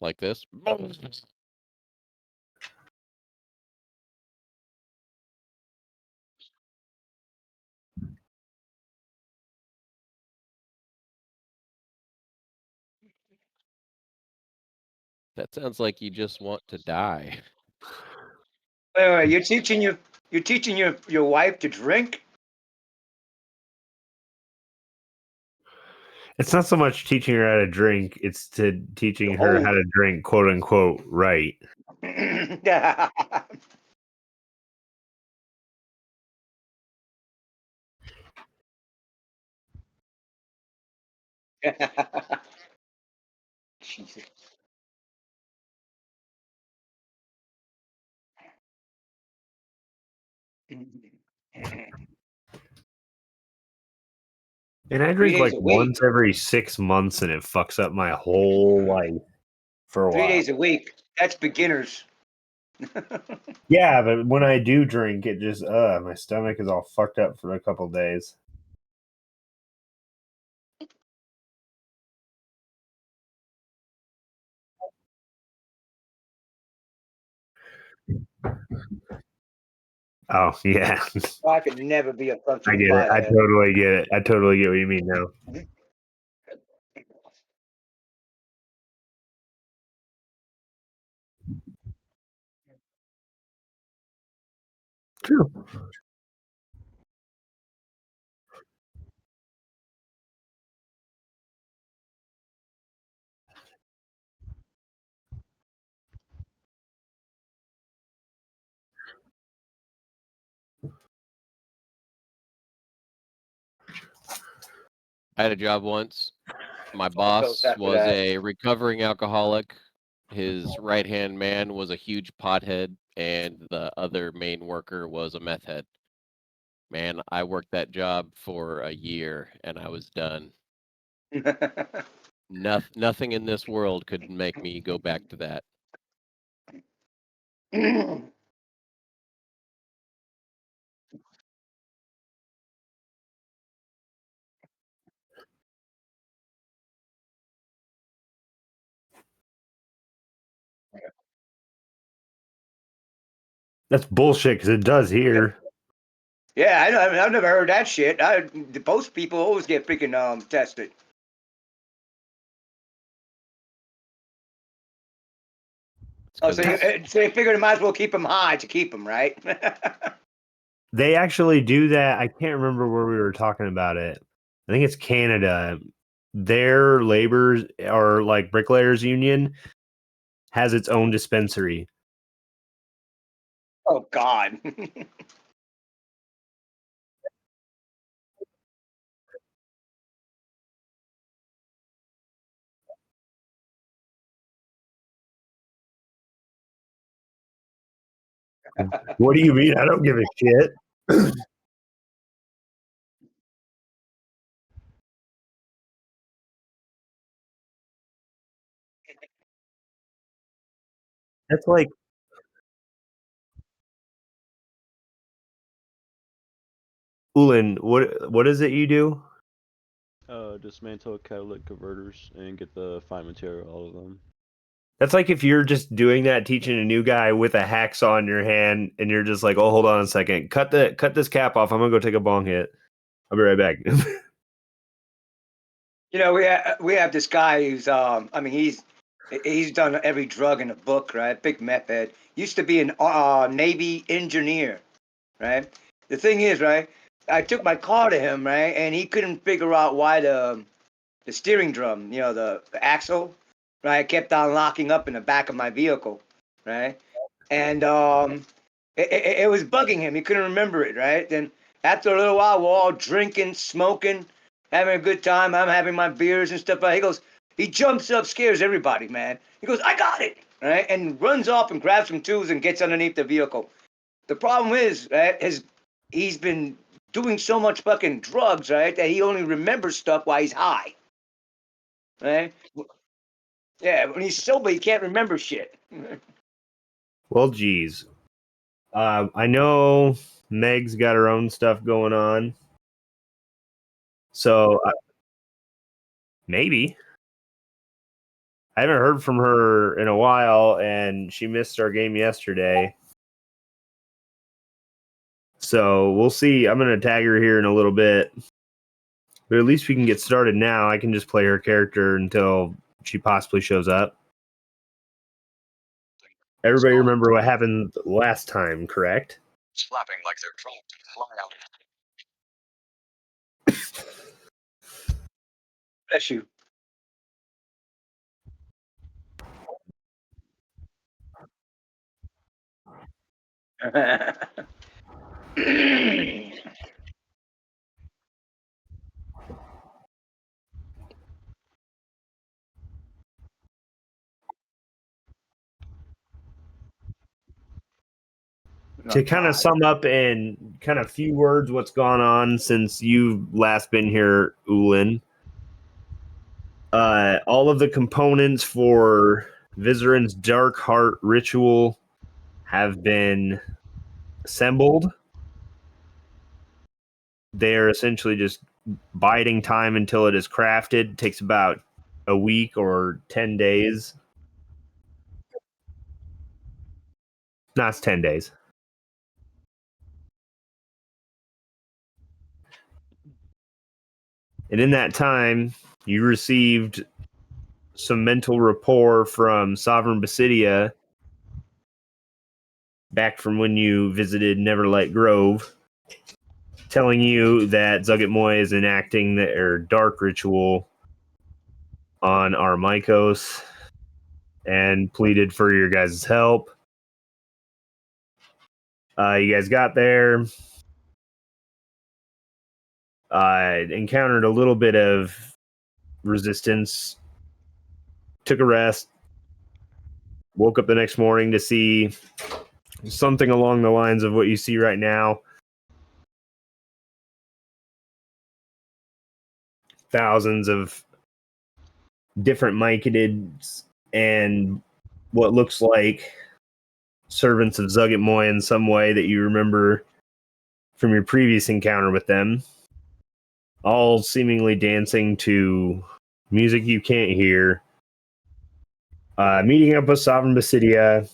like this. That sounds like you just want to die. Wait, you're teaching your wife to drink? It's not so much teaching her how to drink; it's teaching her how to drink, quote unquote, right. Yeah. Jesus. And I 3 drink days like a week. once every 6 months, and it fucks up my whole life for a 3 while. days a week. That's beginners. Yeah, but when I do drink, it just my stomach is all fucked up for a couple days. Oh yeah, Oh, I could never be a I functional get it. I pothead. totally get it. I totally get what you mean now. True. I had a job once. My Ghost boss after was that. a recovering alcoholic. His right-hand man was a huge pothead, and the other main worker was a meth head. Man, I worked that job for a year, and I was done. Nothing in this world could make me go back to that. That's bullshit because it does here. Yeah, I know. I mean, I've never heard that shit. Most people always get freaking tested. It's Oh, 'cause it's so you figured it might as well keep them high to keep them, right? They actually do that. I can't remember where we were talking about it. I think it's Canada. Their laborers or like bricklayers union has its own dispensary. Oh God. What do you mean? I don't give a shit. That's like Ulin, what is it you do? Dismantle catalytic converters and get the fine material out of them. That's like if you're just doing that, teaching a new guy with a hacksaw in your hand, and you're just like, "Oh, hold on a second, cut this cap off. I'm gonna go take a bong hit. I'll be right back." You know, we have this guy who's I mean he's done every drug in the book, right? Big meth head. Used to be an Navy engineer, right? The thing is, right? I took my car to him, right, and he couldn't figure out why the steering drum, you know, the axle, right, kept on locking up in the back of my vehicle, right? And it was bugging him. He couldn't remember it, right? Then after a little while, we're all drinking, smoking, having a good time. I'm having my beers and stuff. He goes, he jumps up, scares everybody, man. He goes, I got it, right? And runs off and grabs some tools and gets underneath the vehicle. The problem is, right, he's been doing so much fucking drugs, right, that he only remembers stuff while he's high, right? Yeah, when he's sober, he can't remember shit. Well, geez. I know Meg's got her own stuff going on, so maybe I haven't heard from her in a while, and she missed our game yesterday. So we'll see. I'm going to tag her here in a little bit. But at least we can get started now. I can just play her character until she possibly shows up. Everybody remember what happened last time, correct? Slapping like they're trying to fly out. Bless you. To kind of sum up in kind of few words what's gone on since you've last been here, Ulin. All of the components for Vizeran's Dark Heart ritual have been assembled. They're essentially just biding time until it is crafted. It takes about a week or 10 days. No, it's 10 days. And in that time, you received some mental rapport from Sovereign Basidia back from when you visited Neverlight Grove, telling you that Zugat Moy is enacting their dark ritual on Armikos and pleaded for your guys' help. You guys got there. Encountered a little bit of resistance. Took a rest. Woke up the next morning to see something along the lines of what you see right now. Thousands of different Myconids and what looks like servants of Zugat Moy in some way that you remember from your previous encounter with them. All seemingly dancing to music you can't hear. Meeting up with Sovereign Basidia,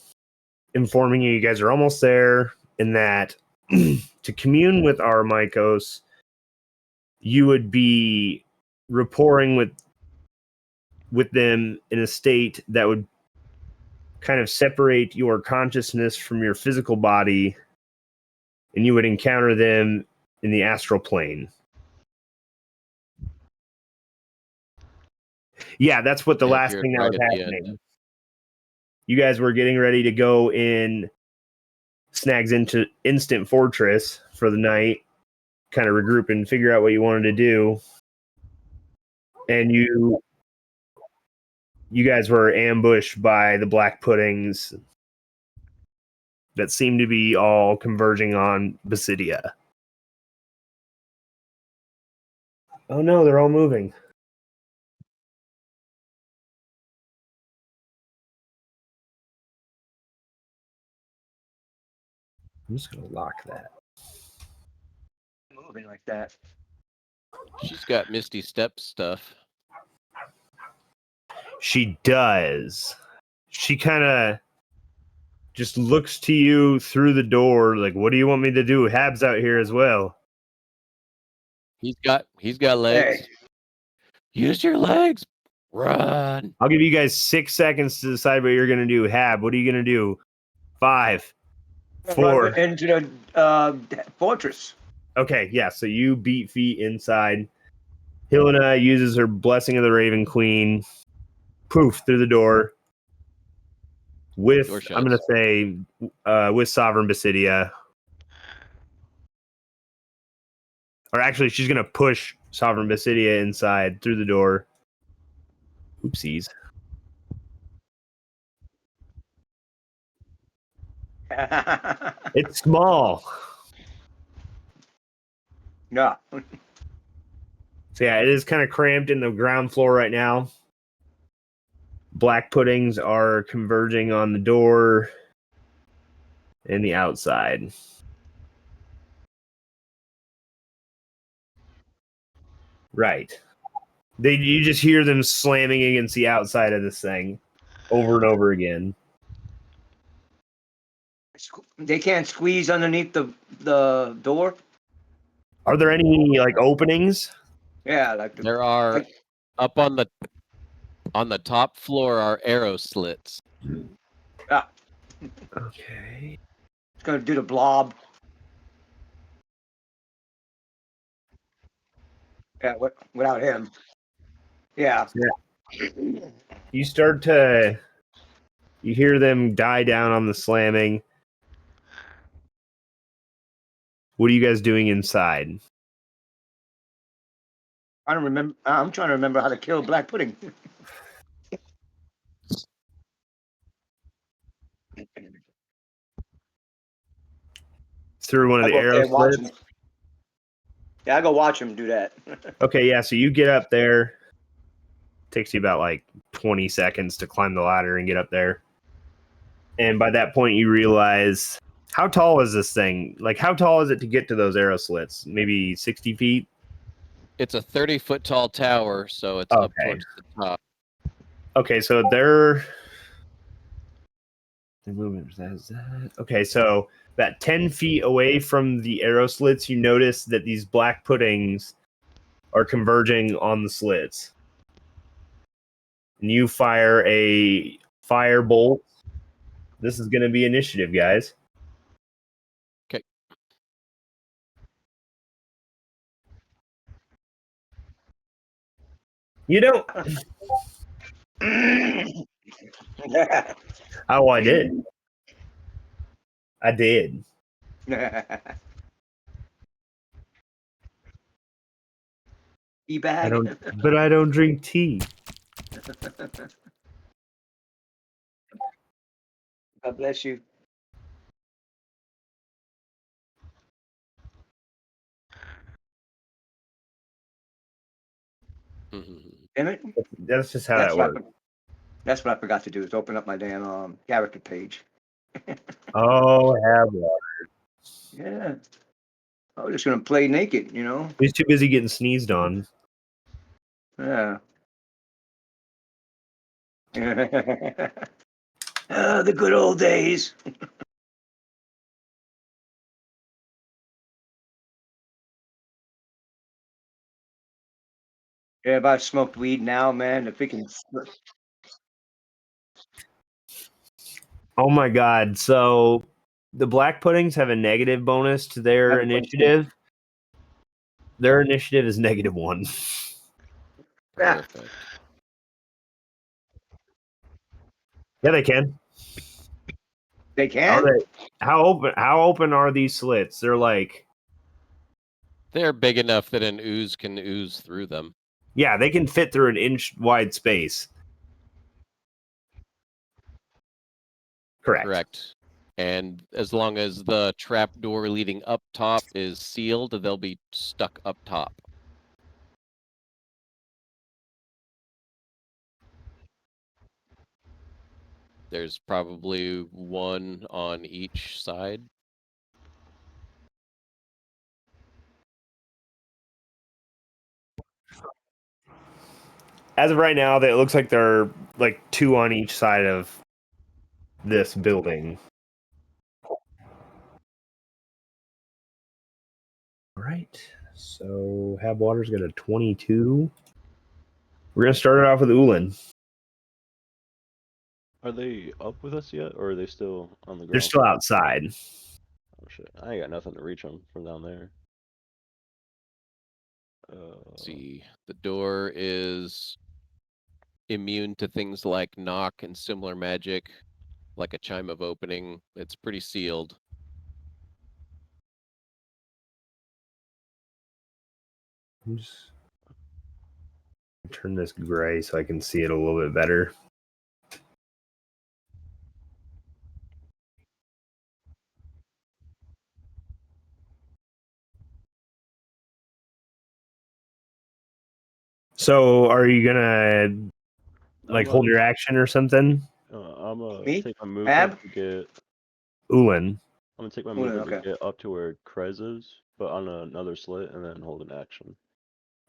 informing you guys are almost there, and that to commune with our Mycos, you would be rapporting with them in a state that would kind of separate your consciousness from your physical body, and you would encounter them in the astral plane. Yeah, that's what the Yeah, last you're thing that right was at the end. happening. You guys were getting ready to go in Snag's into Instant Fortress for the night, kind of regroup and figure out what you wanted to do. And you guys were ambushed by the Black Puddings that seem to be all converging on Basidia. Oh no, they're all moving. I'm just going to lock that. Moving like that. She's got Misty Step stuff. She does. She kind of just looks to you through the door like, what do you want me to do? Hab's out here as well. He's got legs. Hey. Use your legs. Run. I'll give you guys 6 seconds to decide what you're going to do. Hab, what are you going to do? 5, 4. Run into the fortress. Okay, yeah, so you beat feet inside. Helena uses her Blessing of the Raven Queen. Poof, through the door. With, Door shuts. I'm going to say, with Sovereign Basidia. Or actually, she's going to push Sovereign Basidia inside through the door. Oopsies. It's small. No. So yeah, it is kind of cramped in the ground floor right now. Black Puddings are converging on the door and the outside. Right. You just hear them slamming against the outside of this thing over and over again. They can't squeeze underneath the door. Are there any like openings? Yeah, like There are like- up on the top floor are arrow slits. Okay. it's gonna do the blob. Yeah, without him. Yeah. You hear them die down on the slamming. What are you guys doing inside? I don't remember. I'm trying to remember how to kill black pudding. Through one of I the go up arrow there and watch slits? him. Yeah, I go watch him do that. Okay, yeah, so you get up there. Takes you about like 20 seconds to climb the ladder and get up there. And by that point you realize, how tall is this thing? Like, how tall is it to get to those arrow slits? Maybe 60 feet? It's a 30-foot tall tower, so it's up Okay. towards the top. Okay, so they're okay, so about 10 feet away from the arrow slits, you notice that these black puddings are converging on the slits. And you fire a fire bolt. This is going to be initiative, guys. Okay. You don't. Oh, I did. I did. Tea bag. But I don't drink tea. God bless you. Damn it. That's just how That's that what works. That's what I forgot to do, is open up my damn character page. Oh, have water. Yeah. I was just gonna play naked, you know? He's too busy getting sneezed on. Yeah. The good old days. Yeah, if I smoked weed now, man, if we can. Oh my god. So the black puddings have a negative bonus to their Have a bunch of- initiative. Their initiative is -1. Yeah, Perfect. Yeah, they can. they can? How open are these slits? They're like, They're big enough that an ooze can ooze through them. yeah, they can fit through an inch wide space. Correct. Correct. And as long as the trap door leading up top is sealed, they'll be stuck up top. There's probably one on each side. As of right now, it looks like there are like 2 on each side of this building. All right. So Habwater's got a 22. We're gonna start it off with Ulan. Are they up with us yet, or are they still on the ground? They're still outside. Oh shit! I ain't got nothing to reach them from down there. Let's see, the door is immune to things like knock and similar magic, like a chime of opening. It's pretty sealed. I'm just turn this gray so I can see it a little bit better. So, are you gonna like hold your action or something? I'm gonna Me? take my movement to get. Ulan. I'm gonna take my Ulan, movement okay. to get up to where Krez is, but on another slit, and then hold an action.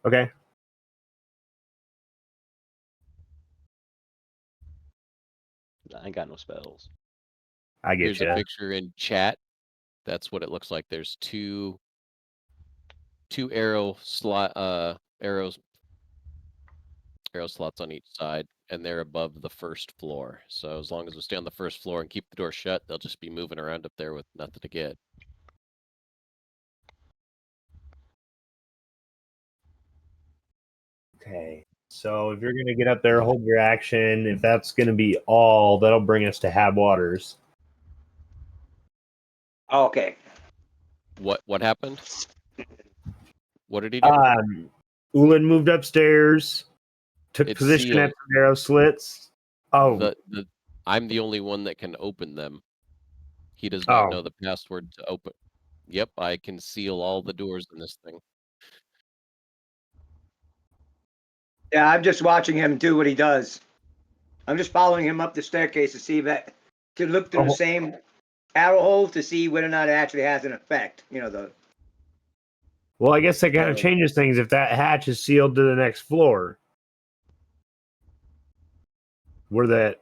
Okay. I ain't got no spells. I get Here's a you. picture in chat. That's what it looks like. There's two arrow slots on each side, and they're above the first floor. So as long as we stay on the first floor and keep the door shut, they'll just be moving around up there with nothing to get. Okay. So if you're going to get up there, hold your action. If that's going to be all, that'll bring us to Hab Waters. Okay. What happened? What did he do? Ulan moved upstairs, took It's position at sealed. the arrow slits. Oh, I'm the only one that can open them. He does not oh. know the password to open. Yep, I can seal all the doors in this thing. Yeah, I'm just watching him do what he does. I'm just following him up the staircase to see to look through the same arrow hole to see whether or not it actually has an effect. You know, Well, I guess that kind of changes things if that hatch is sealed to the next floor. Where that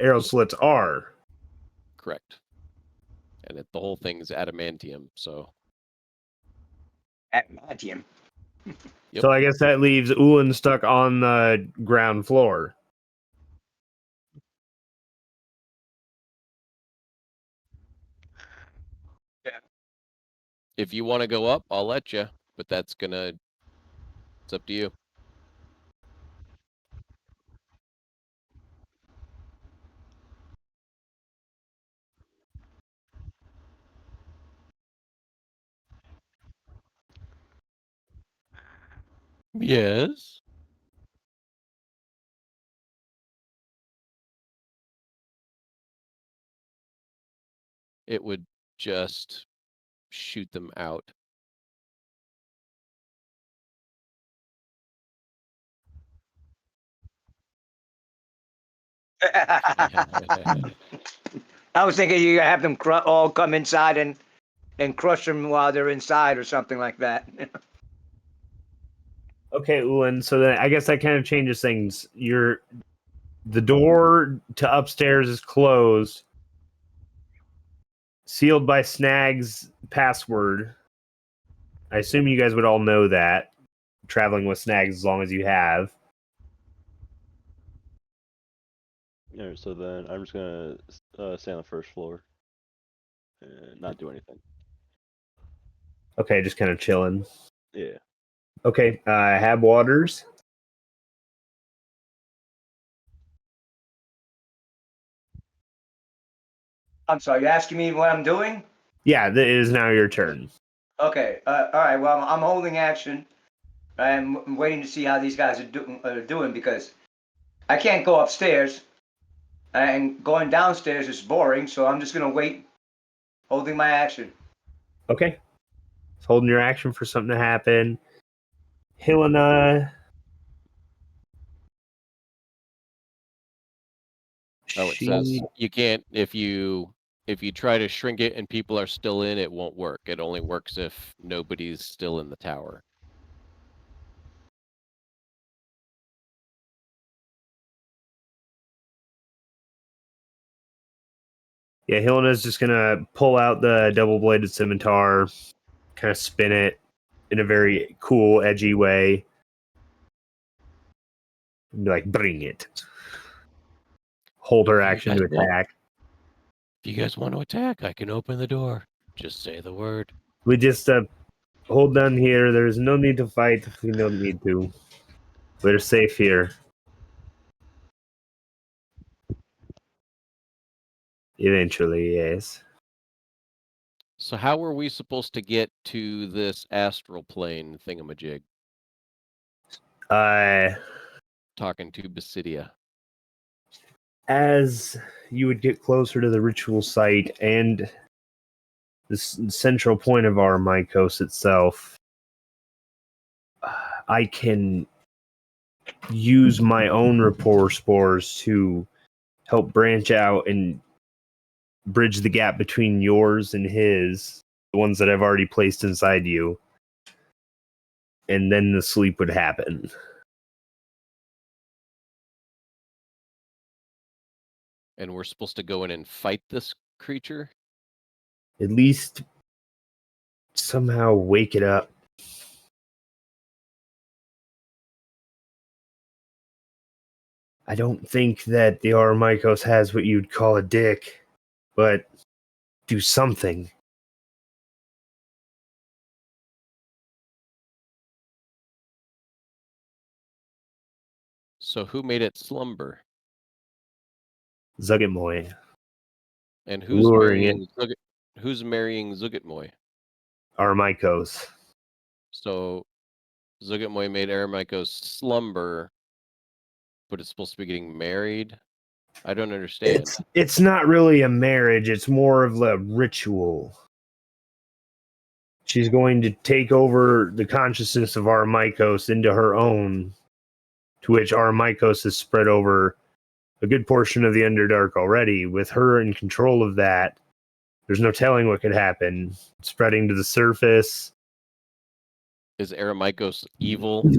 arrow slits are. Correct. And the whole thing's adamantium, so. adamantium. Yep. So I guess that leaves Ulan stuck on the ground floor. If you want to go up, I'll let you, but it's up to you. Yes. It would just shoot them out. I was thinking you have them all come inside and crush them while they're inside or something like that. Okay, Ulan. So then I guess that kind of changes things. The door to upstairs is closed, sealed by Snag's password. I assume you guys would all know that, traveling with Snags as long as you have. Alright, so then I'm just gonna stay on the first floor and not do anything. Okay, just kind of chilling. Yeah. Okay, Hab Waters. I'm sorry, you're asking me what I'm doing? Yeah, it is now your turn. Okay. All right. Well, I'm holding action. I'm waiting to see how these guys are doing because I can't go upstairs, and going downstairs is boring. So I'm just gonna wait, holding my action. Okay. It's holding your action for something to happen. Helena. Oh, it says you can't if you try to shrink it and people are still in, it won't work. It only works if nobody's still in the tower. Yeah, Helena's just gonna pull out the double-bladed scimitar, kind of spin it in a very cool, edgy way, and be like, "Bring it." Hold her action to attack. If you guys want to attack, I can open the door. Just say the word. We just hold down here. There's no need to fight if we don't need to. We're safe here. Eventually, yes. So how are we supposed to get to this astral plane thingamajig? Talking to Basidia. As you would get closer to the ritual site and the central point of our Mycos itself, I can use my own rapport spores to help branch out and bridge the gap between yours and his, the ones that I've already placed inside you. And then the sleep would happen. And we're supposed to go in and fight this creature? At least somehow wake it up. I don't think that the Aramikos has what you'd call a dick, but do something. So who made it slumber? Zuggitmoy. And Luring it. who's marrying Zuggitmoy? Aramikos. So Zuggitmoy made Aramikos slumber, but it's supposed to be getting married? I don't understand. It's not really a marriage, it's more of a ritual. She's going to take over the consciousness of Aramikos into her own, to which Aramikos has spread over a good portion of the Underdark already. With her in control of that, there's no telling what could happen. Spreading to the surface. Is Aramikos evil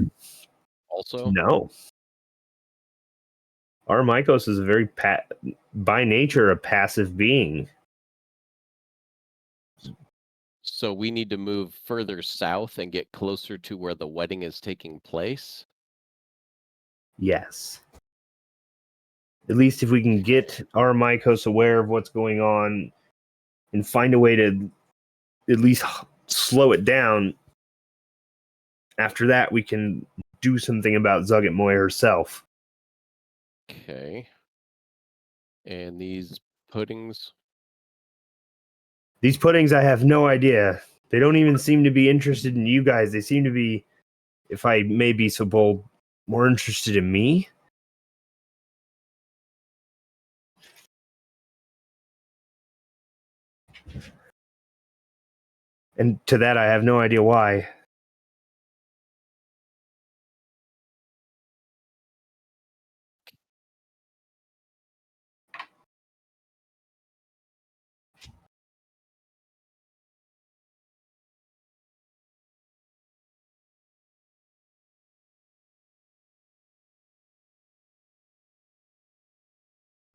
also? No. Aramikos is a very, by nature, a passive being. So we need to move further south and get closer to where the wedding is taking place? Yes. At least if we can get Aramikos aware of what's going on and find a way to at least slow it down, after that we can do something about Zuggitmoy herself. Okay. And these puddings? These puddings, I have no idea. They don't even seem to be interested in you guys. They seem to be, if I may be so bold, more interested in me. And to that, I have no idea why.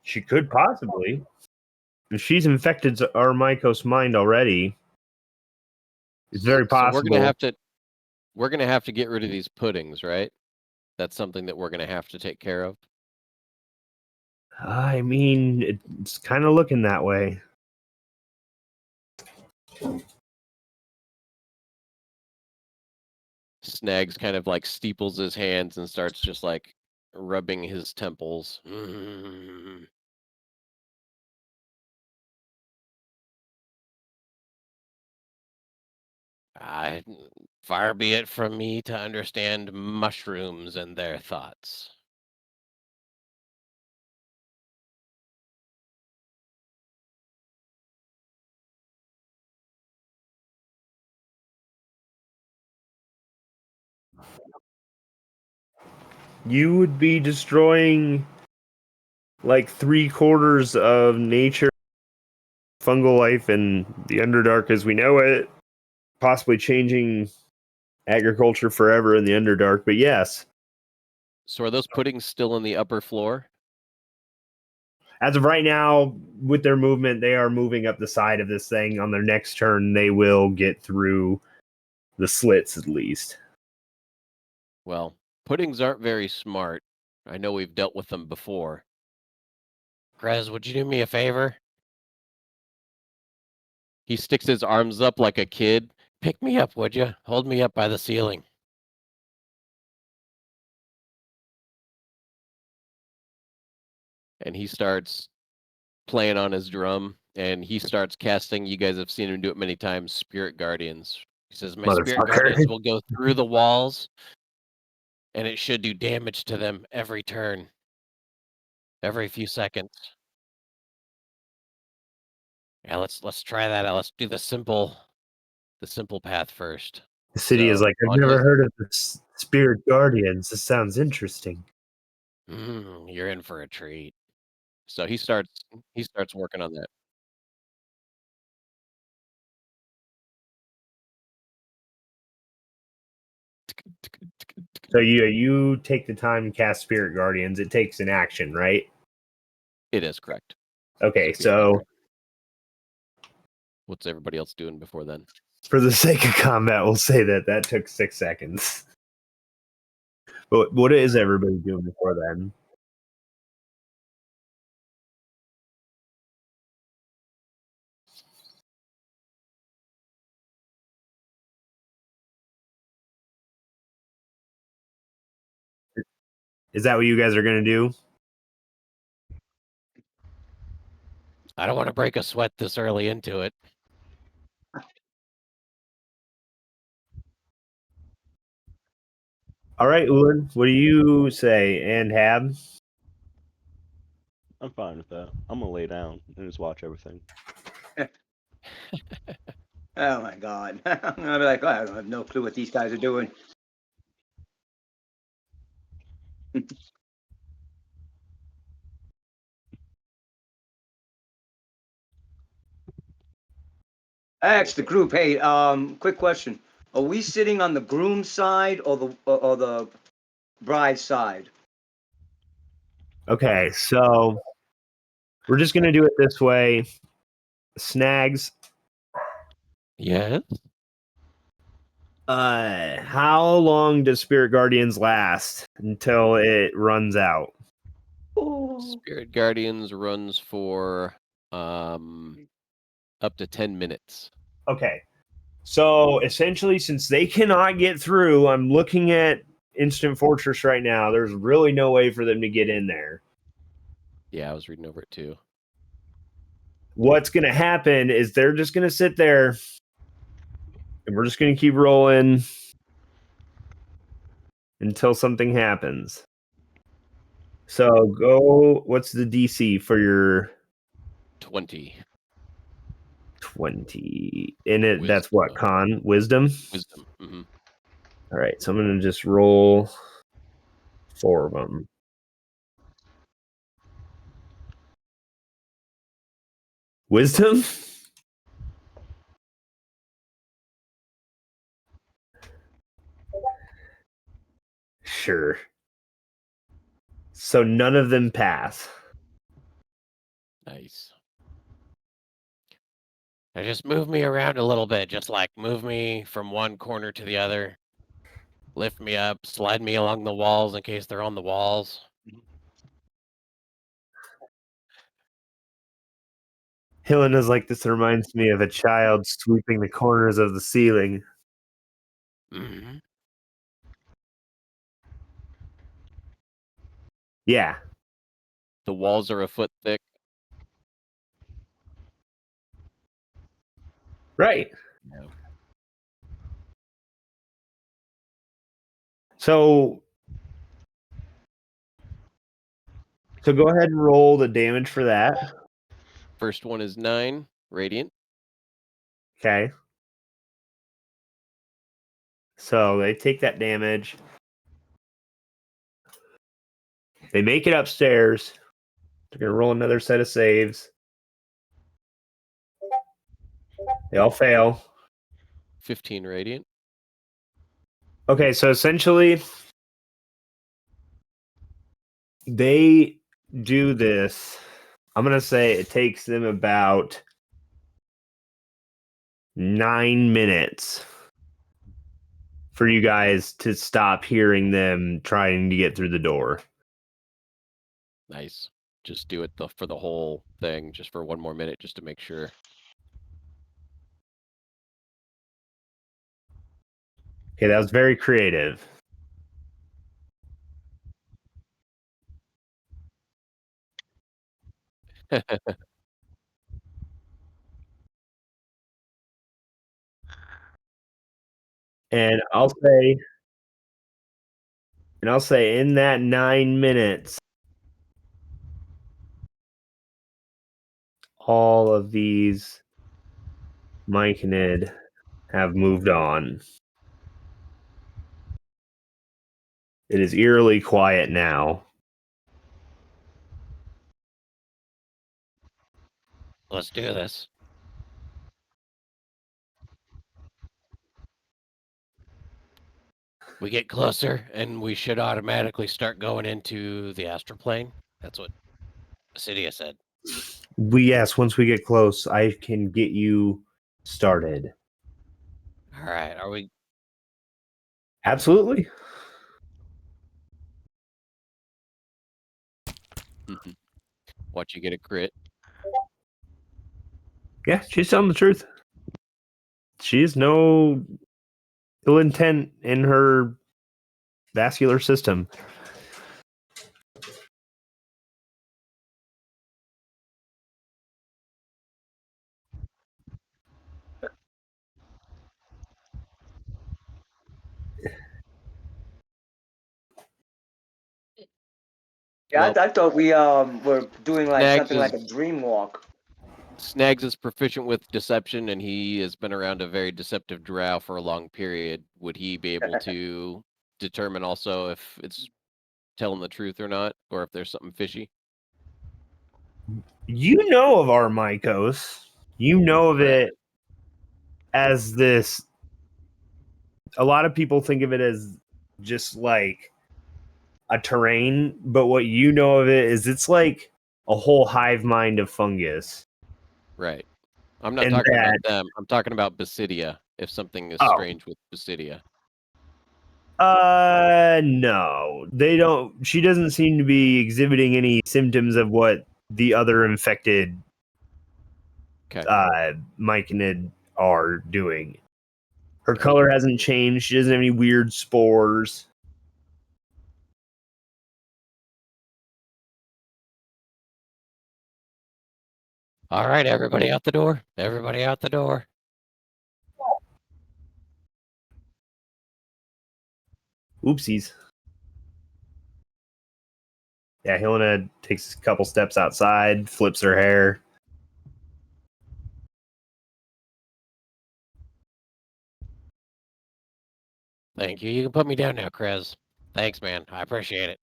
She could possibly. If she's infected Aramikos' mind already, it's very So possible. we're gonna have to get rid of these puddings, right? That's something that we're gonna have to take care of. I mean, it's kind of looking that way. Snags kind of like steeples his hands and starts just like rubbing his temples. I, far be it from me to understand mushrooms and their thoughts. You would be destroying like 3/4 of nature, fungal life, and the Underdark as we know it, possibly changing agriculture forever in the Underdark. But yes, So are those puddings still in the upper floor? as of right now, with their movement, they are moving up the side of this thing. On their next turn, they will get through the slits at least. Well, puddings aren't very smart. I know we've dealt with them before. Grez, would you do me a favor? He sticks his arms up like a kid. Pick me up, would you? Hold me up by the ceiling. And he starts playing on his drum and he starts casting. You guys have seen him do it many times. Spirit Guardians. He says, "My Spirit Guardians Motherfucker. will go through the walls, and it should do damage to them every turn, every few seconds." Yeah, let's try that out. Let's do the simple path first. The city is So like, I've on never his, heard of the Spirit Guardians. This sounds interesting. you're in for a treat. So he starts working on that. So you take the time to cast Spirit Guardians. It takes an action, right? It is correct. Okay, Spirit so guardian. What's everybody else doing before then? for the sake of combat, we'll say that took 6 seconds. But what is everybody doing before then? Is that what you guys are going to do? I don't want to break a sweat this early into it. All right, Ulan, what do you say? And Hab? I'm fine with that. I'm gonna lay down and just watch everything. Oh my God. I'm gonna be like, I have no clue what these guys are doing. I asked the group, hey, quick question. Are we sitting on the groom side or the bride side? Okay, so we're just going to do it this way. Snags, Yes. how long does Spirit Guardians last until it runs out? Spirit Guardians runs for up to 10 minutes. Okay. So essentially, since they cannot get through, I'm looking at Instant Fortress right now. There's really no way for them to get in there. Yeah, I was reading over it too. What's going to happen is they're just going to sit there and we're just going to keep rolling until something happens. So go, what's the DC for your 20. 20? In it, Wisdom. that's what, con? Wisdom? Wisdom. Mm-hmm. All right, so I'm going to just roll 4 of them. Wisdom? Sure. So none of them pass. Nice. Now just move me around a little bit. Just like move me from one corner to the other. Lift me up. Slide me along the walls in case they're on the walls. Helena's like, this reminds me of a child sweeping the corners of the ceiling. Mm-hmm. Yeah. The walls are a foot thick. Right. No. So go ahead and roll the damage for that. First one is 9 radiant. Okay. So they take that damage. They make it upstairs. They're going to roll another set of saves. They all fail. 15 radiant. Okay, so essentially, they do this. I'm going to say it takes them about 9 minutes for you guys to stop hearing them trying to get through the door. Nice. Just do it for the whole thing, just for one more minute, just to make sure. Okay, that was very creative. And I'll say in that 9 minutes, all of these Myconid have moved on. It is eerily quiet now. Let's do this. We get closer, and we should automatically start going into the astral plane. That's what Basidia said. Yes, once we get close, I can get you started. All right, are we? Absolutely. Watch you get a crit. Yeah, she's telling the truth. She has no ill intent in her vascular system. Yeah, Well, I thought we were doing like Snags something like is a dream walk. Snags is proficient with deception, and he has been around a very deceptive drow for a long period. Would he be able to determine also if it's telling the truth or not, or if there's something fishy? You know of Armikos. You know of Right. it as this. A lot of people think of it as just like a terrain, but what you know of it is it's like a whole hive mind of fungus. Right. I'm not And talking about that, them. I'm talking about Basidia. If something is oh, strange with Basidia. no, they don't. She doesn't seem to be exhibiting any symptoms of what the other infected Okay. myconid are doing. Her Okay. color hasn't changed. She doesn't have any weird spores. All right, everybody out the door. Everybody out the door. Oopsies. Yeah, Helena takes a couple steps outside, flips her hair. Thank you. You can put me down now, Krez. Thanks, man. I appreciate it.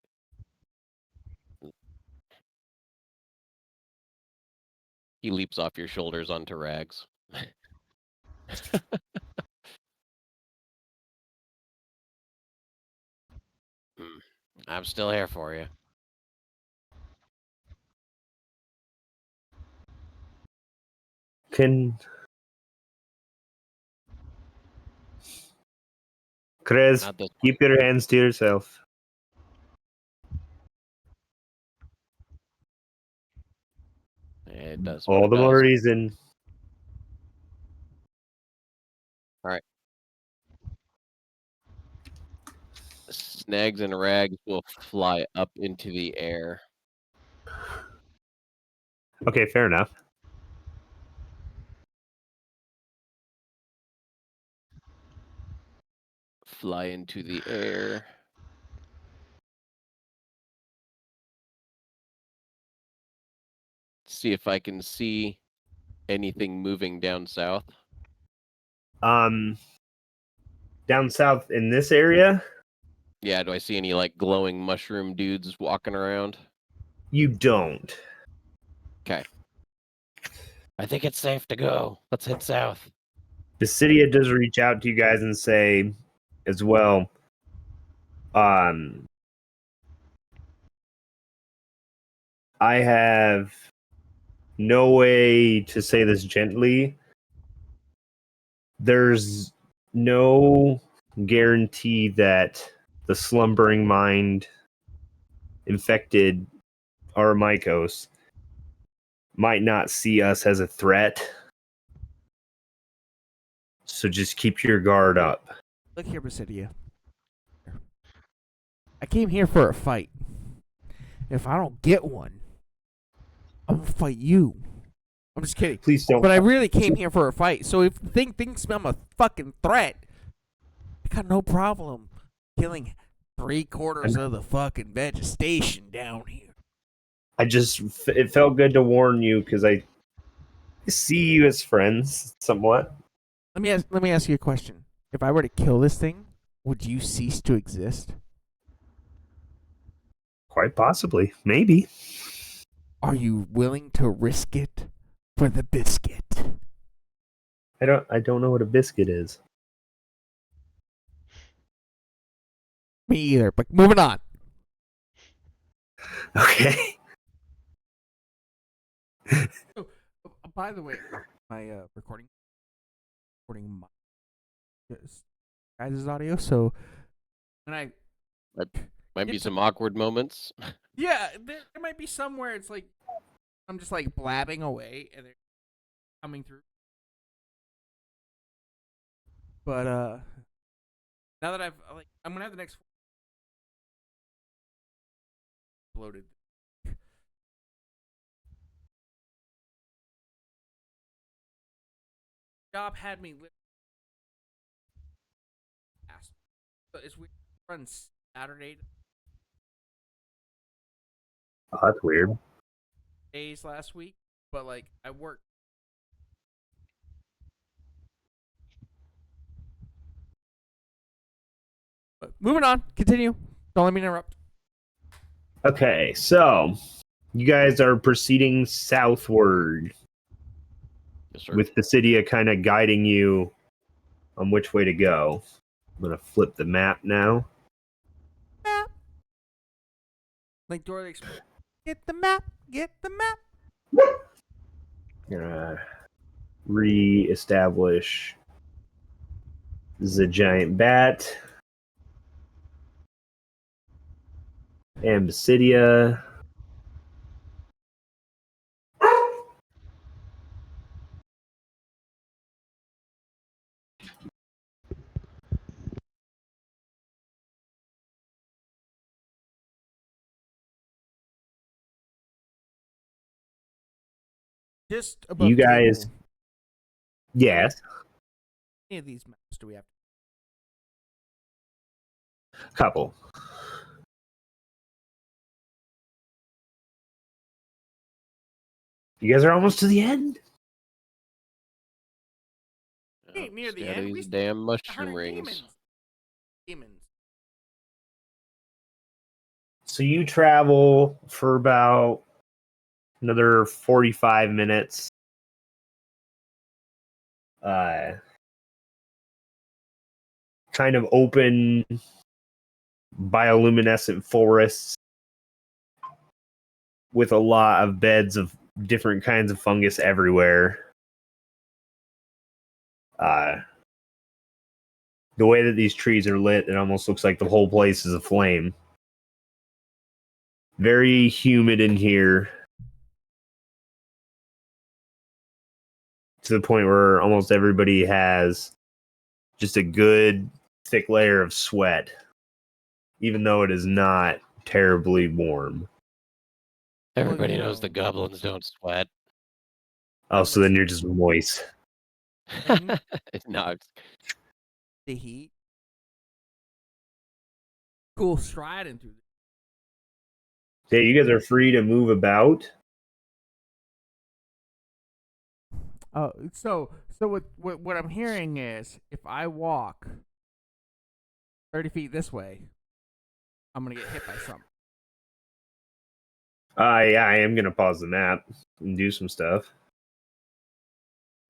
He leaps off your shoulders onto Rags. Hmm. I'm still here for you. Can Krez, Not this keep your hands to yourself. one. It does what All it the more does. reason. All right. Snags and Rags will fly up into the air. Okay, fair enough. Fly into the air. See if I can see anything moving down south. Um, down south in this area, Yeah, do I see any like glowing mushroom dudes walking around? you don't. Okay. I think it's safe to go. Let's head south. Basidia does reach out to you guys and say, as well, I have no way to say this gently. There's no guarantee that the slumbering mind infected Aramikos might not see us as a threat. So just keep your guard up. Look here, Basidia. I came here for a fight. If I don't get one, I'm gonna fight you. I'm just kidding. Please don't. But I really came here for a fight. So if the thing thinks I'm a fucking threat, I got no problem killing 3/4 of the fucking vegetation down here. It felt good to warn you because I see you as friends somewhat. Let me ask you a question. If I were to kill this thing, would you cease to exist? Quite possibly. Maybe. Are you willing to risk it for the biscuit? I don't know what a biscuit is. Me either, but moving on. Okay. So, by the way, my recording my guys' audio. So when I Might be It's- some awkward moments. yeah, there might be somewhere it's like I'm just like blabbing away and they're coming through. But now that I'm gonna have the next uploaded. Job had me lit. So it's weird. Run Saturday Oh, that's weird. days last week, but like I worked. But moving on, continue. Don't let me interrupt. Okay, so you guys are proceeding southward Yes, sir. with Basidia kind of guiding you on which way to go. I'm gonna flip the map now. Map. Like Dora the Explorer. Get the map. Get the map. Gonna re-establish the giant bat and Basidia. Just above You guys, table. yes, Any of these maps do we have? couple. You guys are almost to the end. We ain't near the Scatter end. We these damn mushroom 100 rings. Demons. So you travel for about another 45 minutes. Kind of open bioluminescent forests with a lot of beds of different kinds of fungus everywhere. The way that these trees are lit, it almost looks like the whole place is aflame. Very humid in here, to the point where almost everybody has just a good thick layer of sweat, even though it is not terribly warm. Everybody you knows know. the goblins don't sweat. Oh, so then you're just moist. Mhm. No, it's- The heat. Cool striding through. Yeah, you guys are free to move about. Oh, so what I'm hearing is if I walk 30 feet this way, I'm gonna get hit by something. Yeah, I am gonna pause the map and do some stuff.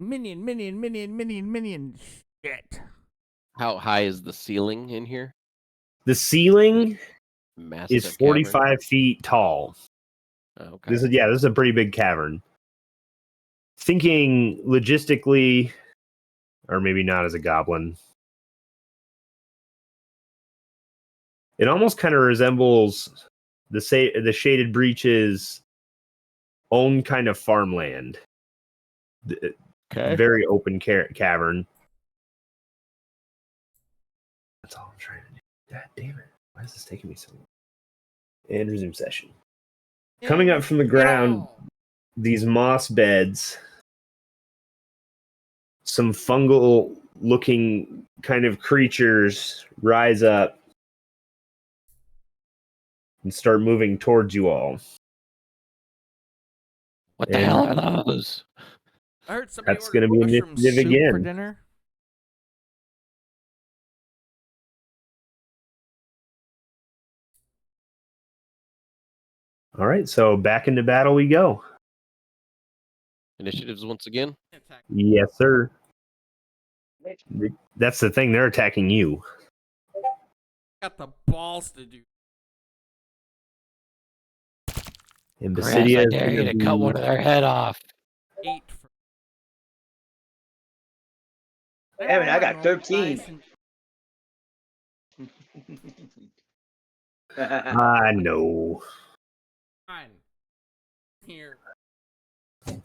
Minion. Shit. how high is the ceiling in here? The ceiling Massive is cavern? 45 feet tall. Oh, okay. This is a pretty big cavern. Thinking logistically, or maybe not as a goblin, it almost kind of resembles the Shaded Breach's own kind of farmland. Okay. Very open cavern. That's all I'm trying to do. God damn it. Why is this taking me so long? And resume session. Coming up from the ground, these moss beds, some fungal looking kind of creatures rise up and start moving towards you all. What the And- hell are those? I heard somebody That's ordered gonna be mushroom initiative soup for again. dinner. All right, so back into battle we go. Initiatives once again? Yes, sir. That's the thing, they're attacking you. Got the balls to do. And Grass, Basidia I is dare you gonna to cut one be of their head off. 8 for. Damn it, I roll my got normal 13. dice and- I know. Fine. Here. I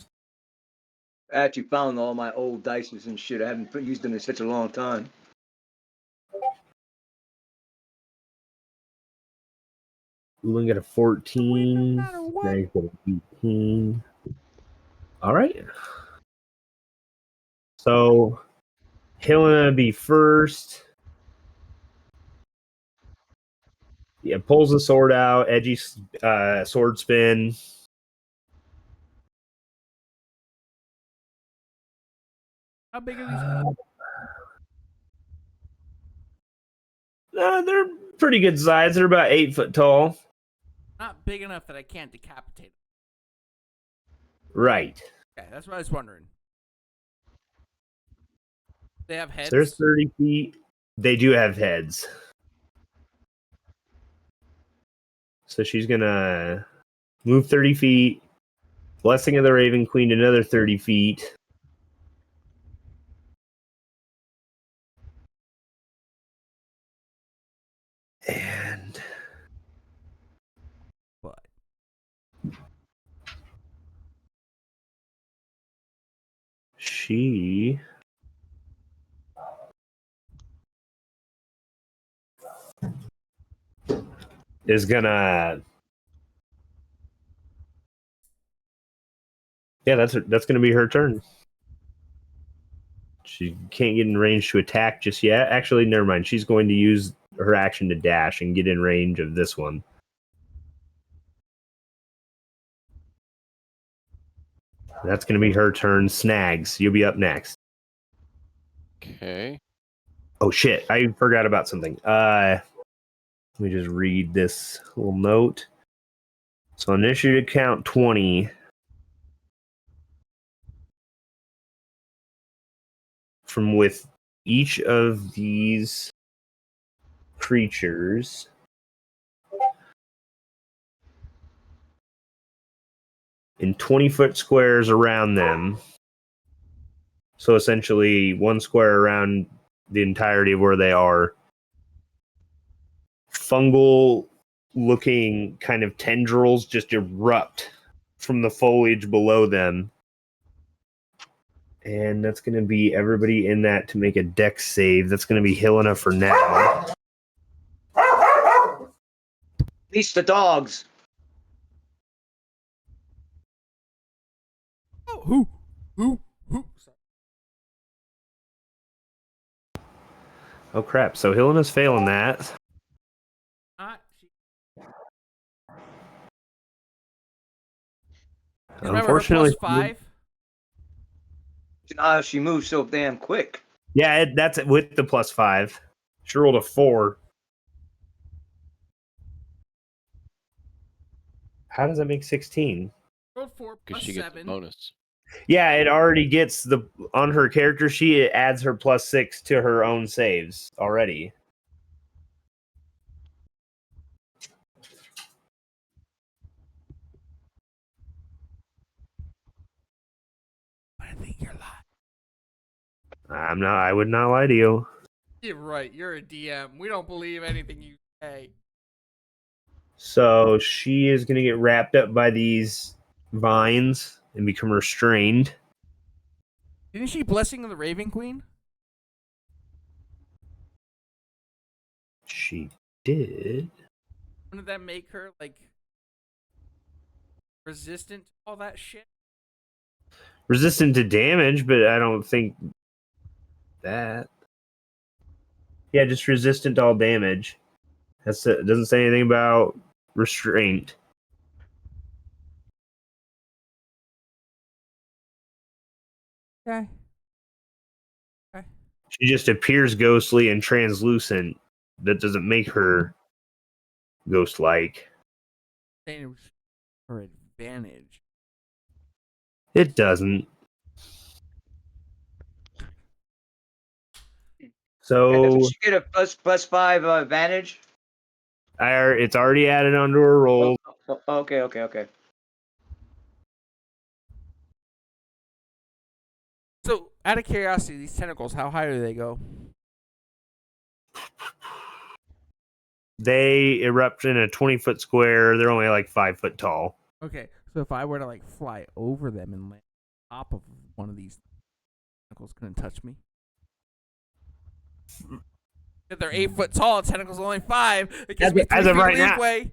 actually found all my old dices and shit. I haven't used them in such a long time. Ooling got a 14. No matter what. Snag's got an 18. All right. So Helena be first. Yeah, pulls the sword out, edgy sword spin. How big are these? They're pretty good size. They're about 8 foot tall. Not big enough that I can't decapitate Right. them. Okay, that's what I was wondering. They have heads. So there's 30 feet. They do have heads. So she's gonna move 30 feet. Blessing of the Raven Queen another 30 feet. And But she is gonna. Yeah, that's gonna be her turn. She can't get in range to attack just yet. Actually, never mind. She's going to use her action to dash and get in range of this one. That's going to be her turn. Snags, you'll be up next. Okay. Oh shit! I forgot about something. Let me just read this little note. So initiative count 20. From with each of these creatures in 20-foot squares around them. So essentially, one square around the entirety of where they are. Fungal looking kind of tendrils just erupt from the foliage below them. And that's going to be everybody in that to make a dex save. That's going to be Helena for now. Leash the dogs. oh, who? Sorry. Oh crap! So Helena's failing that. Not. She, remember her Unfortunately, +5. She moves so damn quick. yeah, that's it with the +5. She rolled a 4. How does that make 16? Rolled 4 Because plus she gets the 7. bonus. Yeah, it already gets the on her character sheet. It adds her +6 to her own saves already. I think you're lying. I'm not. I would not lie to you. You're right. You're a DM. We don't believe anything you say. So she is going to get wrapped up by these vines and become restrained. Didn't she blessing of the Raven Queen? She did. Wouldn't that make her like resistant to all that shit? Resistant to damage, but I don't think that. Yeah, just resistant to all damage. It doesn't say anything about restraint. Okay. She just appears ghostly and translucent. That doesn't make her ghost-like. Saying it was her advantage. It doesn't. And So doesn't she get a +5 advantage? it's already added onto her roll. Okay. out of curiosity, these tentacles, how high do they go? They erupt in a 20-foot square. They're only like 5 foot tall. Okay, so if I were to like fly over them and land on top of one of these tentacles, couldn't touch me. If they're 8 foot tall, tentacles only 5. It gives me 3 As feet of right now, leeway.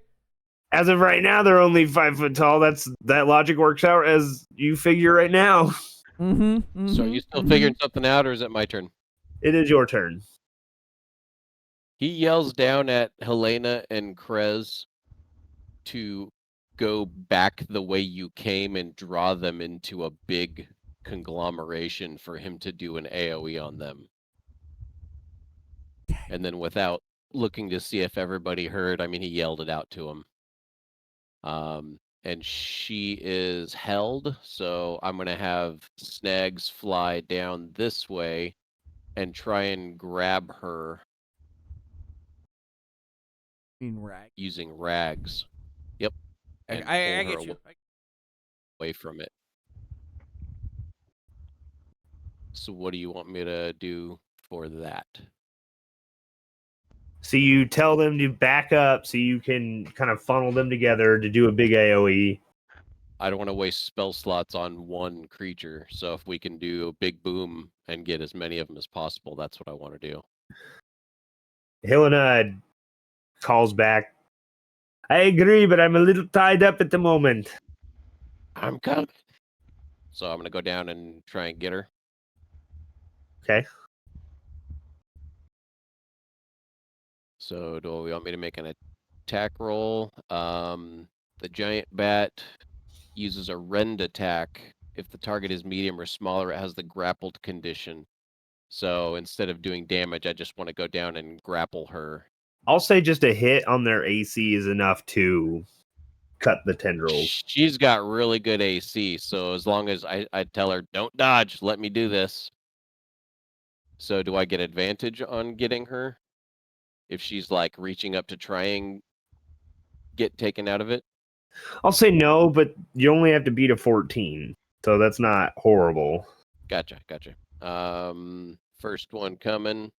as of right now, they're only 5 foot tall. That logic works out as you figure right now. So are you still figuring something out, or is it my turn? It is your turn. He yells down at Helena and Krez to go back the way you came and draw them into a big conglomeration for him to do an AoE on them. And then without looking to see if everybody heard, I mean, he yelled it out to him. And she is held, so I'm going to have Snags fly down this way and try and grab her Rag. using rags. Yep. And I pull her get you. away from it. So what do you want me to do for that? So you tell them to back up so you can kind of funnel them together to do a big AoE. I don't want to waste spell slots on one creature, so if we can do a big boom and get as many of them as possible, that's what I want to do. Helena calls back. I agree, but I'm a little tied up at the moment. I'm coming. So I'm going to go down and try and get her. Okay. So do we want me to make an attack roll? The giant bat uses a rend attack. If the target is medium or smaller, it has the grappled condition. So instead of doing damage, I just want to go down and grapple her. I'll say just a hit on their AC is enough to cut the tendrils. She's got really good AC, so as long as I tell her, don't dodge, let me do this. So do I get advantage on getting her? If she's like reaching up to try and get taken out of it? I'll say no, but you only have to beat a 14. So that's not horrible. Gotcha. First one coming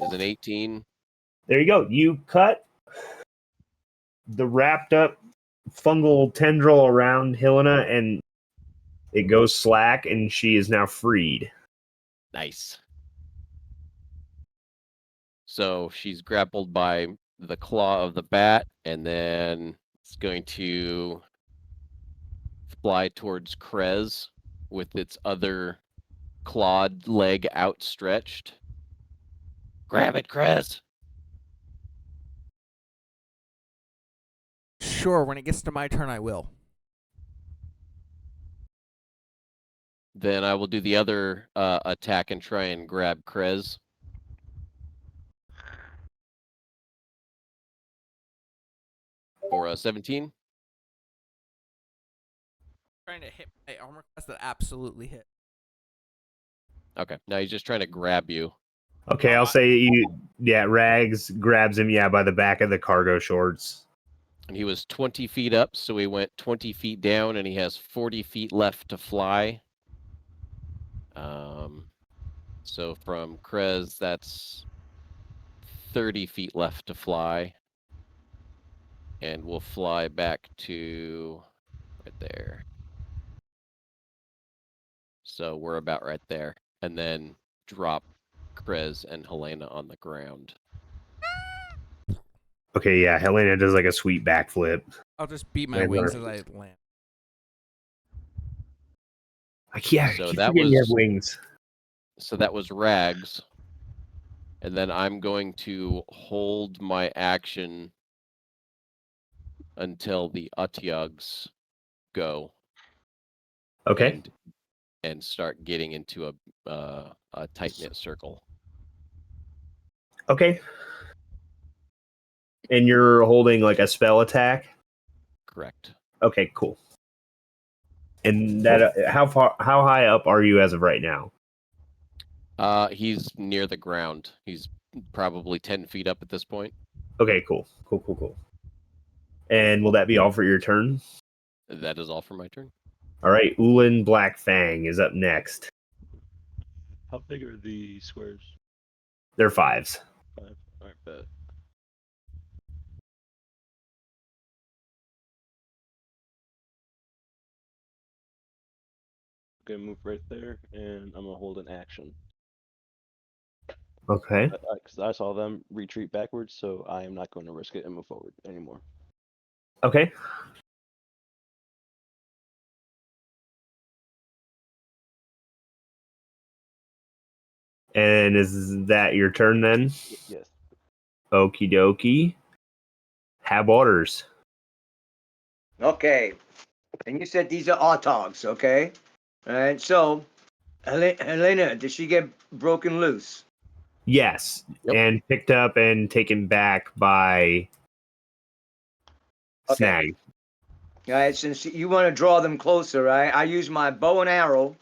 is an 18. There you go. You cut the wrapped up fungal tendril around Helena and it goes slack and she is now freed. Nice. So she's grappled by the claw of the bat, and then it's going to fly towards Krez with its other clawed leg outstretched. Grab it, Krez! Sure, when it gets to my turn, I will. Then I will do the other attack and try and grab Krez. For 17. Trying to hit my armor class that absolutely hit. Okay, now he's just trying to grab you. Okay, I'll say Rags grabs him, by the back of the cargo shorts. And he was 20 feet up, so he went 20 feet down, and he has 40 feet left to fly. So from Krez, that's 30 feet left to fly. And we'll fly back to right there. So we're about right there. And then drop Krez and Helena on the ground. Okay, yeah, Helena does like a sweet backflip. I'll just beat my Land wings on as her. I land. So Keep that forgetting you have was- wings. So that was Rags. And then I'm going to hold my action until the Utyogs go. Okay. And start getting into a tight-knit circle. Okay. And you're holding like a spell attack? Correct. Okay, cool. And that how high up are you as of right now? He's near the ground. He's probably 10 feet up at this point. Okay, cool. And will that be all for your turn? That is all for my turn. All right, Ulan Black Fang is up next. How big are the squares? They're 5s. 5. Alright, bet. Gonna move right there, and I'm gonna hold an action. Okay. Because I saw them retreat backwards, so I am not going to risk it and move forward anymore. Okay. And is that your turn then? Yes. Okie dokie. Have orders. Okay. And you said these are autogs, okay? All right. So, Helena, did she get broken loose? Yes. Yep. And picked up and taken back by Okay. Snag. All right. Since you want to draw them closer, right? I use my bow and arrow,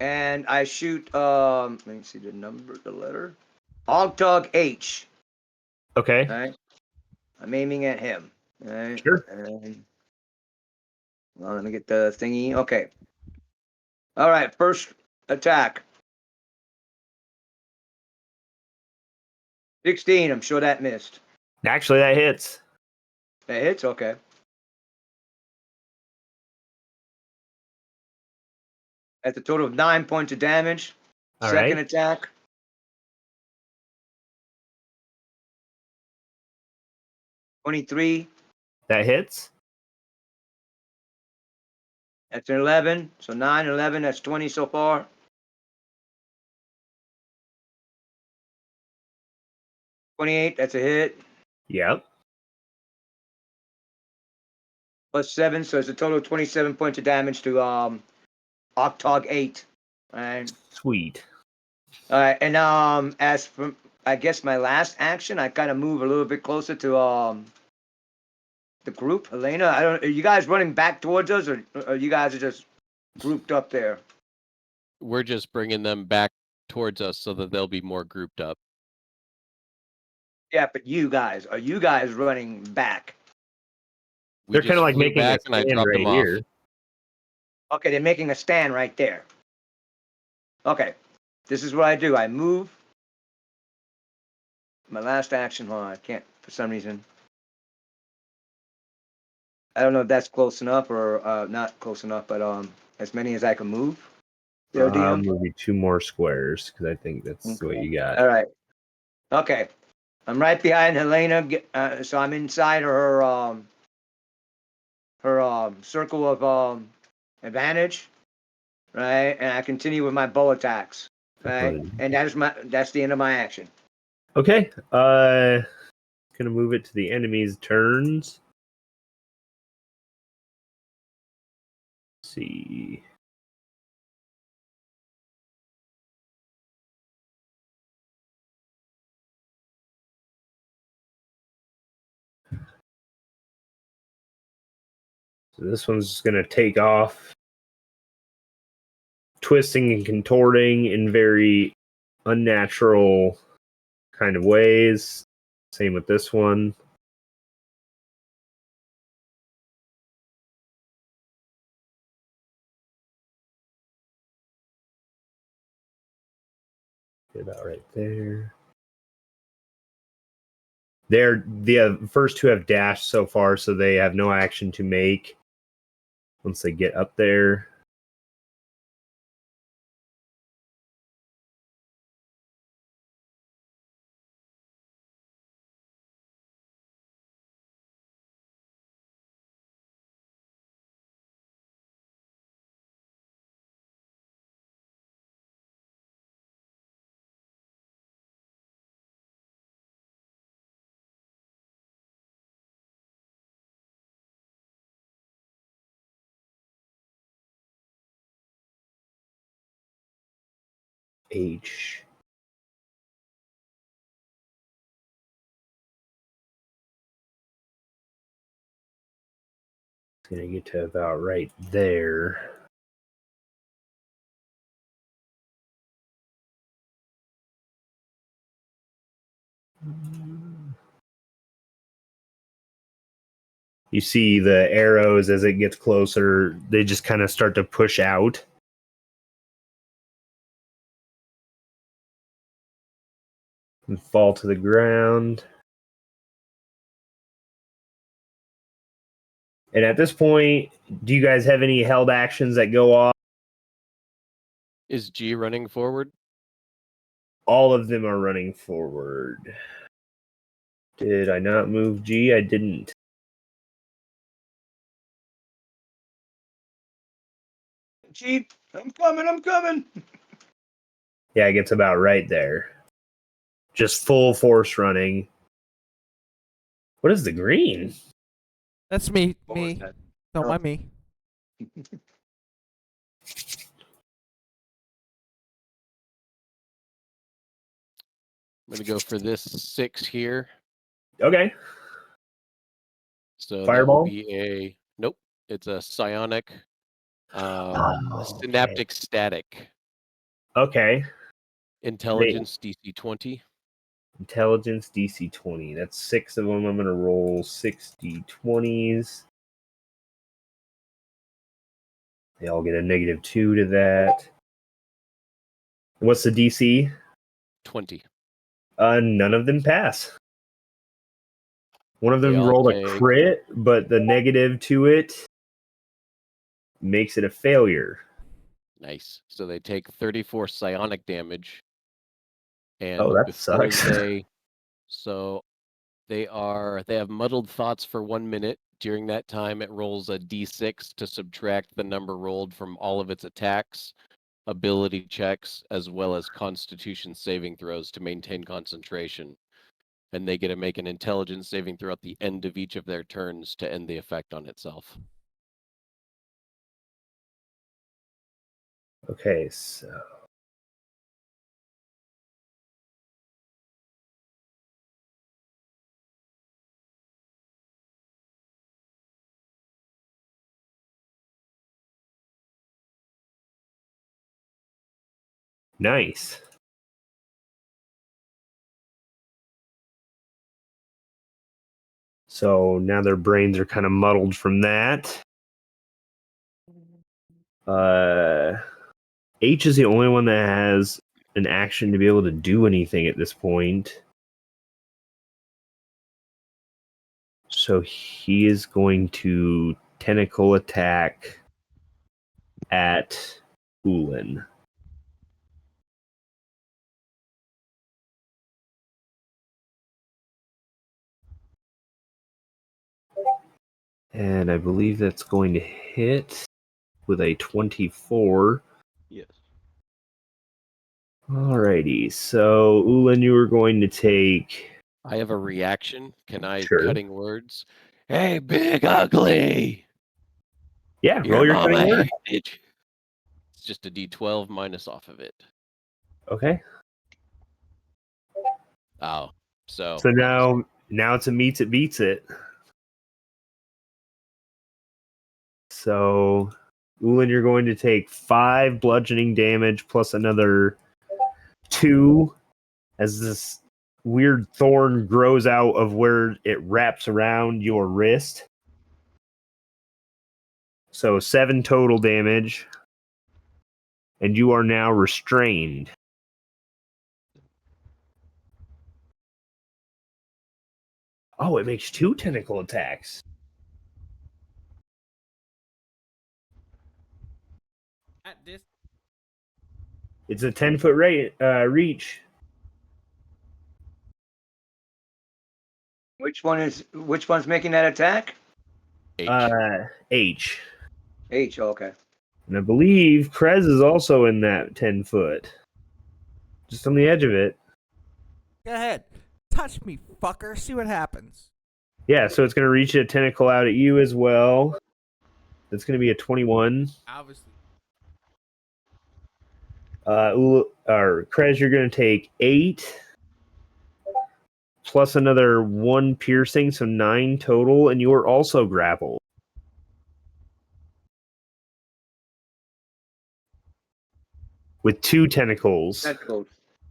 and I shoot. Let me see the number, the letter. Ogtog H. Okay. All right. I'm aiming at him. All right. Sure. And, well, let me get the thingy. Okay. All right. First attack. 16. I'm sure that missed. Actually, that hits. That hits. Okay. That's a total of 9 points of damage. All Second right. attack. 23. That hits. That's an 11. So 9, 11. That's 20 so far. 28. That's a hit. Yep. Plus 7. So it's a total of 27 points of damage to Octog 8. All right. Sweet. All right. And as for, I guess, my last action, I kind of move a little bit closer to the group. Helena, I don't. Are you guys running back towards us, or you guys are just grouped up there? We're just bringing them back towards us so that they'll be more grouped up. Yeah, but you guys, are you guys running back? We They're kind just of like flew making a back and I stand dropped right them off. here. Okay, they're making a stand right there. Okay, this is what I do. I move. My last action. Hold on, I can't for some reason. I don't know if that's close enough or not close enough, but as many as I can move. There, DM. Maybe 2 more squares because I think that's what you got. All right. Okay, I'm right behind Helena. So I'm inside her circle of advantage, right? And I continue with my bow attacks, right? And that's the end of my action. Okay. Gonna move it to the enemy's turns. Let's see. So this one's just gonna take off, twisting and contorting in very unnatural kind of ways. Same with this one. Get about right there. The first two have dashed so far, so they have no action to make once they get up there. H. It's gonna get to about right there. You see the arrows as it gets closer, they just kind of start to push out. and fall to the ground. And at this point, do you guys have any held actions that go off? Is G running forward? All of them are running forward. Did I not move G? I didn't. Chief, I'm coming. Yeah, it gets about right there. Just full force running. What is the green? That's me. What was Me. that? Don't Oh. mind me. I'm gonna go for this 6 here. Okay. So that Fireball? will be a nope. It's a psionic, Oh, synaptic static, Okay. intelligence DC 20. Intelligence DC 20. That's 6 of them. I'm going to roll 60 20s. They all get a -2 to that. What's the DC? 20. None of them pass. One of They them all rolled a take- crit, but the negative to it makes it a failure. Nice. So they take 34 psionic damage. And Oh, that before sucks. they have muddled thoughts for 1 minute. During that time, it rolls a d6 to subtract the number rolled from all of its attacks, ability checks, as well as constitution saving throws to maintain concentration. And they get to make an intelligence saving throw at the end of each of their turns to end the effect on itself. Okay, so nice. So now their brains are kind of muddled from that. H is the only one that has an action to be able to do anything at this point. So he is going to tentacle attack at Ulin. And I believe that's going to hit with a 24. Yes. Alrighty, so Ulin, you are going to take. I have a reaction. Can I Sure. cutting words? Hey, big ugly! Yeah, Your roll your mama cutting word. hated you. It's just a d12 minus off of it. Okay. Oh, so So now it's a meets it beats it. So Ulin, you're going to take 5 bludgeoning damage plus another 2 as this weird thorn grows out of where it wraps around your wrist. So 7 total damage. And you are now restrained. Oh, it makes 2 tentacle attacks. At this. It's a 10-foot reach. Which one's making that attack? H. H. H. Okay. And I believe Krez is also in that 10-foot. Just on the edge of it. Go ahead. Touch me, fucker. See what happens. Yeah, so it's going to reach a tentacle out at you as well. That's going to be a 21. Obviously. Krez, you're going to take 8 plus another 1 piercing, so 9 total, and you are also grappled. With 2 tentacles. Tentacles.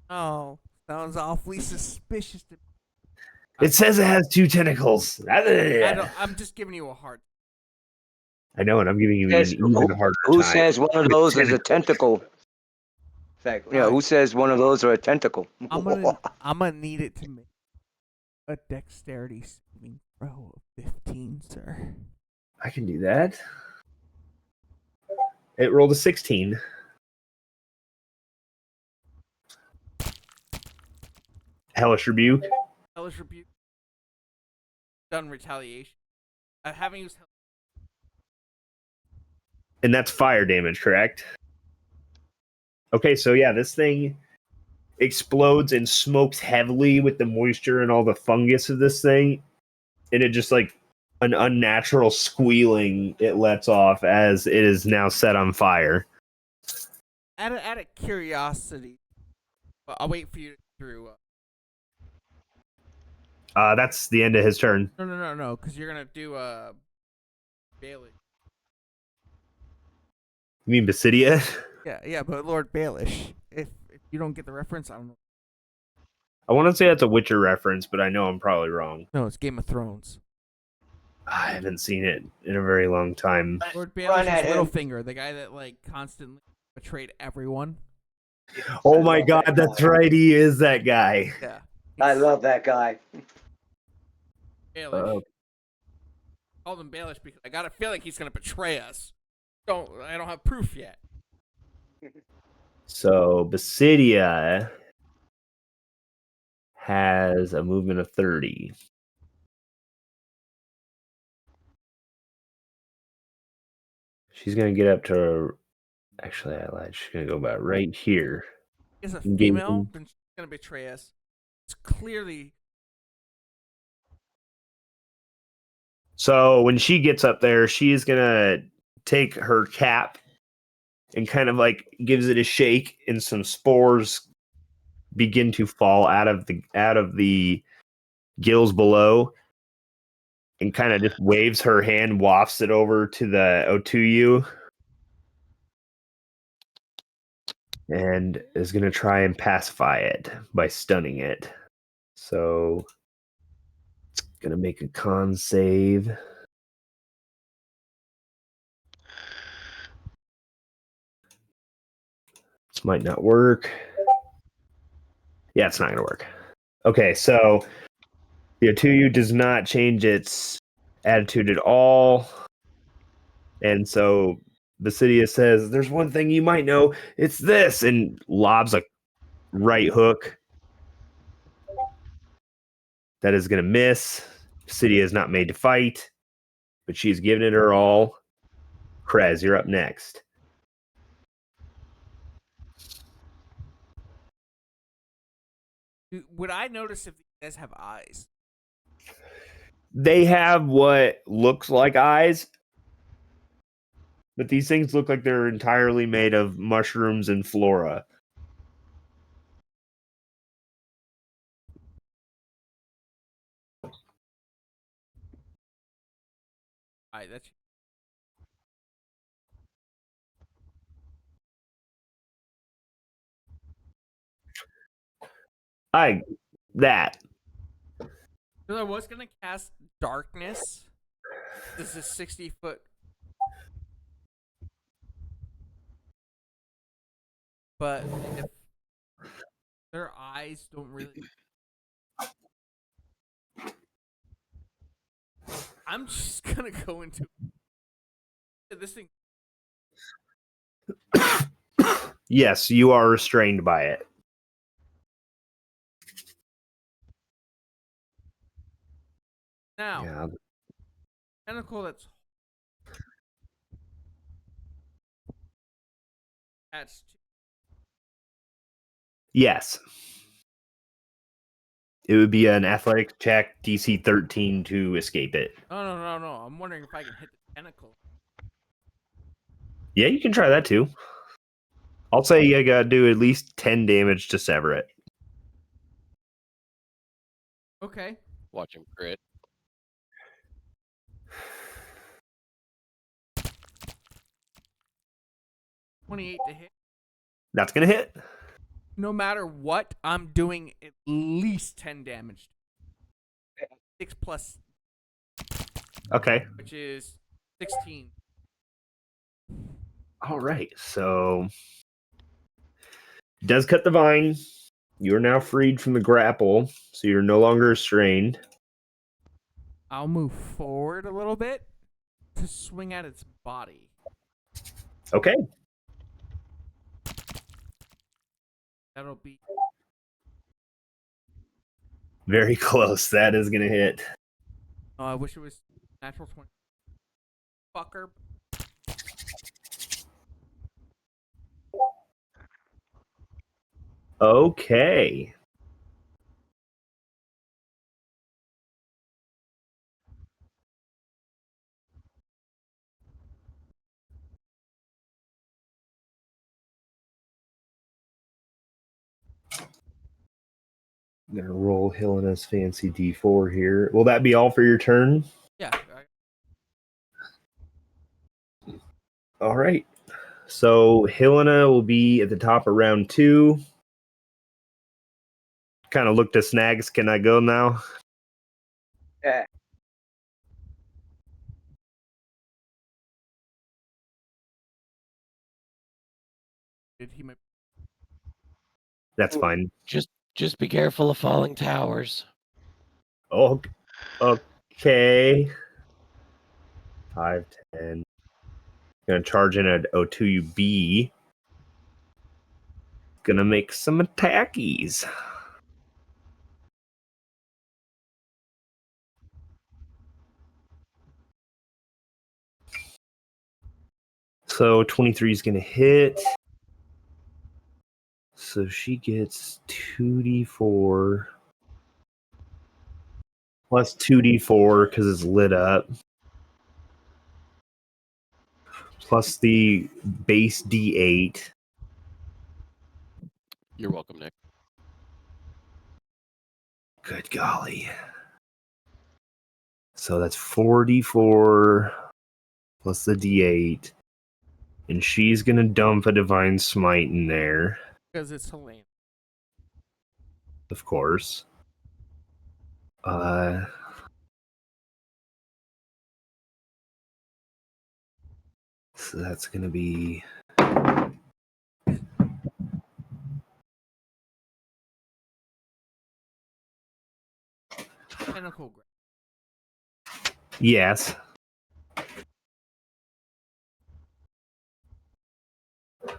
Oh, sounds awfully suspicious. It says it has 2 tentacles. I'm just giving you a hard. I know, and I'm giving you an Says, even harder who time. says one of those is a tentacle? It's like, Alright. who says one of those are a tentacle? I'm gonna need it to make a dexterity saving throw of 15, sir. I can do that. It rolled a 16. Hellish Rebuke. Hellish rebuke. Done retaliation. I haven't used. And that's fire damage, correct? Okay, so yeah, this thing explodes and smokes heavily with the moisture and all the fungus of this thing. And it just like an unnatural squealing it lets off as it is now set on fire. Out of curiosity, I'll wait for you through. That's the end of his turn. No, because you're gonna do Baelish. You mean Basidia? Yeah, but Lord Baelish. If you don't get the reference, I don't know. I want to say that's a Witcher reference, but I know I'm probably wrong. No, it's Game of Thrones. I haven't seen it in a very long time. Lord Run Baelish at is him. Littlefinger, the guy that like constantly betrayed everyone. Oh I my love god, that that's guy. right, he is that guy. Yeah. I love that guy. Baelish. Called him Baelish because I got a feeling he's gonna betray us. I don't have proof yet. So Basidia has a movement of 30. She's gonna get up to. Actually, I lied. She's gonna go about right here. Is a Engage female, him. then she's gonna betray us. It's clearly So when she gets up there, she is gonna take her cap and kind of like gives it a shake, and some spores begin to fall out of the gills below, and kind of just waves her hand, wafts it over to the Otuyu, and is gonna try and pacify it by stunning it. So it's gonna make a con save. This might not work. Yeah, it's not going to work. Okay, so the Otuyu does not change its attitude at all. And so Basidia says, there's one thing you might know. It's this. And lobs a right hook. That is going to miss. Basidia is not made to fight, but she's given it her all. Krez, you're up next. would I notice if these guys have eyes? They have what looks like eyes, but these things look like they're entirely made of mushrooms and flora. Alright, that's That. because I was gonna cast darkness. This is 60-foot. But if their eyes don't really, I'm just gonna go into this thing. Yes, you are restrained by it. Now, Yeah. tentacle that's attached to. Yes. It would be an athletics check, DC 13 to escape it. No. I'm wondering if I can hit the tentacle. Yeah, you can try that too. I'll say you gotta do at least 10 damage to sever it. Okay. Watch him crit. $28 to hit. That's gonna hit. No matter what, I'm doing at least 10 damage. 6 plus, Okay. which is 16. All right. So Does cut the vine. You are now freed from the grapple, so you're no longer restrained. I'll move forward a little bit to swing at its body. Okay. That'll be Very close. That is going to hit. Oh, I wish it was natural 20. Fucker. Okay. I'm going to roll Helena's fancy D4 here. Will that be all for your turn? Yeah. All right. So Helena will be at the top of round 2. Kind of look to Snags. Can I go now? Yeah. He might. That's Ooh. fine. Just be careful of falling towers. Oh, okay. 5, 10. Gonna charge in at O2UB. Gonna make some attackies. So 23 is gonna hit. So she gets 2d4 plus 2d4 because it's lit up. Plus the base d8. You're welcome, Nick. Good golly. So that's 4d4 plus the d8. And she's going to dump a Divine Smite in there, Because it's Helena. of course. So that's going to be... Tentacle grab. Yes.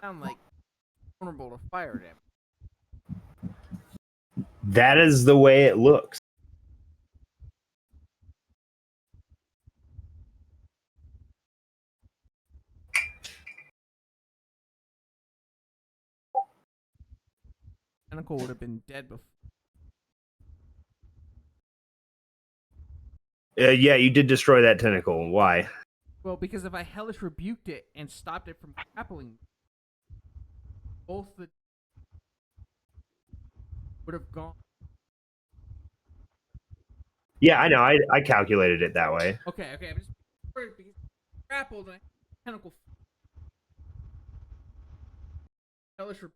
Sound like vulnerable to fire damage. That is the way it looks. Tentacle would have been dead before. Yeah, you did destroy that tentacle. Why? Well, because if I hellish rebuked it and stopped it from grappling, both the would have gone. Yeah, I know. I calculated it that way. Okay. I'm just worried because grappled and I tentacle hellish rebuke.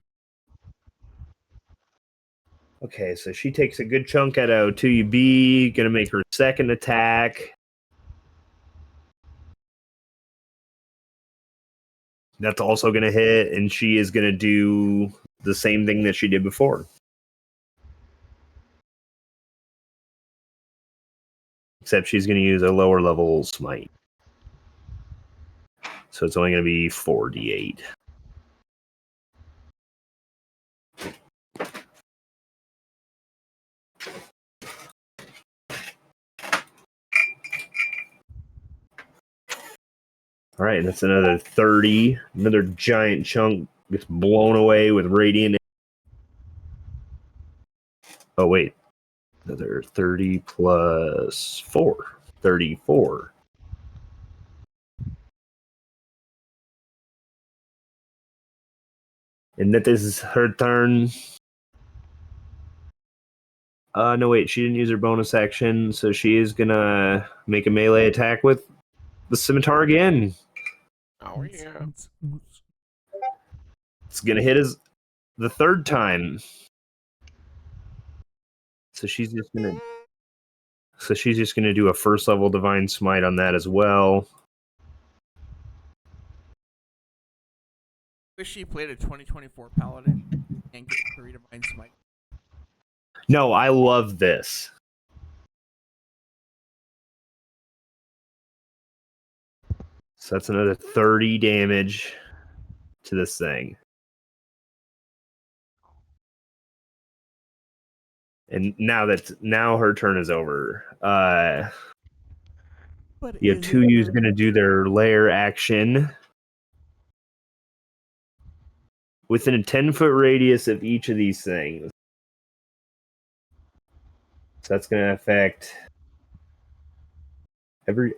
Okay, so she takes a good chunk out of O2UB. Gonna make her second attack. That's also going to hit, and she is going to do the same thing that she did before. Except she's going to use a lower level smite. So it's only going to be 4d8. All right, that's another 30. Another giant chunk gets blown away with radiant. Oh, wait. Another 30 plus 4. 34. And that this is her turn. No, wait. She didn't use her bonus action, so she is going to make a melee attack with the scimitar again. Oh, yeah. It's going to hit us the third time. So she's just going to do a first level divine smite on that as well. Wish she played a 2024 paladin. And get free to find some. No, I love this. So that's another 30 damage to this thing. And now her turn is over. But You have two who's going to do their lair action within a 10-foot radius of each of these things. So that's going to affect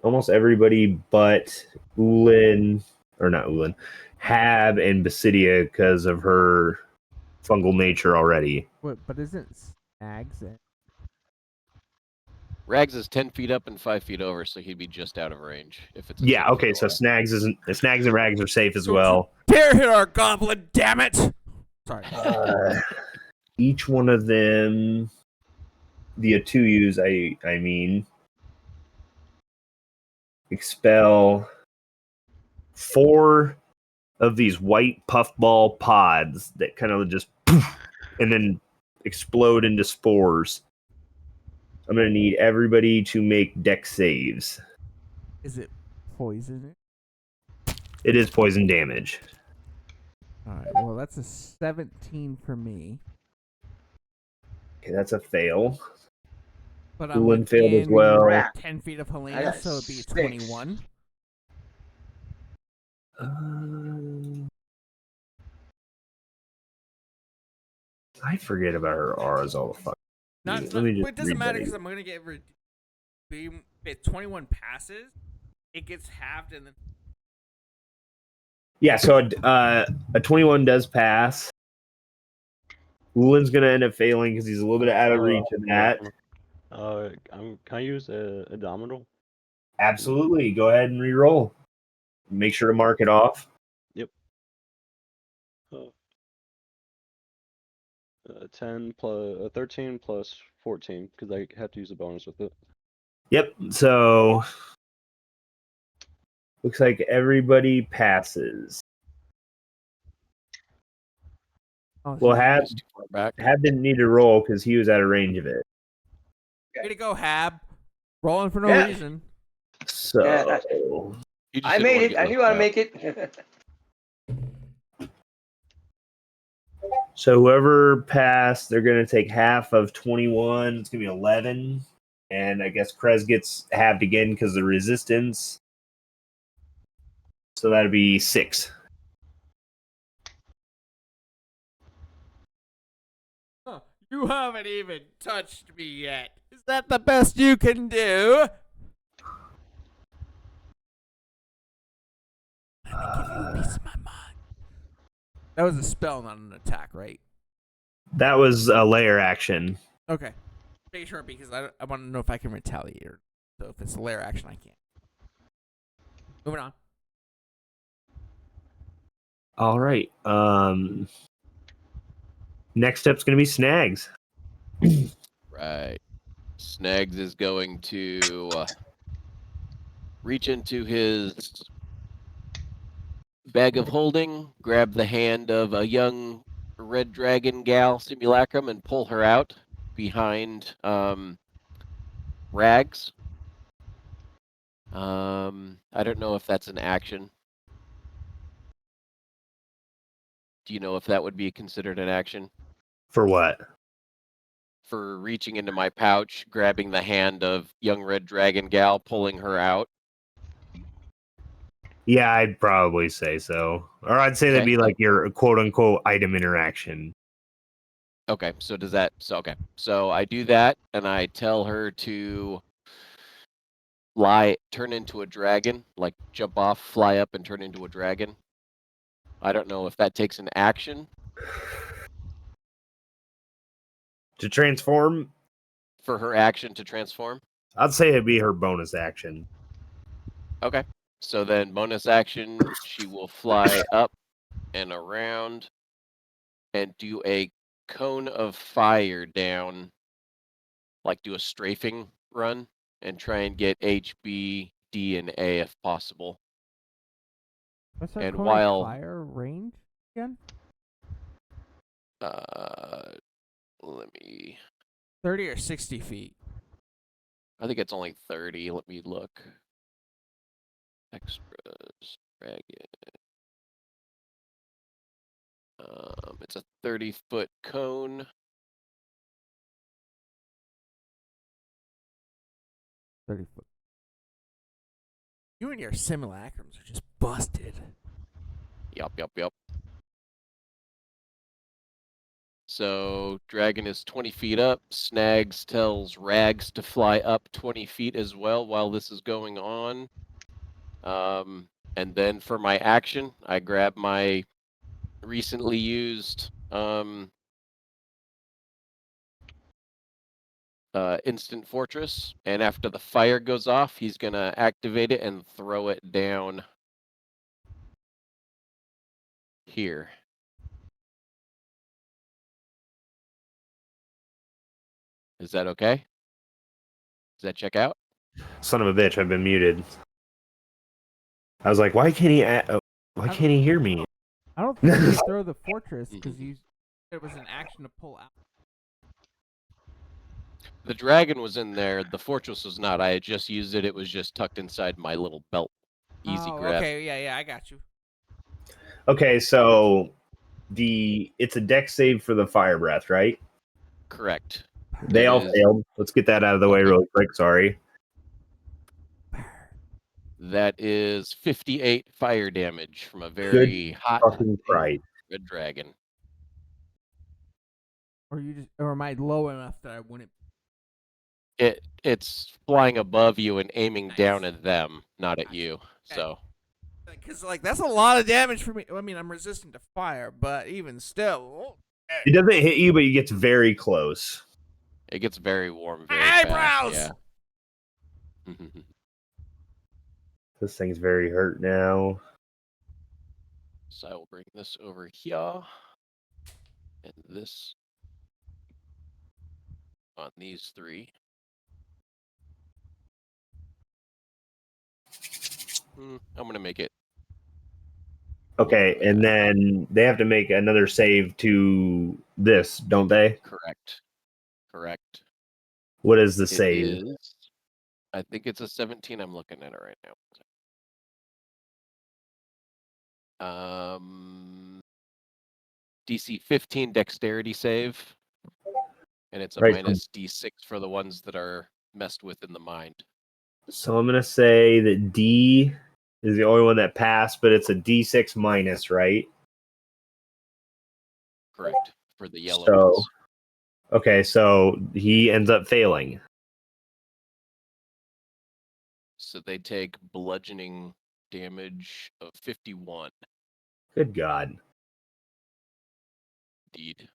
almost everybody but Ulin, or not Ulin, Hab and Basidia because of her fungal nature already. But isn't Snags it? Rags is 10 feet up and 5 feet over, so he'd be just out of range if it's. Yeah, okay, so Snags and Rags are safe as Don't well. Dare hit our goblin, damn it! Sorry. Each one of them, the Atuyus, I mean, expel 4 of these white puffball pods that kind of just poof, and then explode into spores. I'm going to need everybody to make dex saves. Is it poison? It is poison damage. Alright, well, that's a 17 for me. Okay, that's a fail. But I'm Ulin failed as within well. Crap. 10 feet of I Helena, got so it'd be 6. 21. I forget about her auras all the fuck. Not, Let not, me just but it doesn't read matter that because I'm going to get if 21 passes, it gets halved and then. Yeah, so a 21 does pass. Ulin's going to end up failing because he's a little bit out of reach of that. Can I use a Dominal? Absolutely. Go ahead and re-roll. Make sure to mark it off. Yep. 13 plus 14 because I have to use a bonus with it. Yep. So looks like everybody passes. Oh, Well, shit. Hab He's too far back. didn't need to roll because he was out of range of it. Way to go, Hab. Rolling for no Yeah. reason. So Yeah, You just I didn't made wanna it. get I left knew I'd out. make it. So whoever passed, they're going to take half of 21. It's going to be 11. And I guess Krez gets halved again because of the resistance. So that'd be 6. Huh, you haven't even touched me yet. Is that the best you can do? Let me give you a piece of my mind. That was a spell, not an attack, right? That was a layer action. Okay. Make sure because I want to know if I can retaliate. So if it's a layer action, I can't. Moving on. All right. Next step's going to be Snags. Right. Snags is going to reach into his bag of holding, grab the hand of a young red dragon gal simulacrum, and pull her out behind Rags. I don't know if that's an action. Do you know if that would be considered an action? For what? For reaching into my pouch, grabbing the hand of young red dragon gal, pulling her out. Yeah, I'd probably say so. Or I'd say that'd Okay. be like your quote unquote item interaction. Okay, so does that, so okay. So I do that and I tell her to turn into a dragon, like jump off, fly up and turn into a dragon. I don't know if that takes an action. To transform, For her action to transform. I'd say it'd be her bonus action. Okay. So then bonus action, she will fly up and around and do a cone of fire down, like do a strafing run and try and get H, B, D, and A if possible. What's our And cone while of fire range again? Let me. 30 or 60 feet. I think it's only 30. Let me look. Extras. Dragon. It's a 30-foot cone. 30 foot. You and your simulacrums are just busted. Yup. So Dragon is 20 feet up. Snags tells Rags to fly up 20 feet as well while this is going on. And then for my action, I grab my recently used instant fortress, and after the fire goes off, he's gonna activate it and throw it down here. Is that okay? Does that check out? Son of a bitch, I've been muted. I was like, why can't he? Why can't he hear me? I don't think you throw the fortress because it was an action to pull out. The dragon was in there. The fortress was not. I had just used it. It was just tucked inside my little belt. Easy grab. Okay, yeah, I got you. Okay, so it's a deck save for the fire breath, right? Correct. They It all is- failed. Let's get that out of the way Okay. really quick. Sorry. That is 58 fire damage from a very hot Fucking Christ. red dragon. Or am I low enough that I wouldn't? It's flying above you and aiming Nice. down at them, not at you. Okay. So Because that's a lot of damage for me. I mean, I'm resistant to fire, but even still, It doesn't hit you, but it gets very close. it gets very warm very eyebrows. fast. Yeah. This thing's very hurt now. So I will bring this over here, and this on these three. I'm gonna make it. Okay, and then they have to make another save to this, don't they? Correct. What is the It save? is. I think it's a 17. I'm looking at it right now. DC 15 dexterity save, and it's a Right. minus D6 for the ones that are messed with in the mind. So I'm gonna say that D is the only one that passed, but it's a D6 minus, right? Correct. For the yellow So- ones. Okay, so he ends up failing. So they take bludgeoning damage of 51. Good God. Indeed.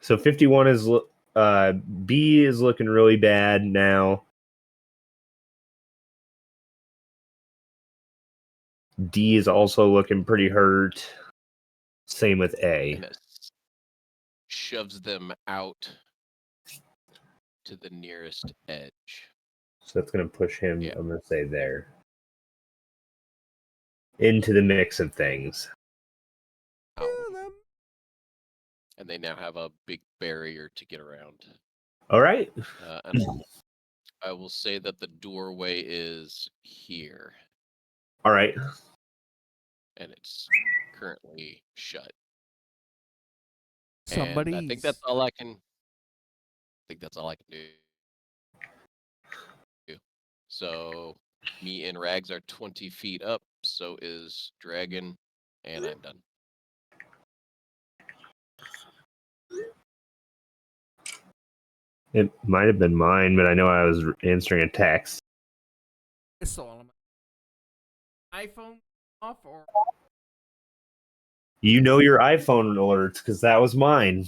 So 51 is B is looking really bad now. D is also looking pretty hurt. Same with A. And it shoves them out to the nearest edge. So that's going to push him, Yeah. I'm going to say there. Into the mix of things. And they now have a big barrier to get around. All right. And I will say that the doorway is here, All right. and it's currently shut. Somebody. And I think that's all I can. Do. So me and Rags are 20 feet up. So is Dragon, and I'm done. It might have been mine, but I know I was answering a text. iPhone off or You know your iPhone alerts because that was mine.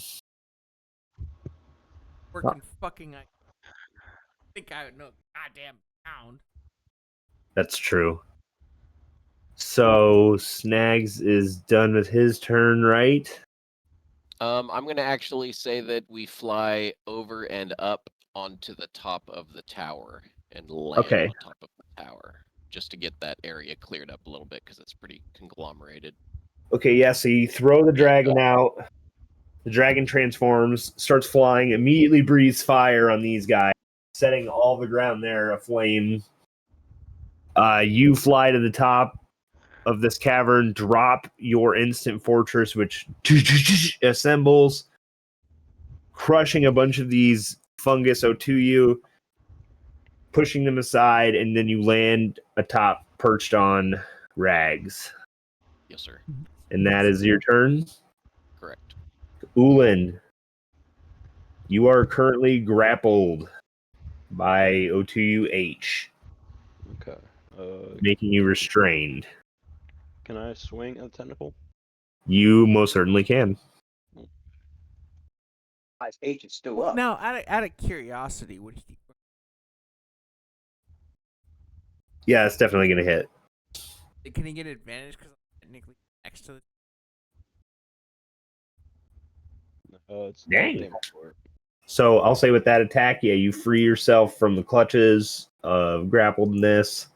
working fucking. I think I would know the goddamn pound. That's true. So Snags is done with his turn, right? I'm gonna actually say that we fly over and up onto the top of the tower and land Okay. on top of the tower, just to get that area cleared up a little bit because it's pretty conglomerated. Okay, yeah, so you throw the dragon out. The dragon transforms, starts flying, immediately breathes fire on these guys, setting all the ground there aflame. You fly to the top of this cavern, drop your instant fortress, which assembles, crushing a bunch of these fungus onto you, pushing them aside, and then you land atop, perched on Rags. Yes, sir. And that is your turn. Correct. Ulin, you are currently grappled by O2UH, Okay. making you restrained. Can I swing at the tentacle? You most certainly can. His H is still Well, up. now, out of curiosity, would he? Yeah, it's definitely going to hit. Can he get advantage because I'm technically next to the? It's Dang. damage for it. So I'll say with that attack, yeah, you free yourself from the clutches of grappledness.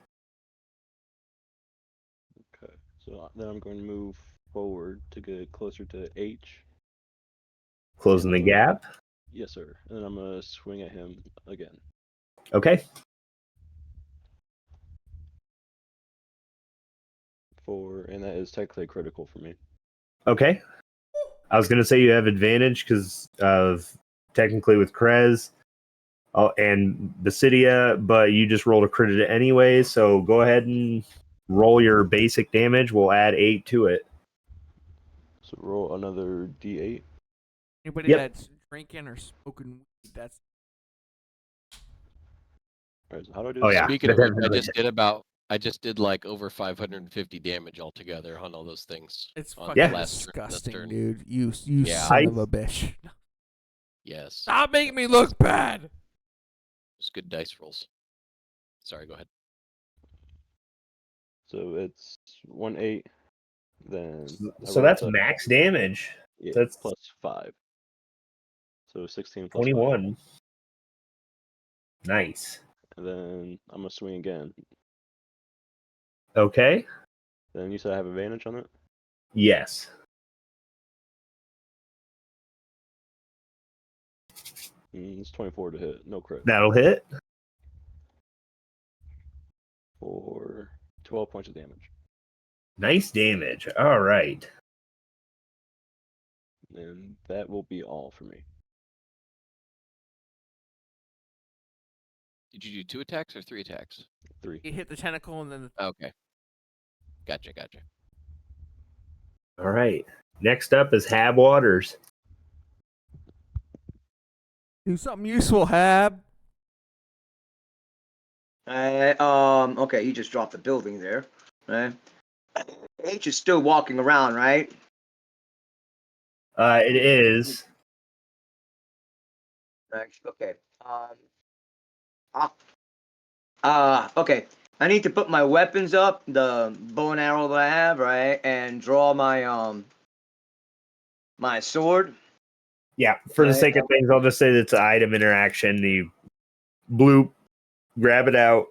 Okay. So then I'm going to move forward to get closer to H. Closing the gap. Yes, sir. And then I'm gonna swing at him again. Okay. And that is technically critical for me. Okay. I was going to say you have advantage because of technically with Krez and Basidia, but you just rolled a crit anyway. So go ahead and roll your basic damage. We'll add 8 to it. So roll another D8. Anybody Yep. that's drinking or smoking weed, that's All right, so how do I do Oh, this? yeah. Speaking of which, Definitely. I just did like over 550 damage altogether on all those things. it's on fucking Yeah. this disgusting, turn. dude. You Yeah. son of a bitch. Yes. Stop making me look bad. It's good dice rolls. Sorry, go ahead. So it's 1-8. Then I So roll that's to, max damage. yeah, That's plus 5. So 16 plus 21. Nice. 5. And then I'm gonna swing again. Okay. Then you said I have advantage on it. Yes. It's 24 to hit. No crit. That'll hit. For 12 points of damage. Nice damage. All right. And that will be all for me. Did you do 2 attacks or 3 attacks? 3. You hit the tentacle and then Okay. Gotcha. All right. Next up is Hab Waters. do something useful, Hab. Okay, you just dropped the building there, right? H is still walking around, right? It is. Right, okay. Okay. I need to put my weapons up, the bow and arrow that I have, right, and draw my my sword. Yeah. For the Right. sake of things, I'll just say it's an item interaction. You bloop, grab it out,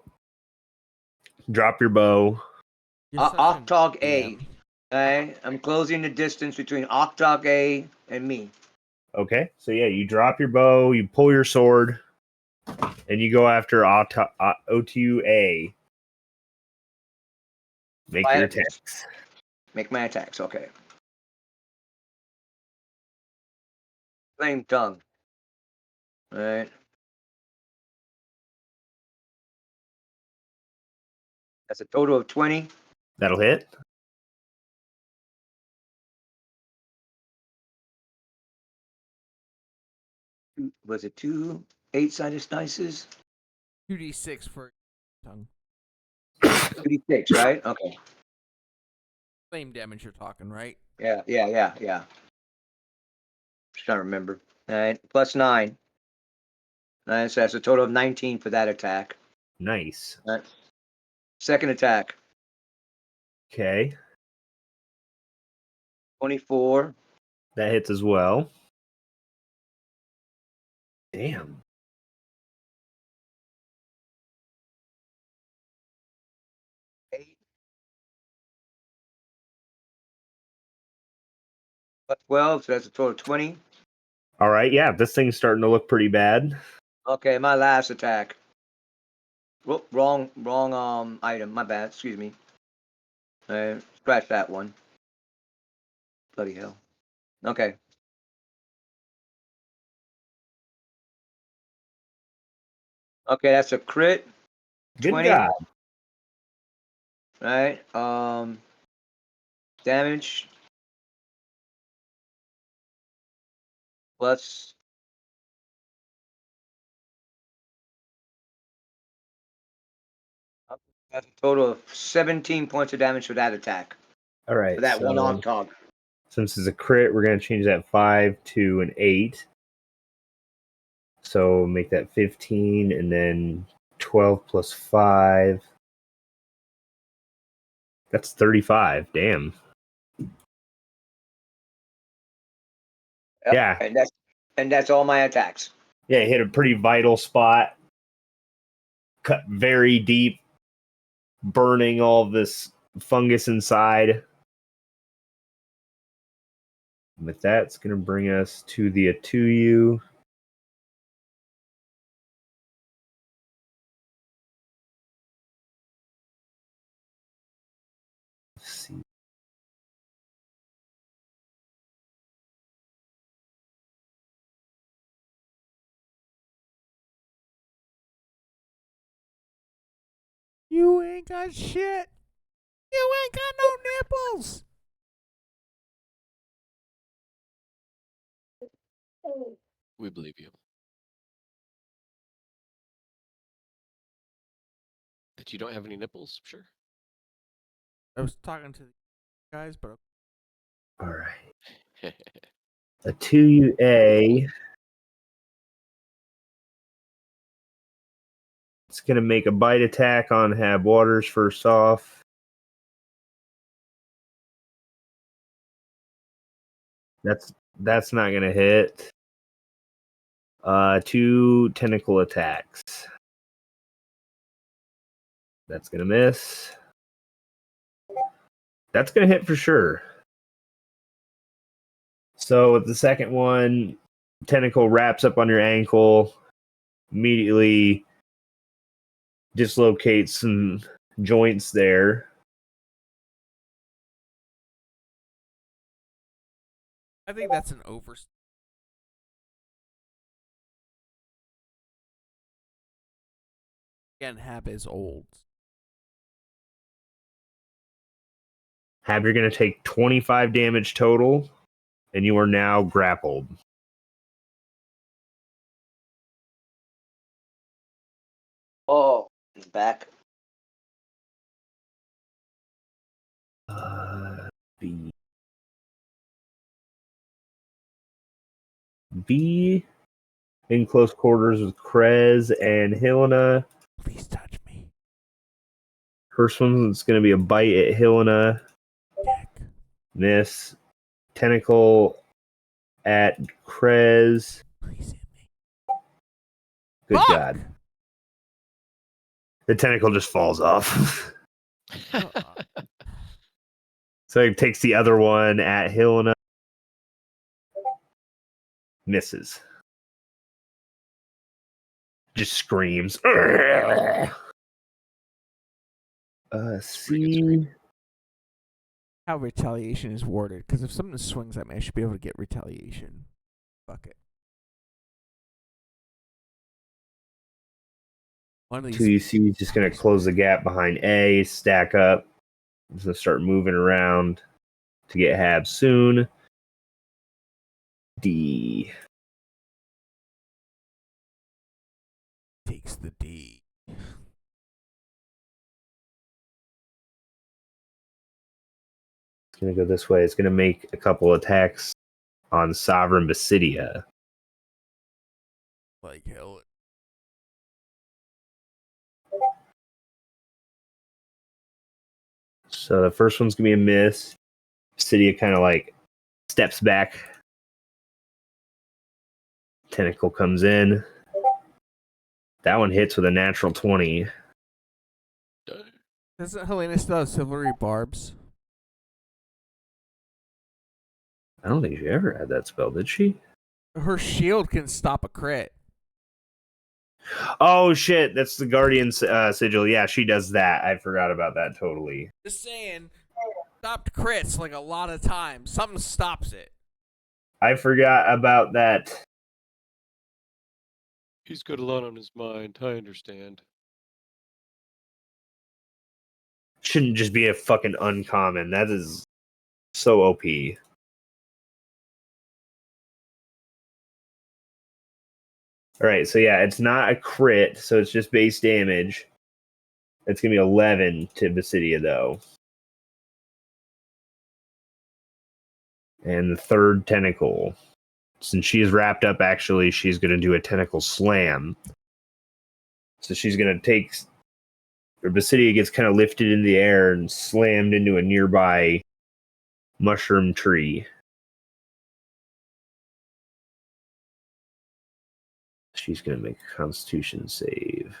drop your bow. You're such an Octog A. DM. Okay, I'm closing the distance between Octog A and me. Okay. So yeah, you drop your bow, you pull your sword, and you go after O2A. Make your attacks. Make my attacks. Okay. Flame tongue. All right. That's a total of 20. That'll hit. Was it 2 8-sided dices? 2d6 for tongue. 2d6, right? Okay. Flame damage you're talking, right? Yeah. Just trying to remember. All right. Plus 9. Nice. So that's a total of 19 for that attack. Nice. All right. Second attack. Okay. 24. That hits as well. Damn. 8. Plus 12. So that's a total of 20. All right, yeah, this thing's starting to look pretty bad. Okay, my last attack. Wrong item. My bad. Excuse me. Scratch that one. Bloody hell. Okay. Okay, that's a crit. Good 20. God. Right. Damage plus. That's a total of 17 points of damage for that attack. All For right, that one so arm tog. since it's a crit, we're going to change that 5 to an 8. So make that 15, and then 12 plus 5. That's 35. Damn. Yeah. And that's all my attacks. Yeah, hit a pretty vital spot. Cut very deep, burning all of this fungus inside. With that, it's going to bring us to the Atuyu. Let's see. You ain't got shit. You ain't got no nipples. We believe you. That you don't have any nipples? Sure. I was talking to the guys, but All right. Atuyu A. It's going to make a bite attack on Hab Waters first off. That's not going to hit. 2 tentacle attacks. That's going to miss. That's going to hit for sure. So with the second one, tentacle wraps up on your ankle, immediately dislocates some joints there. I think that's an over. Again, Hab is old. Hab, you're going to take 25 damage total, and you are now grappled. Oh, he's back. B. B in close quarters with Krez and Helena. Please touch me. First one's going to be a bite at Helena. Dick. Miss. Tentacle at Krez. Please hit me. Good Fuck! God. The tentacle just falls off. So he takes the other one at Helena. Misses. Just screams. C. How retaliation is worded, because if someone swings at me, I should be able to get retaliation. Fuck it. One of these. 2UC is just going to close the gap behind A, stack up. It's going to start moving around to get Hab soon. D. Takes the D. It's going to go this way. It's going to make a couple attacks on Sovereign Basidia. Like hell. So the first one's going to be a miss. Basidia kind of like steps back. Tentacle comes in. That one hits with a natural 20. Doesn't Helena still have silvery barbs? I don't think she ever had that spell, did she? her shield can stop a crit. Oh shit, that's the Guardian sigil. Yeah, she does that. I forgot about that totally. Just saying, stopped crits like a lot of times. Something stops it. I forgot about that. He's got a lot on his mind. I understand. Shouldn't just be a fucking uncommon. That is so OP. Alright, so yeah, it's not a crit, so it's just base damage. It's gonna be 11 to Basidia though. And the third tentacle. Since she is wrapped up, actually, she's gonna do a tentacle slam. So she's gonna take, or Basidia gets kind of lifted in the air and slammed into a nearby mushroom tree. She's gonna make a Constitution save.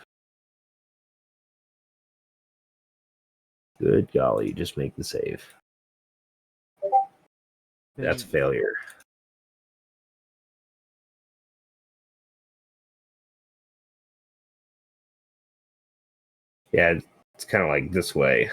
Good golly, just make the save. That's a failure. Yeah, it's kind of like this way.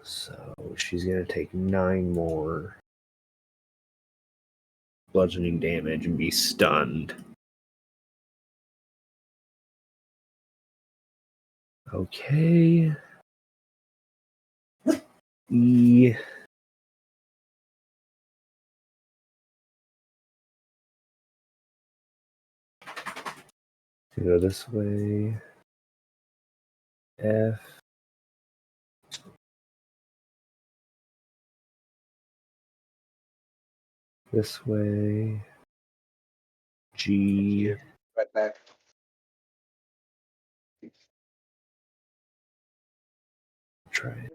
So she's going to take 9 more bludgeoning damage and be stunned. Okay. E. Go this way. F. This way. G. Right back. Try and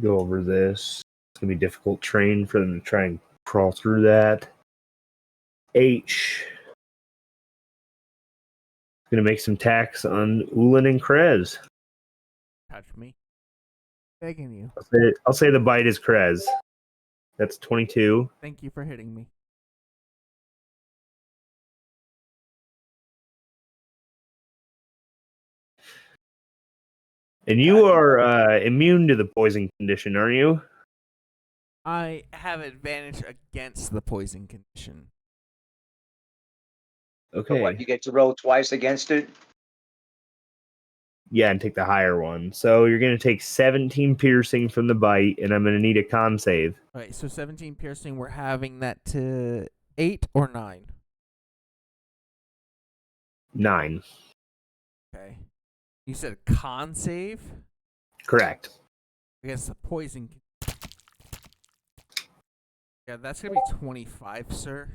go over this. It's going to be difficult terrain for them to try and crawl through that. H. Going to make some attacks on Ulan and Krez. Touch me. Begging you. I'll say the bite is Krez. That's 22. Thank you for hitting me. And you are immune to the poison condition, aren't you? I have advantage against the poison condition. Okay. So what, you get to roll twice against it? Yeah, and take the higher one. So you're going to take 17 piercing from the bite, and I'm going to need a con save. All right, so 17 piercing, we're having that to 8 or 9? 9. Okay. You said con save Correct. against the poison. Yeah, that's going to be 25, sir.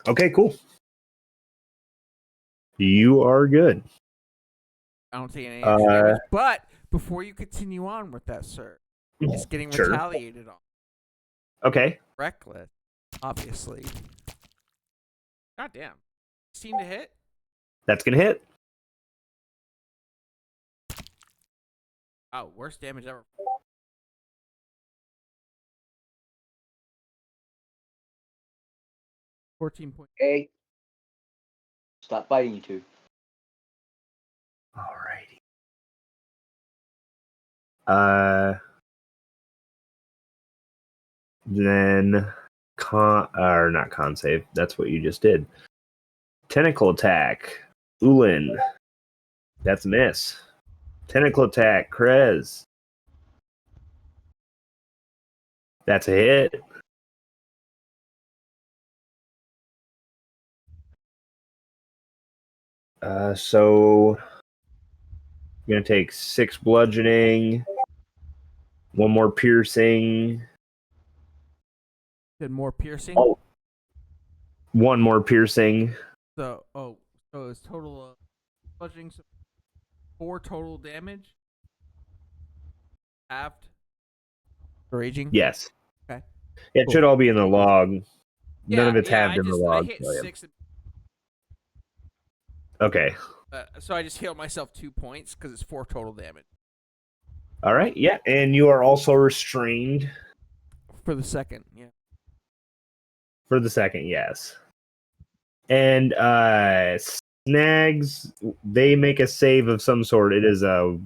Okay, cool. You are good. I don't take any extra damage. But before you continue on with that, sir, it's getting Sure. retaliated on. Okay. Reckless, obviously. Goddamn. 16 to hit? That's going to hit. Oh, worst damage ever. 14 points. Hey. Stop biting, you two. Alrighty. Then not con save. That's what you just did. Tentacle attack. Ulin. That's a miss. Tentacle attack. Krez. That's a hit. So you're gonna take 6 bludgeoning, 1 more piercing. Did more piercing? Oh, 1 more piercing. So it's total bludgeoning, so 4 total damage. Halved. Raging. Yes. Okay. It Cool. should all be in the log. None of it's halved I in the just I log. hit Oh, yeah. 6. Okay. So I just healed myself 2 points because it's 4 total damage All right. Yeah, and you are also restrained for the second. Yeah. for the second. Yes. And Snags, they make a save of some sort. It is a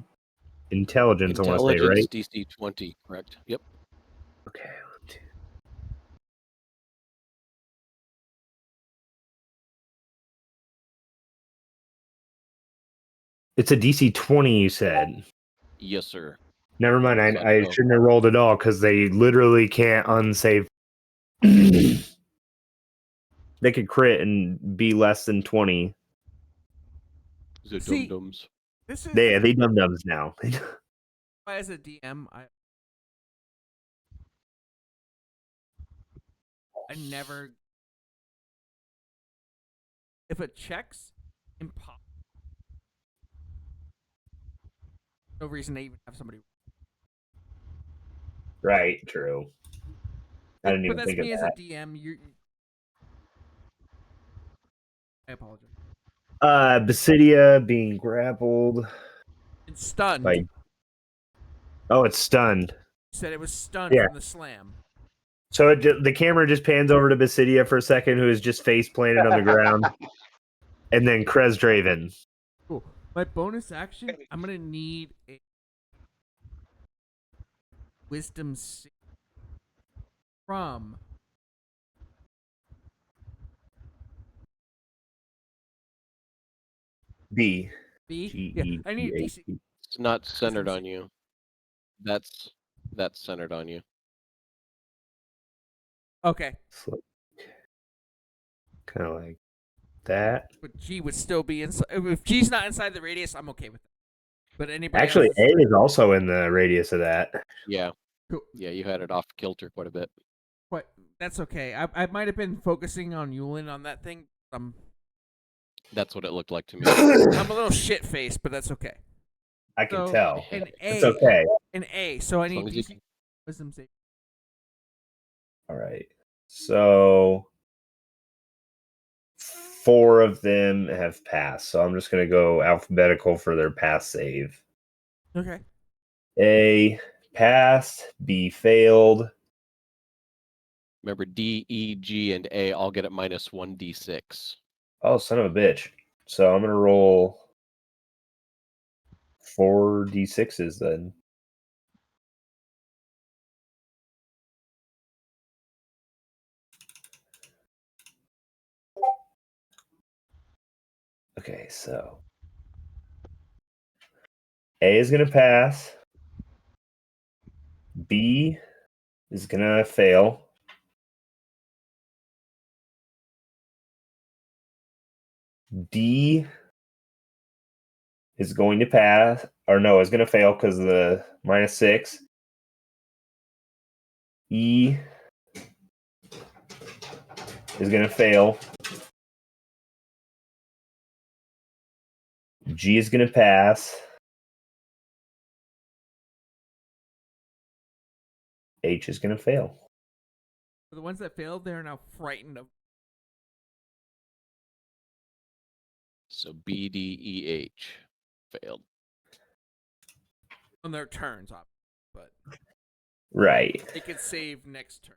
intelligence, I want to say, Intelligence right? DC 20, correct? Yep. Okay. It's a DC 20, you said. Yes, sir. Never mind. Son I of- shouldn't have rolled at all because they literally can't unsave. They could crit and be less than 20. The See, dum-dums. This is They dum dums now. as a DM. I never. If it checks, impossible. No reason to even have somebody. Right. True. I didn't But even that's think of me as that. a DM. I apologize. Basidia being grappled It's stunned. by. Oh, it's stunned. You said it was stunned Yeah. from the slam. So the camera just pans over to Basidia for a second, who is just face planted on the ground, and then Krez Draven. Cool. My bonus action. I'm gonna need a wisdom save from B. B. G Yeah, E I T need a A DC. T. It's not centered Wisdom on you. That's centered on you. Okay, Kind of like that. but G would still be inside. If G's not inside the radius, I'm okay with that. But anybody Actually, else? A is also in the radius of that. Yeah. Cool. Yeah, you had it off kilter quite a bit. But that's okay. I might have been focusing on Yulin on that thing. That's what it looked like to me. I'm a little shit faced, but that's okay. I can So, tell. An It's A. okay. An A. So I As need long as you DC wisdom save. All right. So 4 of them have passed. So I'm just going to go alphabetical for their pass save. Okay. A passed, B failed. Remember, D, E, G, and A all get at minus 1d6. Oh, son of a bitch. So I'm going to roll 4d6s then. Okay, so A is going to pass. B is going to fail. D is going to pass. Or no, is going to fail because of the -6. E is going to fail. G is going to pass. H is going to fail. For the ones that failed, they're now frightened of. So B, D, E, H failed. On their turns, obviously, but Right. it could save next turn.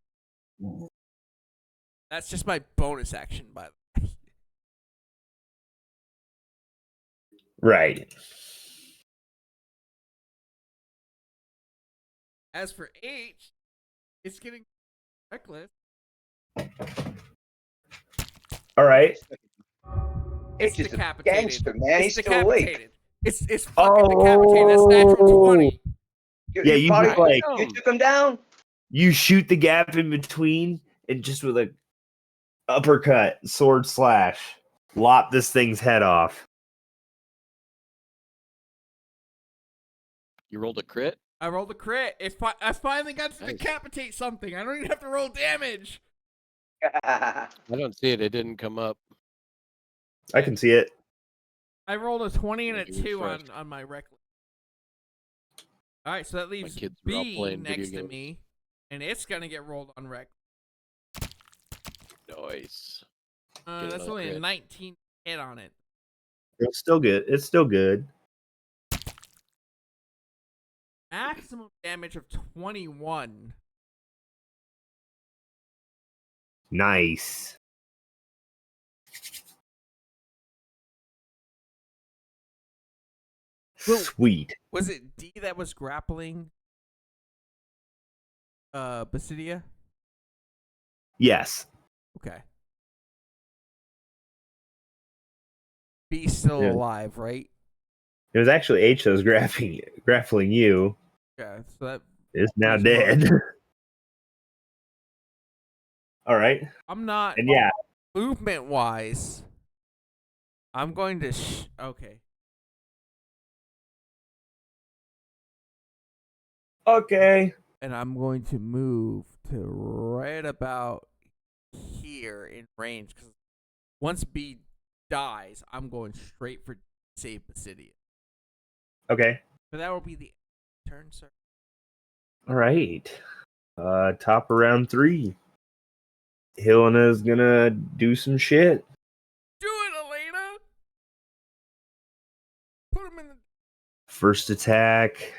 That's just my bonus action, by the way. Right. As for H, it's getting reckless. All right. It's H is a decapitated. gangster, man. It's He's still awake. decapitated. It's fucking decapitated. That's natural 20. Yeah, you probably just, like- you took him down. You shoot the gap in between and just with a uppercut, sword slash, lop this thing's head off. You rolled a crit? I rolled a crit. I finally got to Nice. decapitate something. I don't even have to roll damage. I don't see it. It didn't come up. I can see it. I rolled a 20 and a Maybe 2 refresh. on my reckless. All right, so that leaves kids were all B playing video next to games. me, and it's gonna get rolled on rec. Nice. Get That's another only a crit. 19 hit on it. It's still good. It's still good. Maximum damage of 21. Nice. Well- Sweet. Was it D that was grappling Basidia? Yes. Okay. B's still Yeah. alive, right? It was actually H that was grappling you. Yeah, so that Is now He's dead. All right. I'm not And yeah, movement wise. I'm going to okay. okay. And I'm going to move to right about here in range because once B dies, I'm going straight for save Basidia. Okay. But that will be the turn, sir. All right. Top of round 3. Helena's gonna do some shit. Do it, Elena. Put him in the. First attack.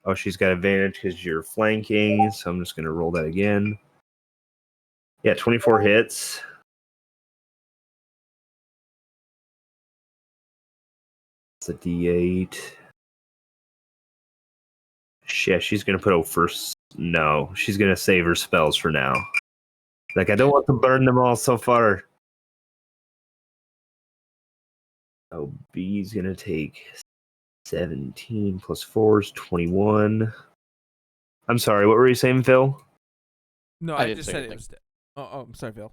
Oh, she's got advantage because you're flanking, so I'm just gonna roll that again. Yeah, 24 hits. It's a D8. Yeah, she's gonna put out first. No, she's gonna save her spells for now. Like, I don't want to burn them all so far. Oh, B's gonna take 17 plus 4 is 21. I'm sorry, what were you saying, Phil? No, I I didn't just say said anything. it was. I'm sorry, Phil.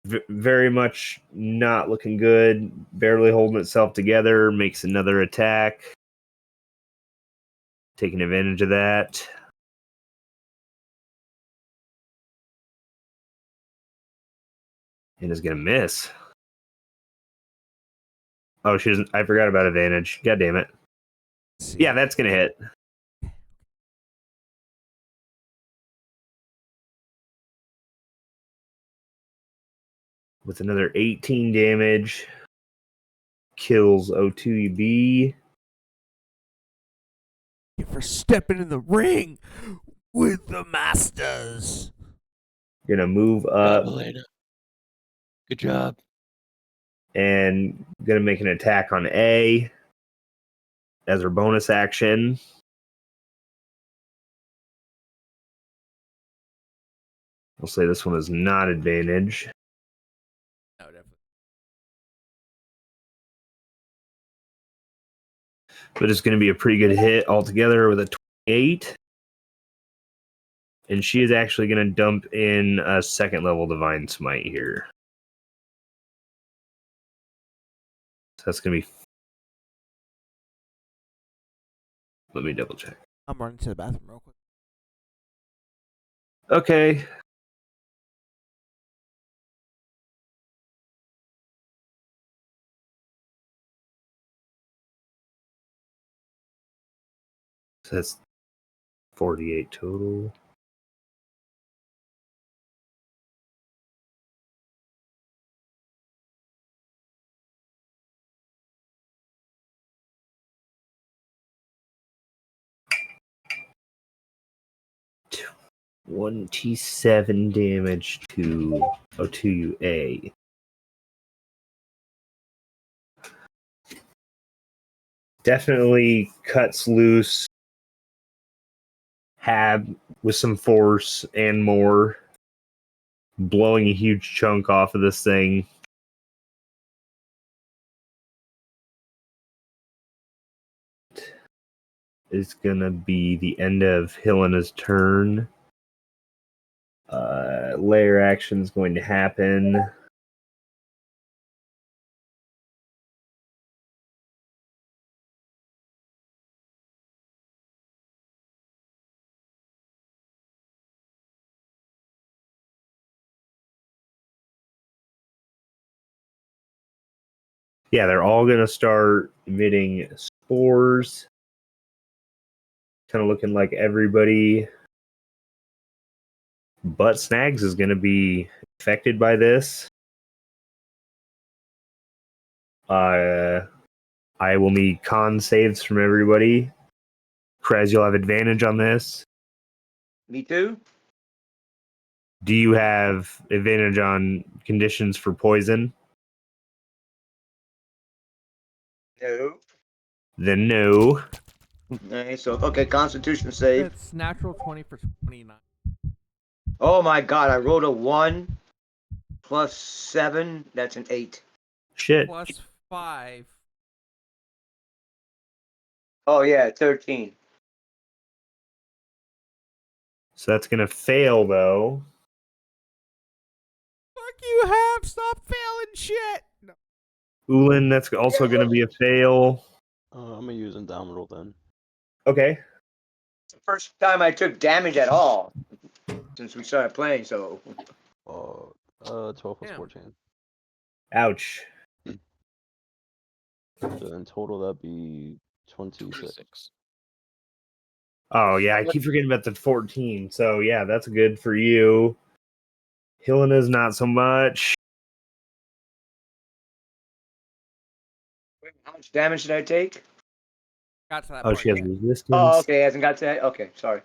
Very much not looking good. Barely holding itself together. Makes another attack. Taking advantage of that. And is going to miss. Oh, she doesn't. I forgot about advantage. God damn it. Yeah, that's going to hit. With another 18 damage. Kills O2B. For stepping in the ring with the masters. Gonna move Good up job, Elena. Good job. and gonna make an attack on A as her bonus action. I'll say this one is not advantage, No, definitely. but it's gonna be a pretty good hit altogether with a 28. And she is actually gonna dump in a second level Divine Smite here. So that's gonna be. Let me double check. I'm running to the bathroom real quick. Okay. So that's 48 total. One T7 damage to O2UA. Definitely cuts loose. Hab with some force and more. Blowing a huge chunk off of this thing. Is gonna be the end of Helena's turn. Layer action is going to happen. Yeah, they're all gonna start emitting spores. kind of looking like everybody but Snags is going to be affected by this. I will need con saves from everybody. Krez, you'll have advantage on this. Me too. Do you have advantage on conditions for poison? No. Then no. Alright, so okay, Constitution save. It's natural 20 for 29. Oh my God! I rolled a 1 plus 7. That's an 8. Shit. Plus 5. Oh yeah, 13. So that's going to fail, though. Fuck you, Have. Stop failing shit. No. Ulin, that's also going to be a fail. I'm gonna use Indomitable then. Okay. It's the first time I took damage at all since we started playing. So 12 plus Damn. 14. Ouch. So in total, that'd be 26. 26. Oh, yeah, I keep forgetting about the 14. So, yeah, that's good for you. Helena's not so much. how much damage did I take? Got to that Oh, part she has yet. resistance. Oh, okay, hasn't got to that. Okay, sorry.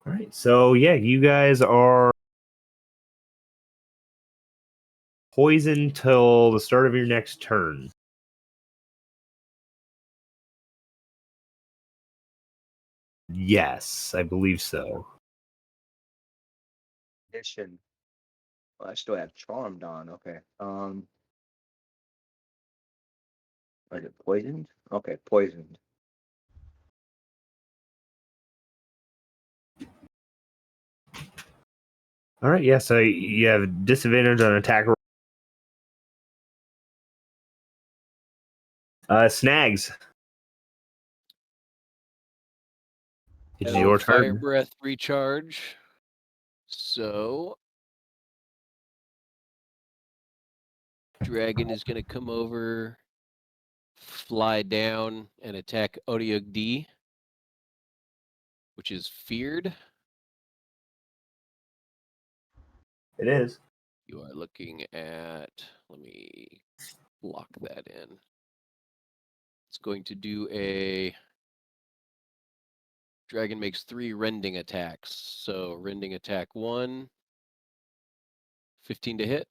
All right, so yeah, you guys are poisoned till the start of your next turn. Yes, I believe so. Addition. Well, I still have charmed on. Okay. Is it poisoned? Okay, poisoned. All right, yeah, so you have disadvantage on attack. Snags. It's No your fire turn. breath recharge. So dragon is going to come over, fly down, and attack Odiog D, which is feared. It is. You are looking at, let me lock that in. It's going to do a, dragon makes 3 rending attacks. So rending attack 1, 15 to hit.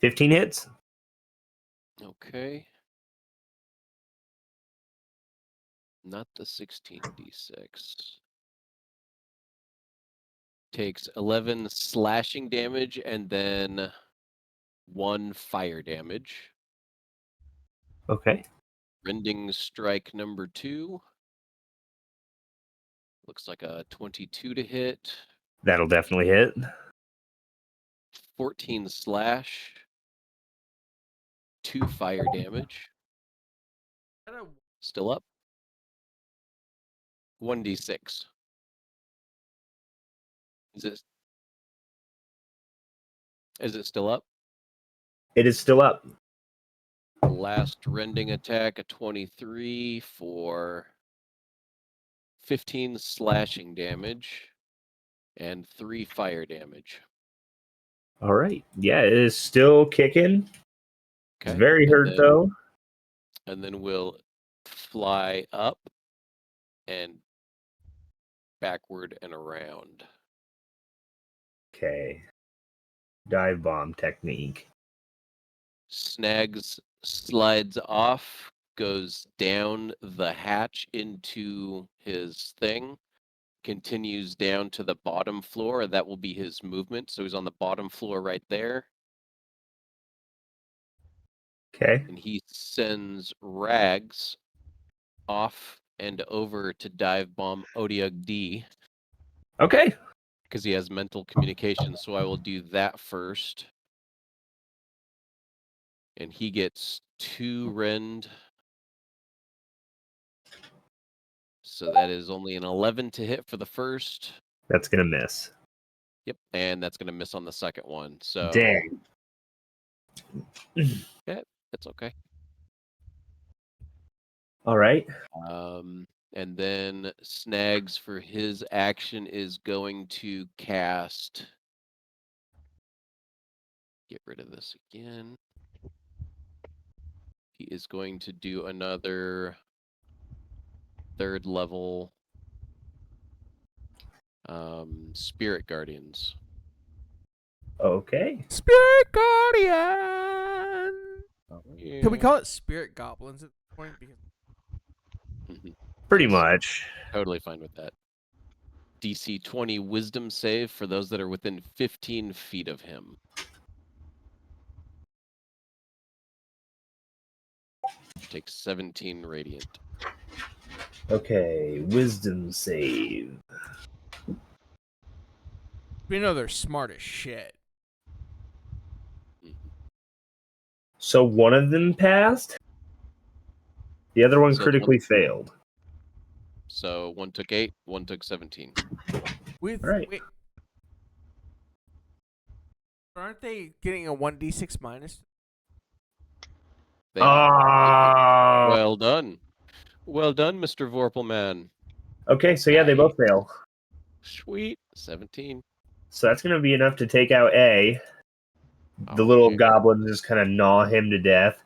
15 hits. Okay. Not the 16d6. Takes 11 slashing damage and then 1 fire damage. Okay. Rending strike number 2. Looks like a 22 to hit. That'll definitely hit. 14 slash. 2 fire damage. Still up. 1d6. Is it still up? It is still up. Last rending attack, a 23 for 15 slashing damage and 3 fire damage. All right. Yeah, it is still kicking. Okay. It's very hurt, though. And then we'll fly up and backward and around. Okay. Dive bomb technique. Snags slides off, goes down the hatch into his thing, continues down to the bottom floor, and that will be his movement. So he's on the bottom floor right there. Okay. And he sends Rags off and over to dive bomb Odiug D. Okay. Because he has mental communication, so I will do that first. And he gets 2 rend. So that is only an 11 to hit for the first. That's going to miss. Yep, and that's going to miss on the second one. So Dang. yeah, that's okay. All right. And then Snags for his action is going to cast. Get rid of this again. He is going to do another 3rd level Spirit Guardians. Okay. Spirit Guardian. Yeah. Can we call it Spirit Goblins at this point? Because Pretty Yes. much. Totally fine with that. DC 20 Wisdom save for those that are within 15 feet of him. Takes 17 radiant. Okay. Wisdom save. we know they're smart as shit. So one of them passed. The other one So the critically failed. So one took 8, one took 17. With Right. wait, aren't they getting a 1d6 minus? They are. Oh. Well done. Well done, Mr. Vorpalman. Okay, so yeah, they both fail. Sweet. 17. So that's going to be enough to take out A. The Oh, little yeah. goblins just kind of gnaw him to death.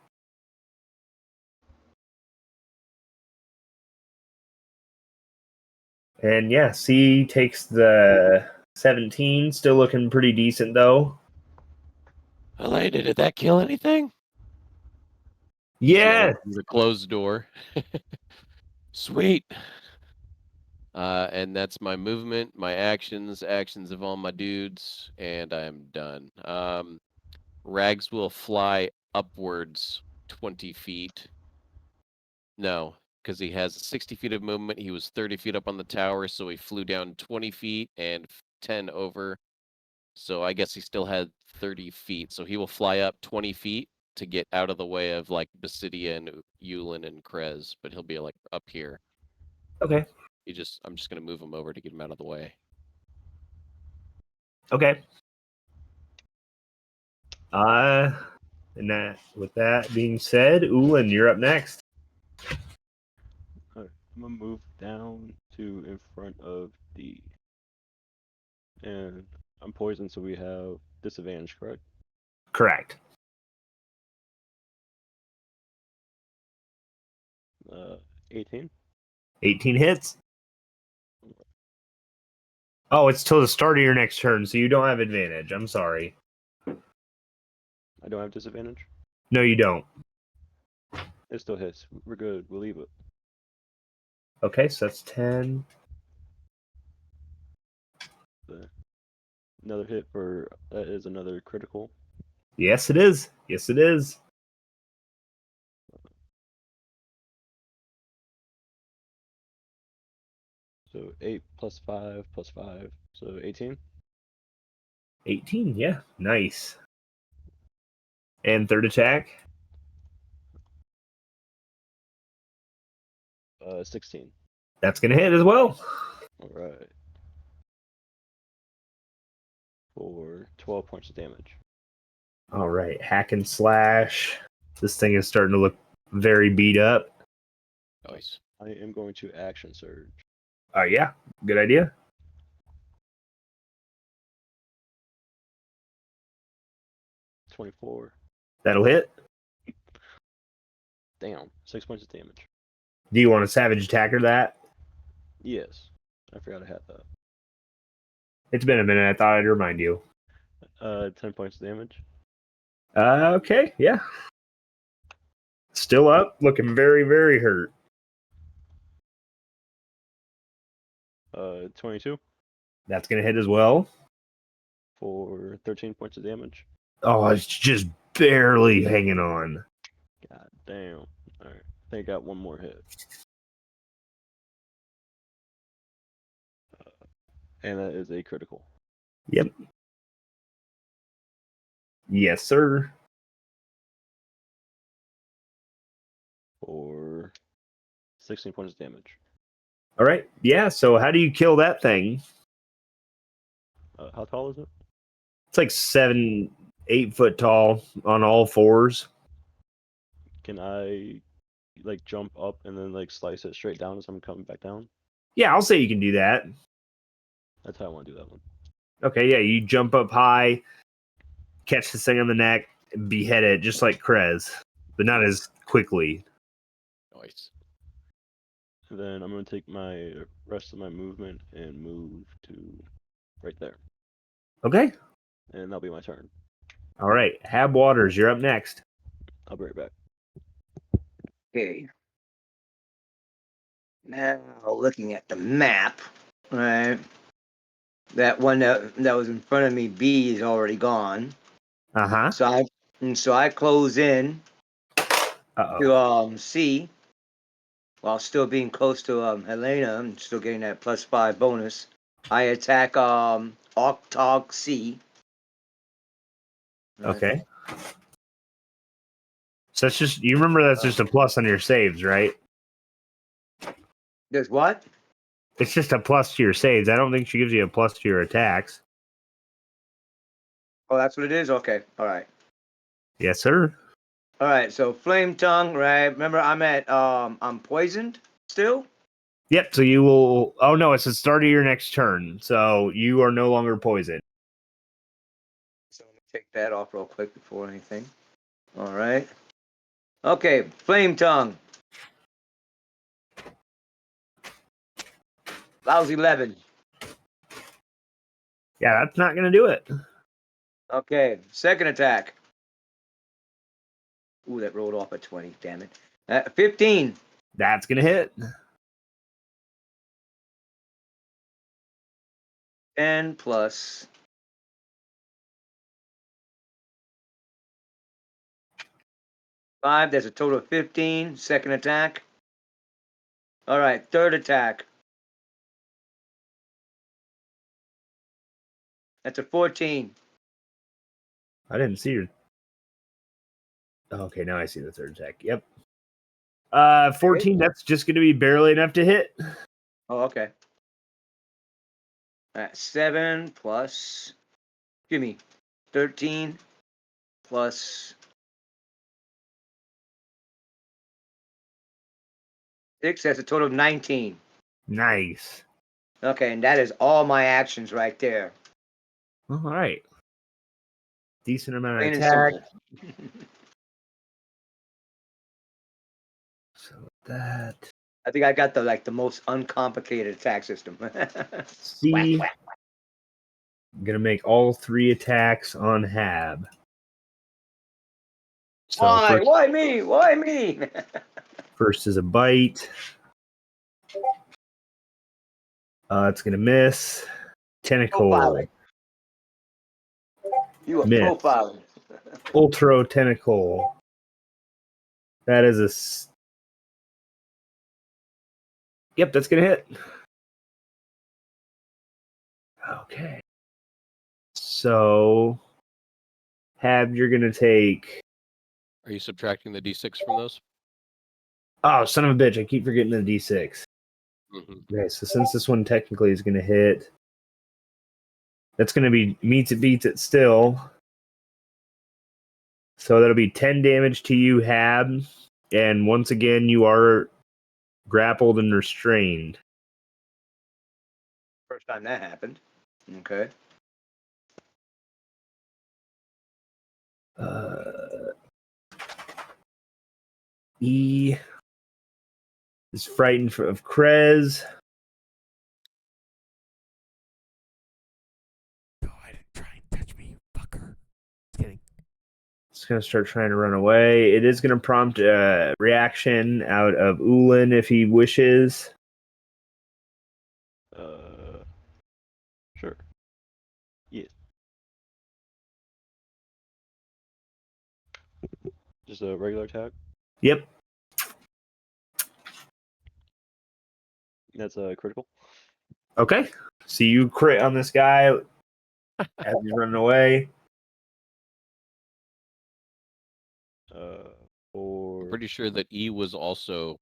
And yeah, C takes the 17. Still looking pretty decent, though. Elena, did that kill anything? Yeah. Yelling through the closed door. Sweet. And that's my movement, my actions of all my dudes, and I am done. Rags will fly upwards 20 feet. No, because he has 60 feet of movement. He was 30 feet up on the tower, so he flew down 20 feet and 10 over. So I guess he still had 30 feet. So he will fly up 20 feet to get out of the way of like Basidia and Yulin and Krez, but he'll be like up here. Okay. I'm just gonna move him over to get him out of the way. Okay. And that, with that being said, Ulan, you're up next. Alright, I'm gonna move down to in front of D. And I'm poisoned, so we have disadvantage, correct? Correct. 18. 18 hits. Oh, it's till the start of your next turn, so you don't have advantage. I'm sorry. I don't have disadvantage. No, you don't. It still hits. We're good. We'll leave it. Okay, so that's 10. Another hit for that is another critical. Yes, it is. Yes, it is. So 8 plus 5 plus 5. So 18. 18, yeah. Nice. And third attack? 16. That's going to hit as well. Alright. For 12 points of damage. All right, hack and slash. This thing is starting to look very beat up. Nice. I am going to action surge. Yeah, good idea. 24. That'll hit. Damn. 6 points of damage. Do you want a savage attacker that? Yes. I forgot I had that. It's been a minute. I thought I'd remind you. 10 points of damage. Okay, yeah. Still up, looking very, very hurt. 22 That's going to hit as well. for 13 points of damage. Oh, it's just barely hanging on. God damn. Alright. I think I got one more hit. And that is a critical. Yep. Yes, sir. For 16 points of damage. All right. Yeah, so how do you kill that thing? How tall is it? It's like 7, 8 foot tall on all fours. Can I like jump up and then like slice it straight down as I'm coming back down? Yeah, I'll say you can do that. That's how I want to do that one. Okay, yeah, you jump up high, catch this thing on the neck, and behead it just like Krez, but not as quickly. Nice. And then I'm gonna take my rest of my movement and move to right there, Okay. and that'll be my turn. All right. Hab Waters, you're up next. I'll be right back. Okay. Now looking at the map, right? That one that was in front of me, B, is already gone. Uh-huh. So I close in Uh-oh. to C while still being close to Helena and still getting that +5 bonus. I attack Octog C. Right. Okay. So that's just, you remember that's just a plus on your saves, right? There's what? It's just a plus to your saves. I don't think she gives you a plus to your attacks. Oh, that's what it is? Okay. All right. Yes, sir. All right. So Flame Tongue, right? Remember I'm poisoned still? Yep, so you will... Oh, no, it's the start of your next turn. So you are no longer poisoned. So let me take that off real quick before anything. All right. Okay, Flame Tongue. Lousy 11. Yeah, that's not going to do it. Okay, second attack. Ooh, that rolled off a 20, damn it. 15. That's going to hit. 10 plus 5, that's a total of 15. Second attack. All right, third attack. That's a 14. I didn't see your... Okay, now I see the third attack. Yep. 14, that's just going to be barely enough to hit. Oh, okay. All right, 7 plus, give me 13 plus 6, that's a total of 19. Nice. Okay, and that is all my actions right there. All right. Decent amount of Plain and attack. simple. So that... I think I got the most uncomplicated attack system. C. I'm going to make all 3 attacks on Hab. So Why? Why me? Why me? first is a bite. It's going to miss. Tentacle. Profiling. You are Miss. profiling. Ultra Tentacle. That is a... Yep, that's going to hit. Okay. So, Hab, you're going to take... Are you subtracting the d6 from those? Oh, son of a bitch. I keep forgetting the D6. Mm-hmm. Okay, so since this one technically is going to hit, that's going to be meets it, beats it still. So that'll be 10 damage to you, Hab. And once again, you are grappled and restrained. First time that happened. Okay. E is frightened of Krez. Go ahead and try and touch me, fucker. Just kidding. It's going to start trying to run away. It is going to prompt a reaction out of Ulin if he wishes. Sure. Yeah. Just a regular attack. Yep. That's a critical. Okay. So you crit on this guy as he's running away. I'm Or pretty sure that E was also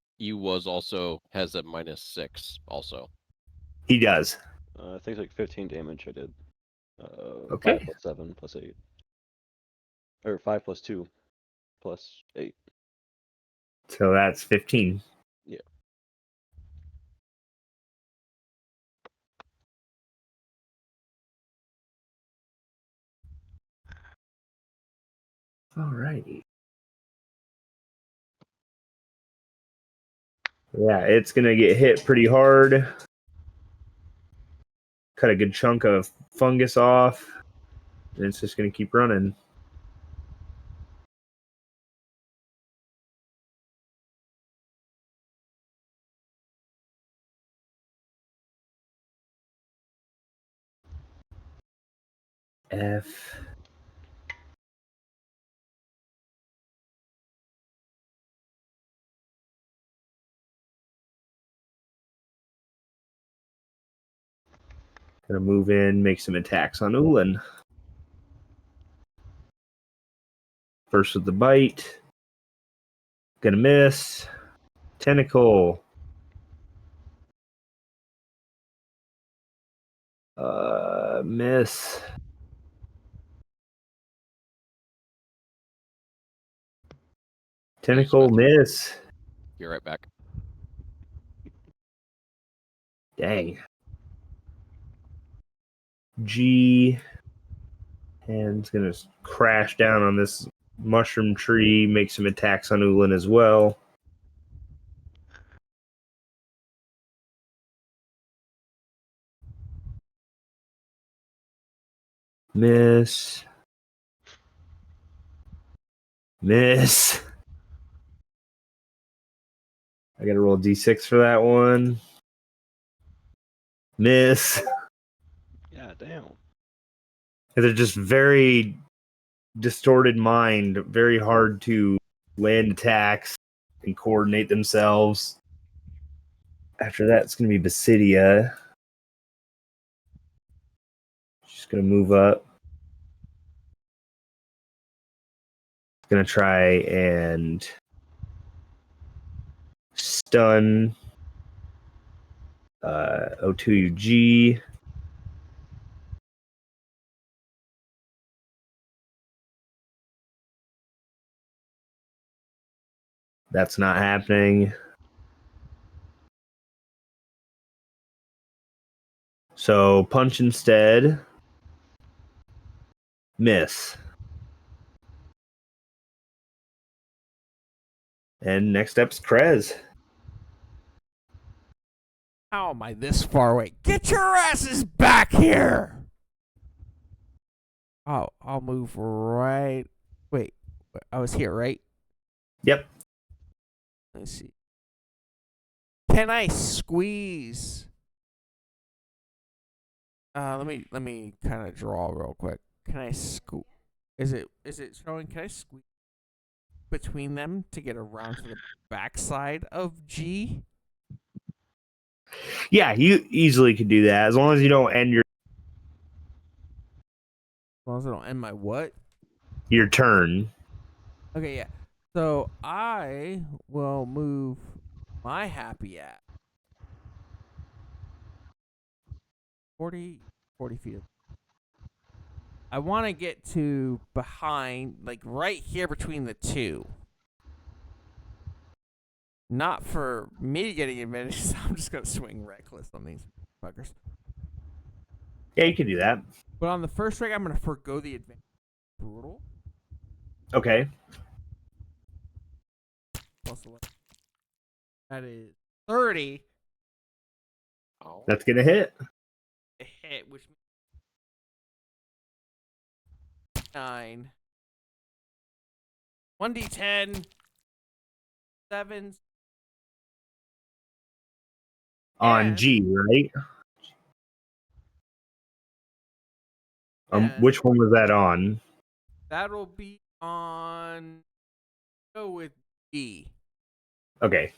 has a -6 also. He does. I think it's like 15 damage. I did. Okay. 5 plus 7 plus 8, or 5 plus 2 plus 8. So that's 15. Yeah. Alrighty. Yeah, it's gonna get hit pretty hard. Cut a good chunk of fungus off, and it's just gonna keep running. F. Gonna move in, make some attacks on Ulan. First with the bite. Gonna miss. Tentacle. Miss. Tentacle miss. You're right back. Dang. G. And it's gonna crash down on this mushroom tree, make some attacks on Ulan as well. Miss. Miss. I gotta roll d6 for that one. Miss. Yeah, damn. They're just very distorted mind, very hard to land attacks and coordinate themselves. After that, it's going to be Basidia. She's going to move up. Going to try and stun O2UG. That's not happening. So punch instead. Miss. And next up's Krez. How am I this far away? Get your asses back here! Oh, I'll move right. Wait, I was here, right? Yep. Let's see. Can I squeeze? Let me kind of draw real quick. Can I Is it showing? Can I squeeze between them to get around to the backside of G? Yeah, you easily could do that as long as you don't end As long as I don't end my what? your turn. Okay, yeah. So I will move my happy at 40 feet. I want to get to behind, like right here between the two. Not for me getting advantage, I'm just going to swing reckless on these fuckers. Yeah, you can do that. But on the first strike, I'm going to forgo the advantage. Brutal. Okay. Plus 11. That is 30. Oh. That's going to hit. A hit, which means 9. 1d10. 7. On And- G, right? and Which one was that on? that'll be on. Go with D. Okay.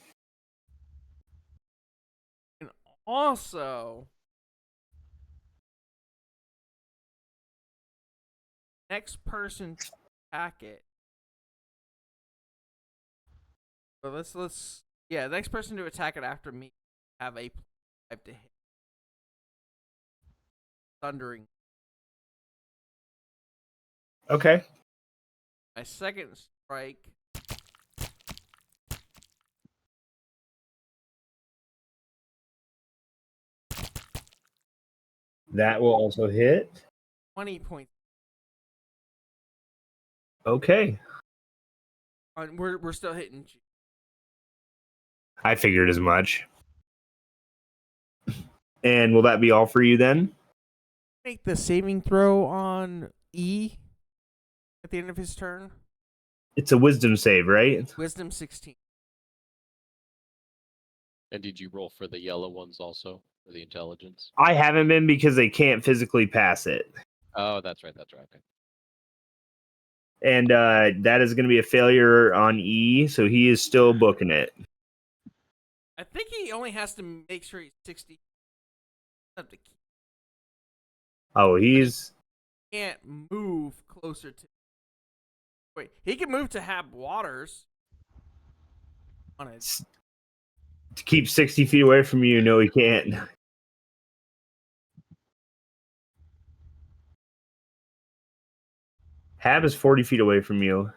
And also, next person to attack it. So next person to attack it after me have a 5 to hit. Thundering. Okay. My second strike That will also hit. 20 points. Okay. We're still hitting. I figured as much. And will that be all for you then? Make the saving throw on E at the end of his turn. It's a wisdom save, right? Wisdom 16. And did you roll for the yellow ones also, for the intelligence? I haven't been because they can't physically pass it. Oh, that's right. That's right. Okay. And that is going to be a failure on E, so he is still booking it. I think he only has to make sure he's 60. Oh, he's... Can't move closer to. Wait, he can move to Hab Waters. On it. To keep 60 feet away from you, no, he can't. Hab is 40 feet away from you.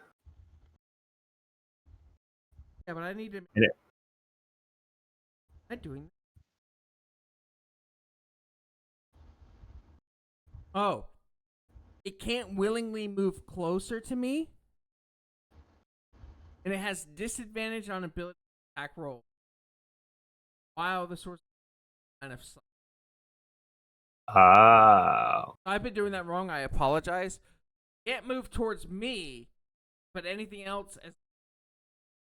Yeah, but I need to. And it- Am I doing? Oh, it can't willingly move closer to me, and it has disadvantage on ability attack roll. While the source kind of. Oh. I've been doing that wrong. I apologize. Can't move towards me, but anything else as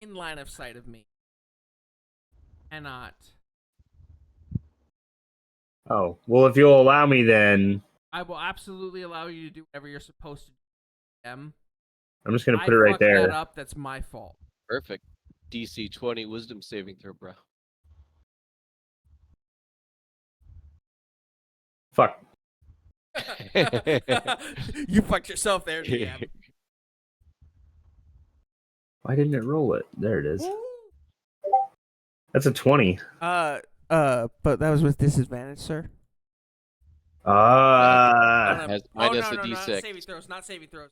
in line of sight of me. Cannot. Oh. Well, if you'll allow me, then I will absolutely allow you to do whatever you're supposed to do. I'm just going to put it right there. That up. That's my fault. Perfect. DC 20 wisdom saving throw, bro. Fuck. You fucked yourself there, DM. Why didn't it roll it? There it is. That's a 20. But that was with disadvantage, sir. Has minus no, a D6. not saving throws. Not saving throws.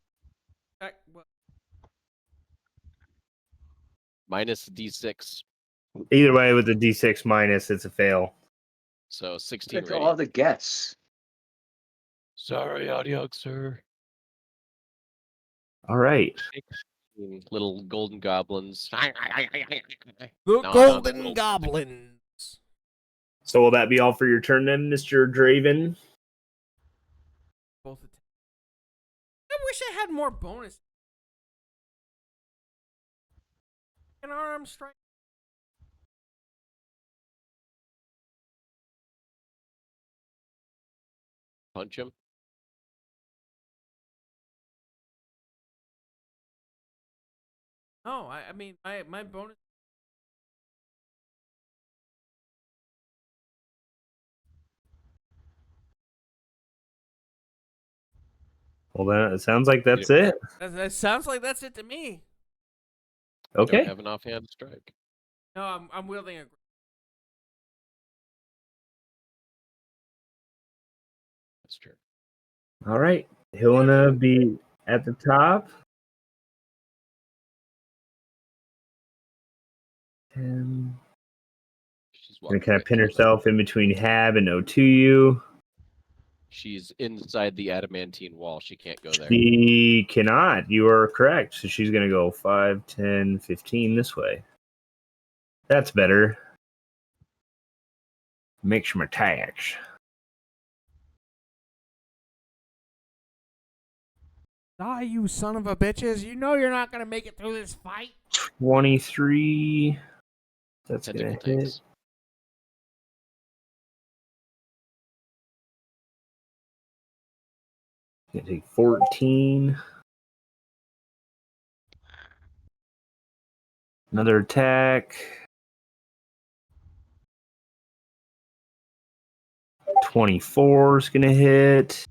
Minus D6. Either way, with the D6 minus, it's a fail. So 16 That's all the guess. Sorry, Adiog, sir. All right. Little golden goblins. The No, golden little- goblins. So will that be all for your turn then, Mr. Draven? Both. I wish I had more bonus. An arm strike. Punch him. No, I mean my bonus. Well, then it sounds like that's it. That sounds like that's it to me. Okay. Don't have an offhand strike. No, I'm wielding a. That's true. All right. Helena be at the top. And She's gonna walking kind of right pin through them. herself in between Hab and O2U. She's inside the adamantine wall. She can't go there. She cannot. You are correct. So she's going to go 5, 10, 15 this way. That's better. Make some attacks. Die, you son of a bitches! You know you're not gonna make it through this fight. 23. That's going Tentacle to hit. tanks. Gonna take 14. Another attack. 24 is gonna hit.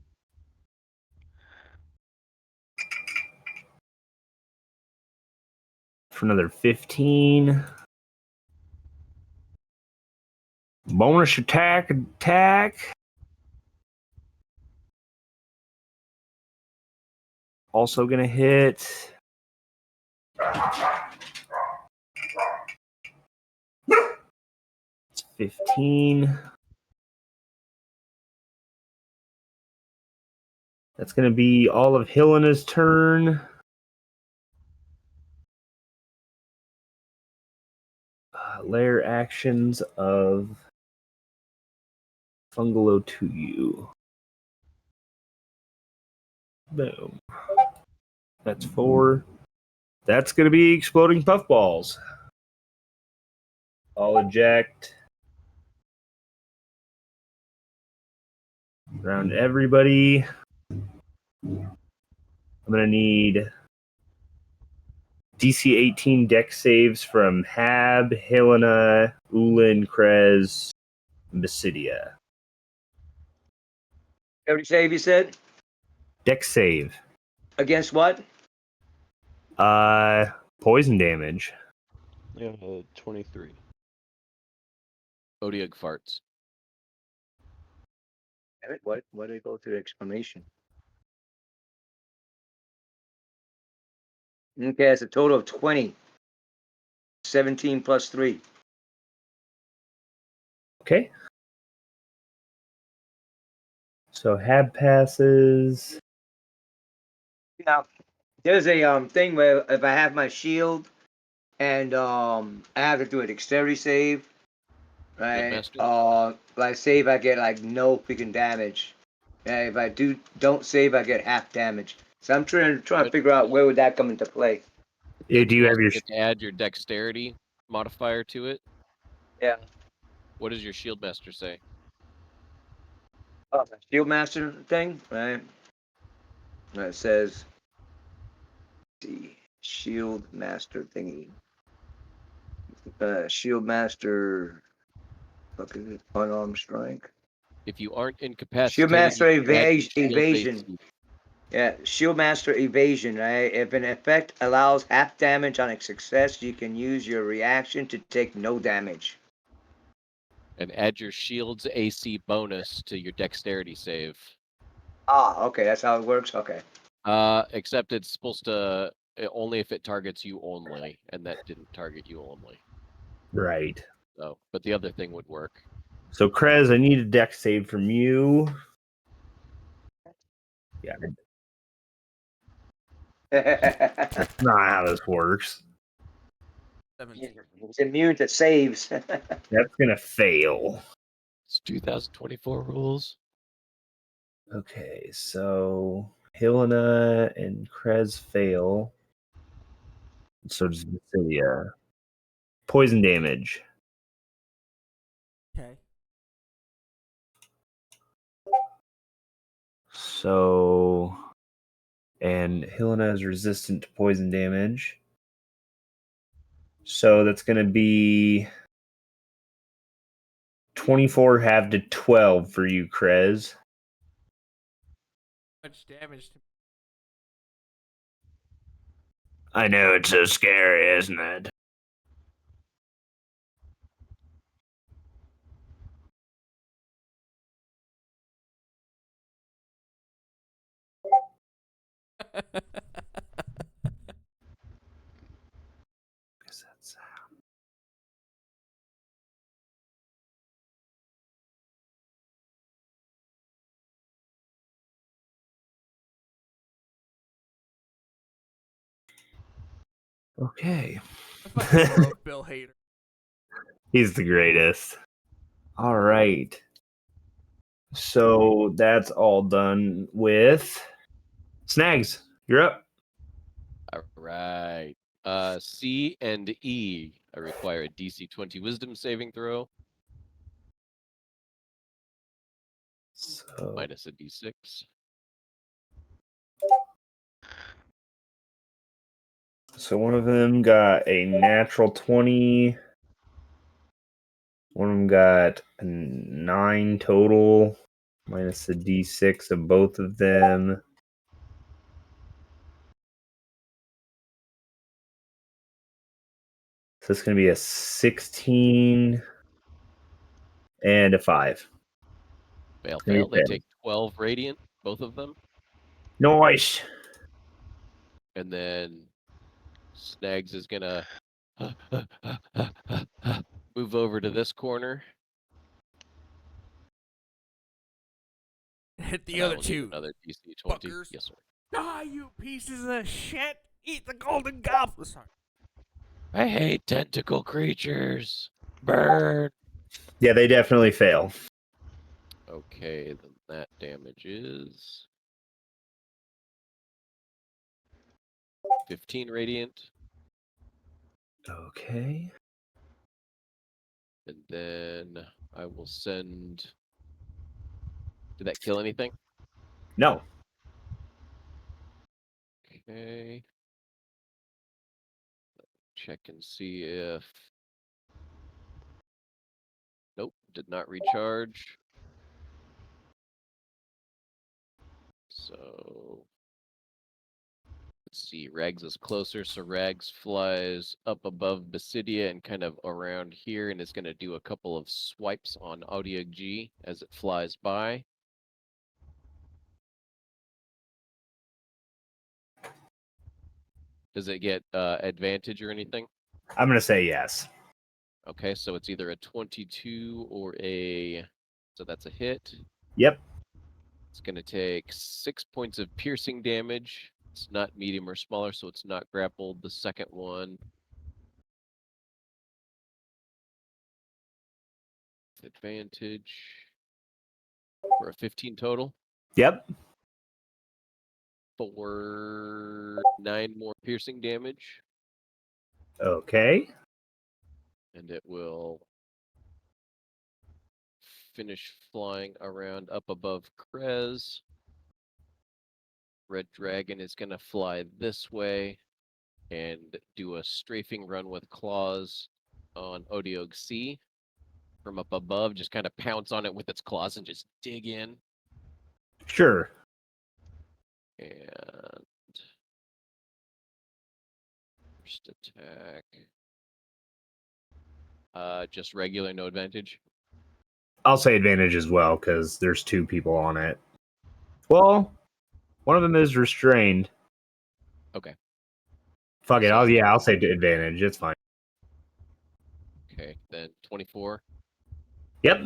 For another 15. Bonus attack. Also gonna hit. It's 15. That's going to be all of Helena's turn. Lair actions of Fungalo to you. Boom. That's 4. That's going to be exploding puffballs. I'll eject around everybody. I'm going to need DC 18 deck saves from Hab, Helena, Ulin, Krez, and Basidia. Every save you said? Deck save. Against what? Poison damage. Yeah, 23. Odiug farts. Damn it, what did I go through exclamation? Okay, it's a total of 20. 17 plus 3. Okay. So Hab passes. Now, there's a thing where if I have my shield and I have to do a dexterity save, right? Master? If I save, I get like no freaking damage. And if I don't save, I get half damage. So I'm trying to But- figure out where would that come into play. Do you have also your get to add your dexterity modifier to it? Yeah. What does your shield master say? My shield master thing, right? It says, see, shield master thingy. Shield master. Fuck is it? Unarmed strike. If you aren't Shield incapacitated, master you can add your shield's evasion. AC. Yeah, shield master evasion, right? If an effect allows half damage on a success, you can use your reaction to take no damage. And add your shield's AC bonus to your dexterity save. Ah, okay, that's how it works. Okay. Except it's supposed to only if it targets you only, and that didn't target you only. right? So, but the other thing would work. So Krez, I need a deck save from you. Yeah, that's not how this works. 17. It's immune to saves. That's gonna fail. It's 2024 rules. Okay, so Helena and Krez fail. So does Basilia. Poison damage. Okay. So, and Helena is resistant to poison damage. So that's going to be 24 half to 12 for you, Krez. Much damage to I know it's so scary, isn't it? Okay. I fucking love Bill Hader. He's the greatest. All right. So that's all done with Snags. You're up. All right. C and E. I require a DC 20 Wisdom saving throw So, minus a D6. so one of them got a natural 20. One of them got a 9 total, minus a d6 of both of them. So it's going to be a 16 and a 5. Fail, Gonna be fail. They fail. take 12 radiant, both of them. Nice. And then Snags is gonna move over to this corner. Hit the And I other will need two. another DC 20. Fuckers. Yes, sir. Die, you pieces of shit! Eat the golden goblin. Sorry. I hate tentacle creatures. Burn. Yeah, they definitely fail. Okay, then that damage is 15 radiant, Okay. and then I will send. Did that kill anything? No. Okay. Check and see if. Nope, did not recharge. So let's see. Rags is closer, so Rags flies up above Basidia and kind of around here, and is going to do a couple of swipes on Audio G as it flies by. Does it get advantage or anything? I'm going to say yes. Okay, so it's either a 22 or a. So that's a hit. Yep. It's going to take 6 points of piercing damage. It's not medium or smaller, so it's not grappled. The second one. Advantage. For a 15 total. Yep. For 9 more piercing damage. Okay. And it will finish flying around up above Krez. Red Dragon is going to fly this way and do a strafing run with claws on Odiog C from up above. Just kind of pounce on it with its claws and just dig in. Sure. And first attack. Just regular, no advantage. I'll say advantage as well because there's 2 people on it. Well, one of them is restrained. Okay. Fuck it. So I'll say advantage. It's fine. Okay, then 24. Yep.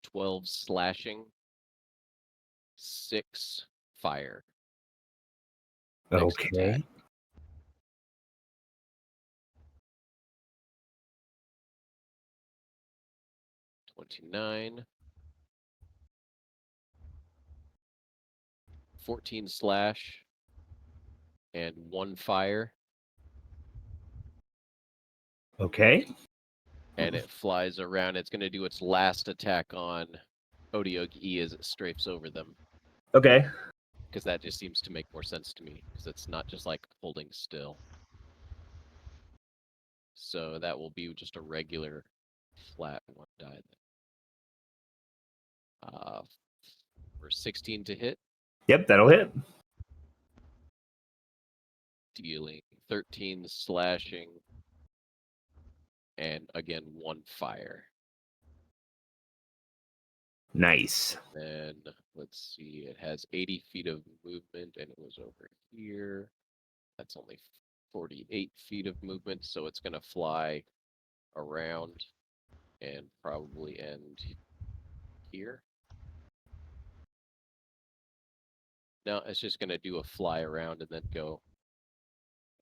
12 slashing. 6 fire. Next Okay. attack. $29. 14 slash. And 1 fire. Okay. And it flies around. It's going to do its last attack on Odiog E as it strafes over them. Okay. Because that just seems to make more sense to me. Because it's not just like holding still. So that will be just a regular flat 1 die. For 16 to hit. Yep, that'll hit. Dealing 13 slashing. And again, 1 fire. Nice. Then let's see, it has 80 feet of movement and it was over here. That's only 48 feet of movement, so it's going to fly around and probably end here. No, it's just going to do a fly around and then go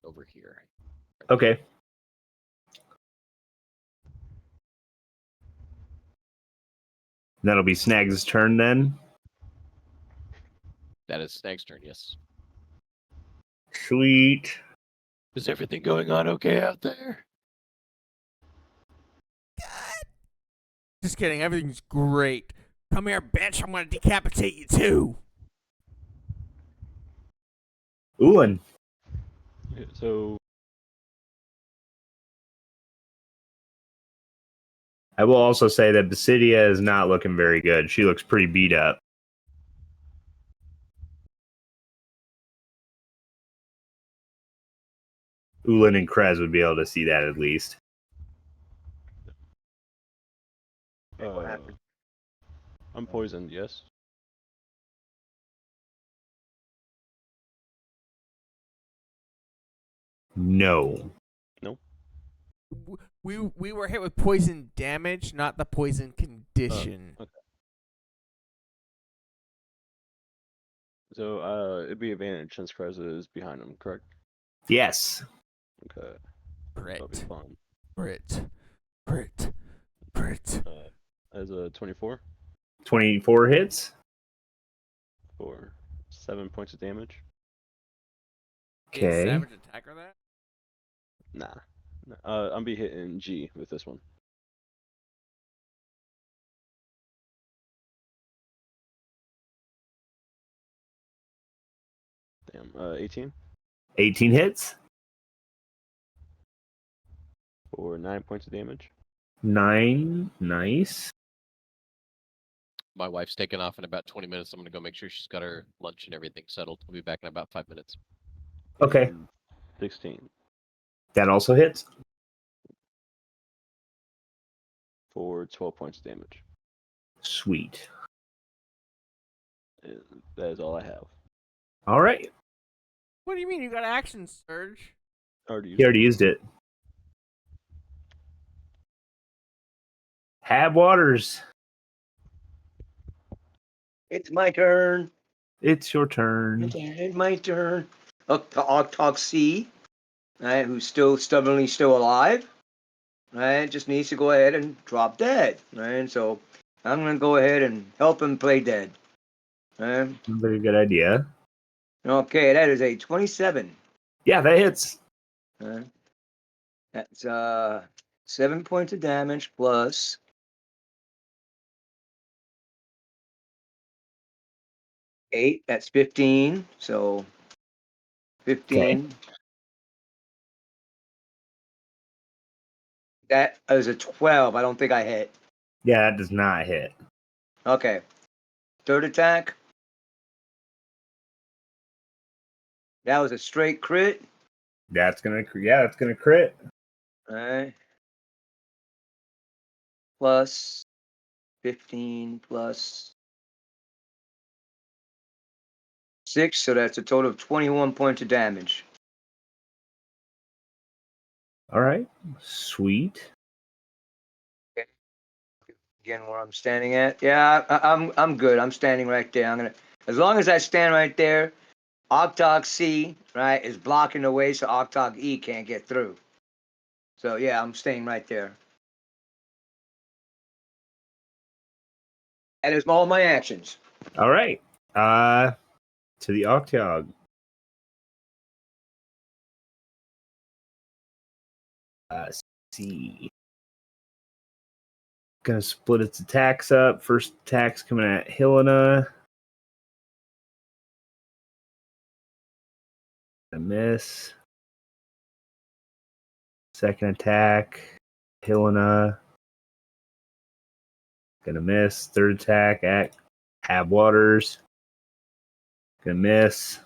over here. Okay. That'll be Snag's turn then. That is Snag's turn, yes. Sweet. Is everything going on okay out there? Just kidding. Everything's great. Come here, bitch. I'm gonna decapitate you too. Ulan. Yeah, so I will also say that Basidia is not looking very good. She looks pretty beat up. Ulan and Krez would be able to see that at least. What happened? I'm poisoned, yes? No. Nope. We were hit with poison damage, not the poison condition. Okay. So it'd be advantage since Krez is behind him, correct? Yes. Okay. That'll be Crit. fun. Crit. Crit. Crit. As a 24 24 hits. for 7 points of damage. Is Okay. Savage Attacker that? Nah. I'm be hitting G with this one. Damn. 18 18 hits. for 9 points of damage. 9. Nice. My wife's taking off in about 20 minutes. I'm gonna go make sure she's got her lunch and everything settled. We'll be back in about 5 minutes. Okay. And 16 That also hits. for 12 points of damage. Sweet. And that is all I have. All right. What do you mean you got action surge? Already He already used it. Hab Waters. It's my turn. It's your turn. It's my turn. Octog C, right, who's still stubbornly still alive, right, just needs to go ahead and drop dead, right? So I'm gonna go ahead and help him play dead. Right? Sounds like a good idea. Okay, that is a 27. Yeah, that hits. Right? That's 7 points of damage plus 8. That's 15. So 15. That is a 12. I don't think I hit. Yeah, that does not hit. Okay. Third attack. That was a straight crit. That's gonna crit. All right. Plus 15 plus 6. So that's a total of 21 points of damage. All right. Sweet. Again, where I'm standing at. Yeah, I'm good. I'm standing right there. I'm gonna, as long as I stand right there, Octog C, right, is blocking the way so Octog E can't get through. So yeah, I'm staying right there. That is all my actions. All right. To the Octog. C. Gonna split its attacks up. First attack's coming at Helena. A miss. Second attack, Helena. Gonna miss. Third attack at Hab Waters. Gonna miss.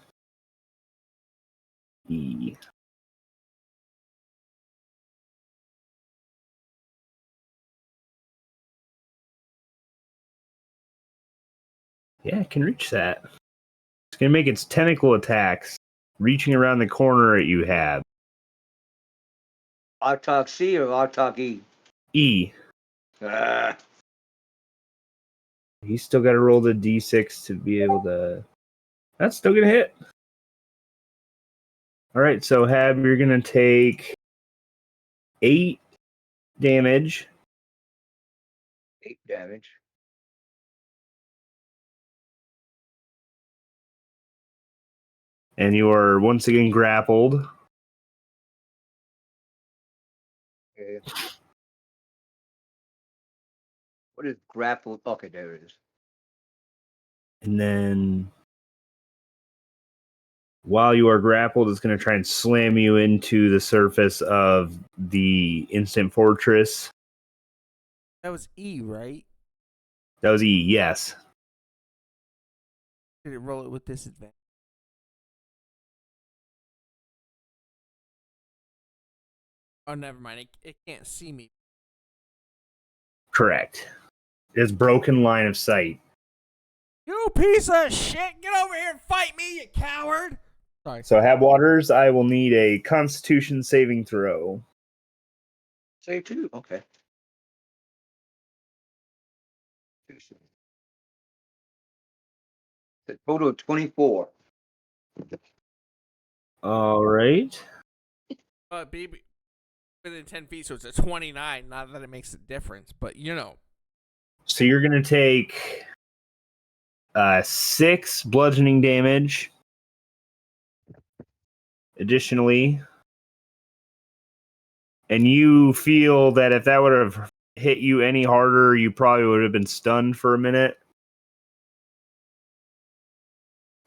E. Yeah, it can reach that. It's gonna make its tentacle attacks, reaching around the corner at you, Hab. Octog C or Octog E? E. Ah, He's still got to roll the d6 to be able to. That's still gonna hit. All right, so Hab, you're gonna take 8 damage. 8 damage. And you are once again grappled. Okay. What is grapple? Okay, there it is. And then while you are grappled, it's going to try and slam you into the surface of the instant fortress. That was E, right? That was E, yes. Did it roll it with disadvantage? Oh, never mind. It can't see me. Correct. It's broken line of sight. You piece of shit! Get over here and fight me, you coward! Sorry. So, Hab Waters, I will need a Constitution saving throw. Say 2. Okay. A total of 24. All right. Baby, within 10 feet, so it's a 29. Not that it makes a difference, but you know. So you're gonna take 6 bludgeoning damage. Additionally, and you feel that if that would have hit you any harder, you probably would have been stunned for a minute.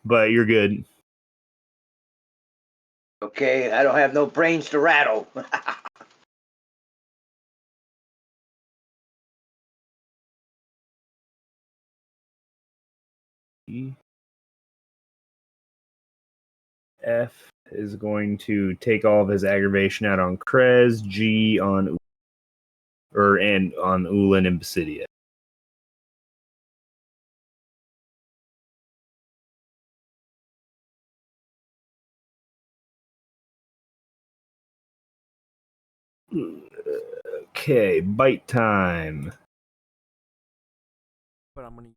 But you're good. Okay, I don't have no brains to rattle. F is going to take all of his aggravation out on Krez, G on and on Ulan and Basidia. Okay, bite time. But I'm gonna.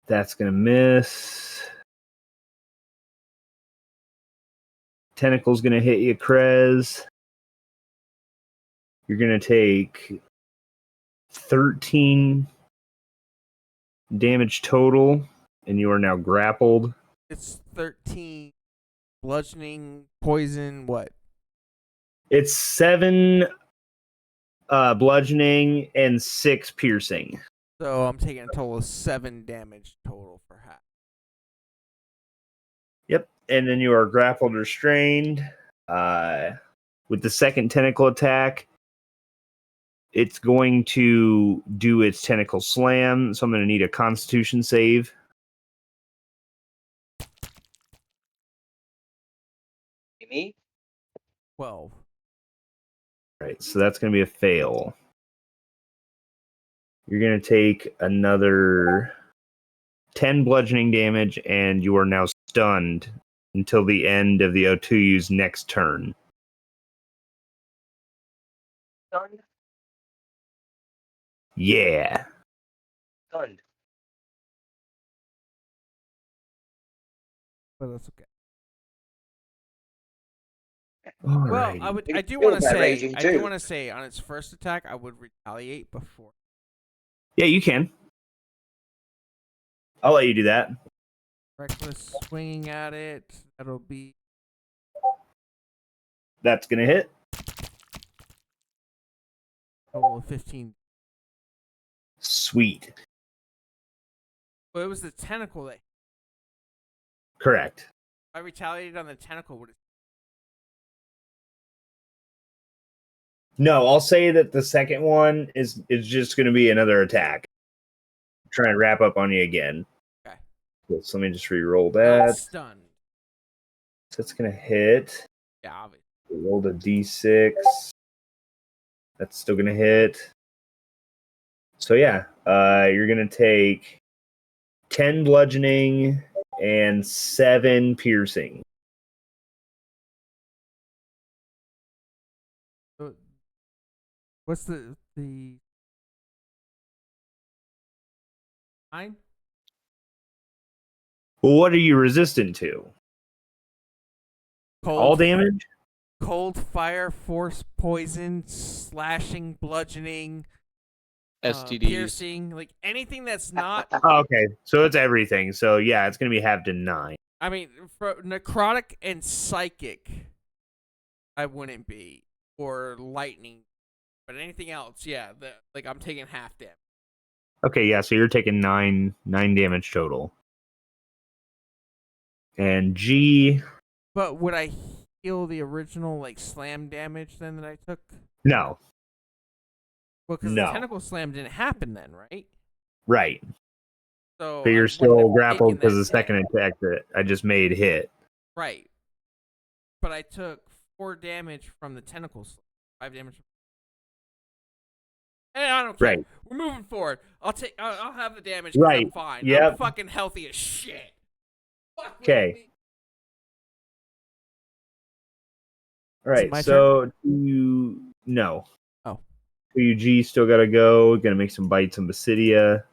That's gonna miss. Tentacle's gonna hit you, Krez. You're gonna take 13 damage total, and you are now grappled. It's 13 bludgeoning, poison, what? It's 7 bludgeoning and 6 piercing. So I'm taking a total of 7 damage total for half. Yep, and then you are grappled, restrained. With the second tentacle attack, it's going to do its tentacle slam. So I'm going to need a Constitution save. Me? 12. Right, so that's going to be a fail. You're going to take another 10 bludgeoning damage, and you are now stunned until the end of the O2U's next turn. Stunned? Yeah. Stunned. But that's okay. Alrighty. Well, I do Feel want to that say, raging, I do too. want to say, on its first attack, I would retaliate before. Yeah, you can. I'll let you do that. Reckless swinging at it. That'll be That's going to hit. total of 15. Sweet. But it was the tentacle that Correct. I retaliated on the tentacle. Would it? No, I'll say that the second one is just going to be another attack. Try and wrap up on you again. Okay. So let me just re-roll Not that. stunned. So it's going to hit. Yeah, obviously. Rolled a d6. That's still going to hit. So yeah, you're going to take 10 bludgeoning and 7 piercing. So, what's the 9? Well, what are you resistant to? All damage? Cold, fire, force, poison, slashing, bludgeoning, STDs. piercing, like anything that's not. Oh, okay, so it's everything. So yeah, it's going to be halved to 9. I mean, for necrotic and psychic, I wouldn't be, or lightning, but anything else, yeah, like I'm taking half damage. Okay, yeah, so you're taking 9 damage total. And G, But would I heal the original like slam damage then that I took? no, Well, because No. the tentacle slam didn't happen then, right? right. So But I you're wouldn't still have grappled taken because that the second hit. attack that I just made hit. Right. But I took 4 damage from the tentacle slam. 5 damage. Hey, I don't care. Right. We're moving forward. I'll have the damage. Right. I'm fine. I'm Yep. fucking healthy as shit. Fuck with 'Kay. me. All right, my so to No. Oh. UG still gotta go. Gonna make some bites on Basidia.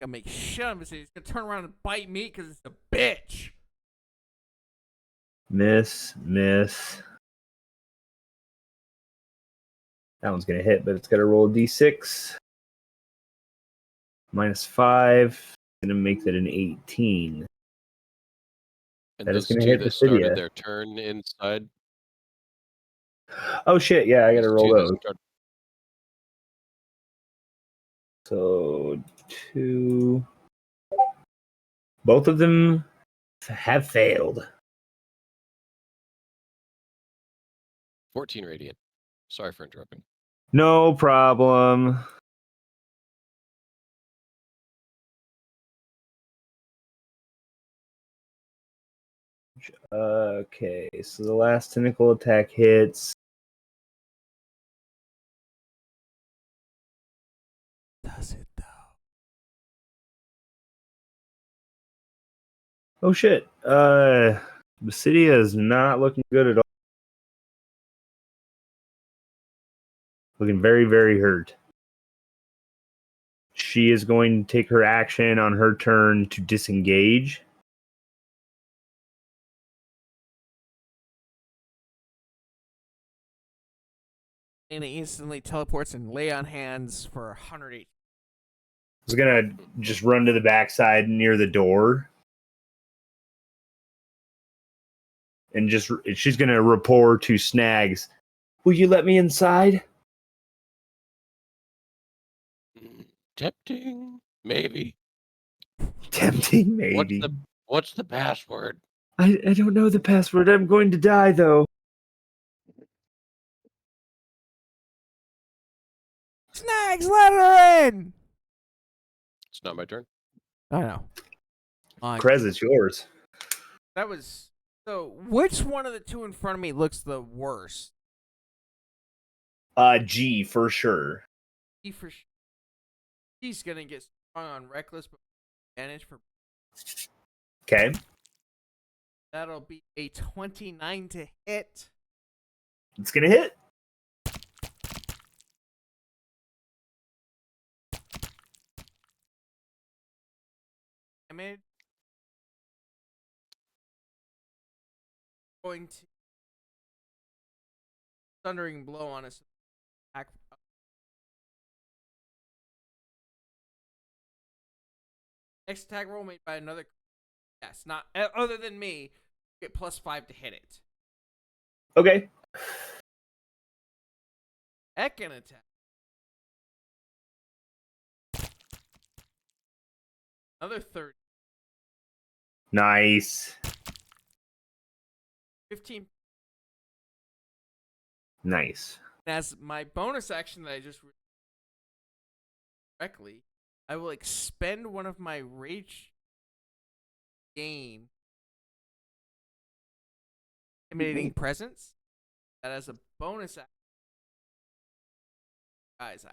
Gonna make shit of it. He's gonna turn around and bite me because it's a bitch. Miss. That one's gonna hit, but it's gotta roll a d6. -5. Gonna make that an 18. And That is those gonna two hit that started Basidia. their turn inside. Oh shit! Yeah, I gotta Those roll two that those. start- So 2. Both of them have failed. 14 radiant. Sorry for interrupting. No problem. Okay, so the last tentacle attack hits. Does it though? Oh shit. Basidia is not looking good at all. Looking very, very hurt. She is going to take her action on her turn to disengage. And it instantly teleports and lay on hands for 108. Is gonna just run to the backside near the door. And she's gonna report to Snags. Will you let me inside? Tempting, maybe. Tempting, maybe. What's the password? I don't know the password. I'm going to die, though. Snags, let her in! It's not my turn. I know. Krez, it's yours. That was... So, which one of the two in front of me looks the worst? G, for sure. He for sure. He's gonna get strong on reckless, but advantage for... Okay. That'll be a 29 to hit. It's gonna hit. Damage. Going to thundering blow on his attack. Next attack roll made by another. Yes, not other than me. Get +5 to hit it. Okay. Second attack. Another 30. Nice. 15. Nice. As my bonus action that I just correctly, I will expend one of my rage gain intimidating presence. That as a bonus action. Guys,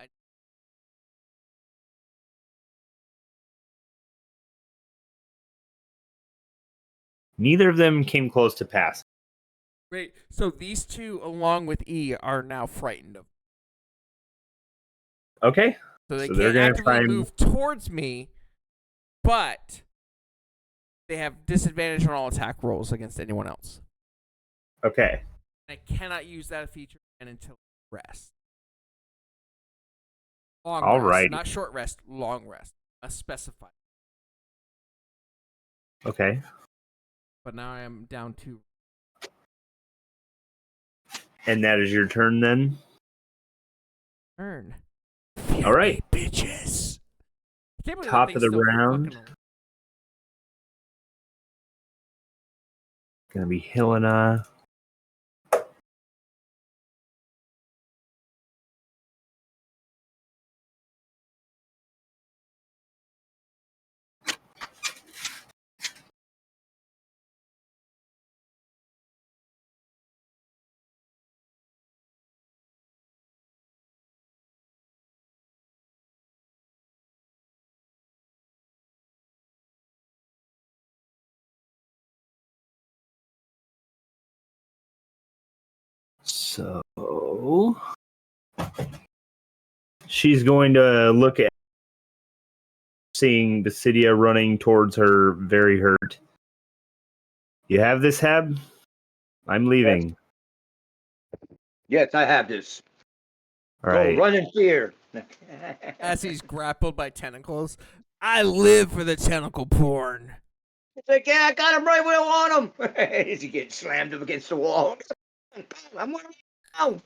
Neither of them came close to pass. Great. So these two, along with E, are now frightened of. Okay. So they they're can't gonna actively try and move towards me, but they have disadvantage on all attack rolls against anyone else. Okay. I cannot use that feature until rest. Long All rest, right. not short rest, long rest. Specified. Okay. But now I am down to. And that is your turn then? Turn. All right. Me, bitches. I can't believe that Top thing's of the still round. fucking- Gonna be Helena. So So she's going to look at seeing Basidia running towards her, very hurt. You have this, Heb? I'm leaving. Yes, I have this. All Go right. run in fear. As he's grappled by tentacles. I live for the tentacle porn. It's like, yeah, I got him right where I want him. As he gets slammed up against the wall. I'm now.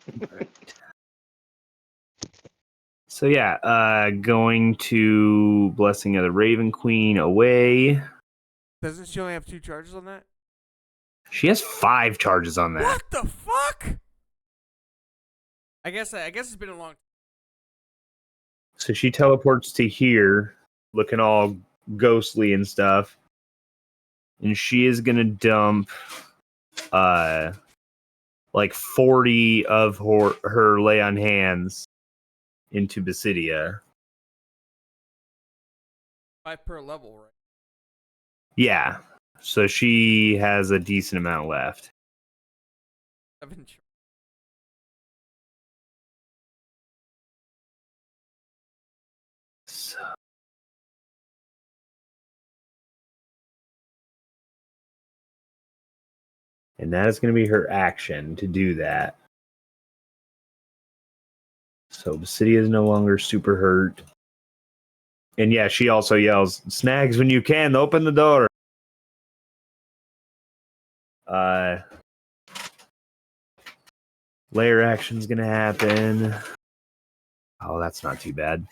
So yeah, going to Blessing of the Raven Queen away. Doesn't she only have 2 charges on that? She has 5 charges on that. What the fuck? I guess it's been a long. So she teleports to here, looking all ghostly and stuff. And she is gonna dump like 40 of her lay on hands into Basidia. 5 per level, right? Yeah. So she has a decent amount left. 7. So, and that is going to be her action to do that. So Basidia is no longer super hurt. And yeah, she also yells, "Snags when you can, open the door." Layer action's gonna happen. Oh, that's not too bad.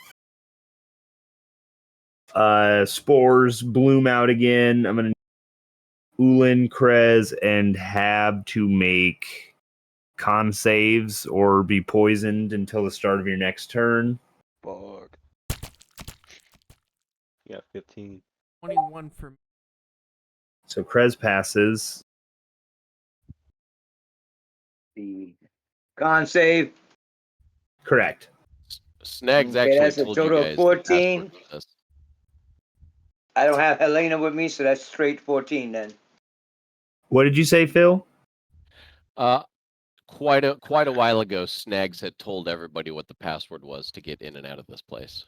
Spores bloom out again. I'm gonna Ulin, Krez, and Hab to make con saves or be poisoned until the start of your next turn. Fuck. Yeah, 15. 21 for me. So Krez passes. The con save. Correct. Snags Okay, actually that's a told you total of guys the 14. password for this. I don't have Helena with me, so that's straight 14 then. What did you say, Phil? Quite a while ago, Snags had told everybody what the password was to get in and out of this place,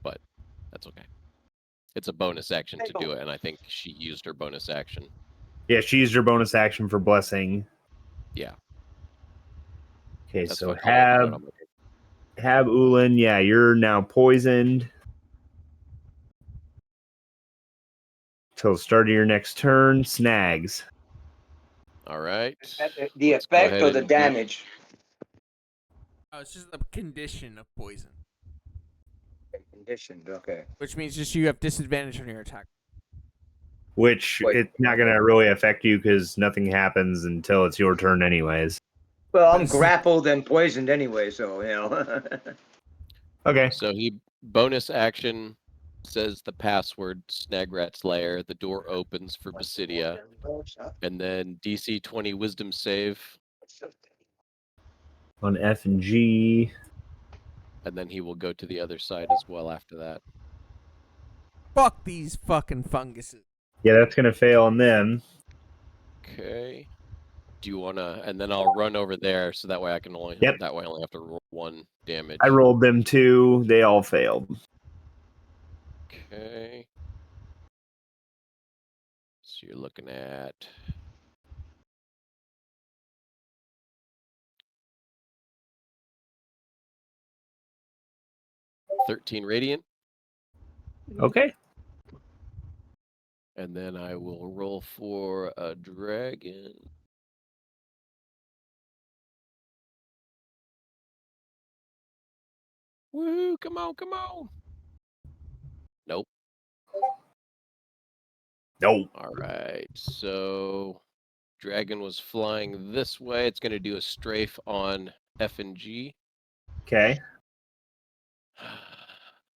but that's okay. It's a bonus action to do it, and I think she used her bonus action. Yeah, she used her bonus action for blessing. Yeah. Okay, That's so fucked. I'll put it on my- Hab Ulin, yeah, you're now poisoned. Till the start of your next turn, Snags. All right. The Let's go effect ahead or the and do- damage? Oh, it's just a condition of poison, Conditioned, okay. which means just you have disadvantage on your attack. Which Wait, it's not going to really affect you because nothing happens until it's your turn, anyways. Well, I'm Yes. grappled and poisoned anyway, so, you know. Okay. So he bonus action says the password Snagrat's Lair. The door opens for Basidia, and then DC 20 Wisdom save, On F and G. and then he will go to the other side as well after that. Fuck these fucking funguses. Yeah, that's going to fail on them. Okay. Do you wanna? And then I'll run over there, so that way I can only. Yep. That way I only have to roll 1 damage. I rolled them 2. They all failed. Okay. So you're looking at 13 radiant, Okay. and then I will roll for a dragon. Woo! Come on, come on. Nope. No. All right. So dragon was flying this way. It's going to do a strafe on F and G. Okay.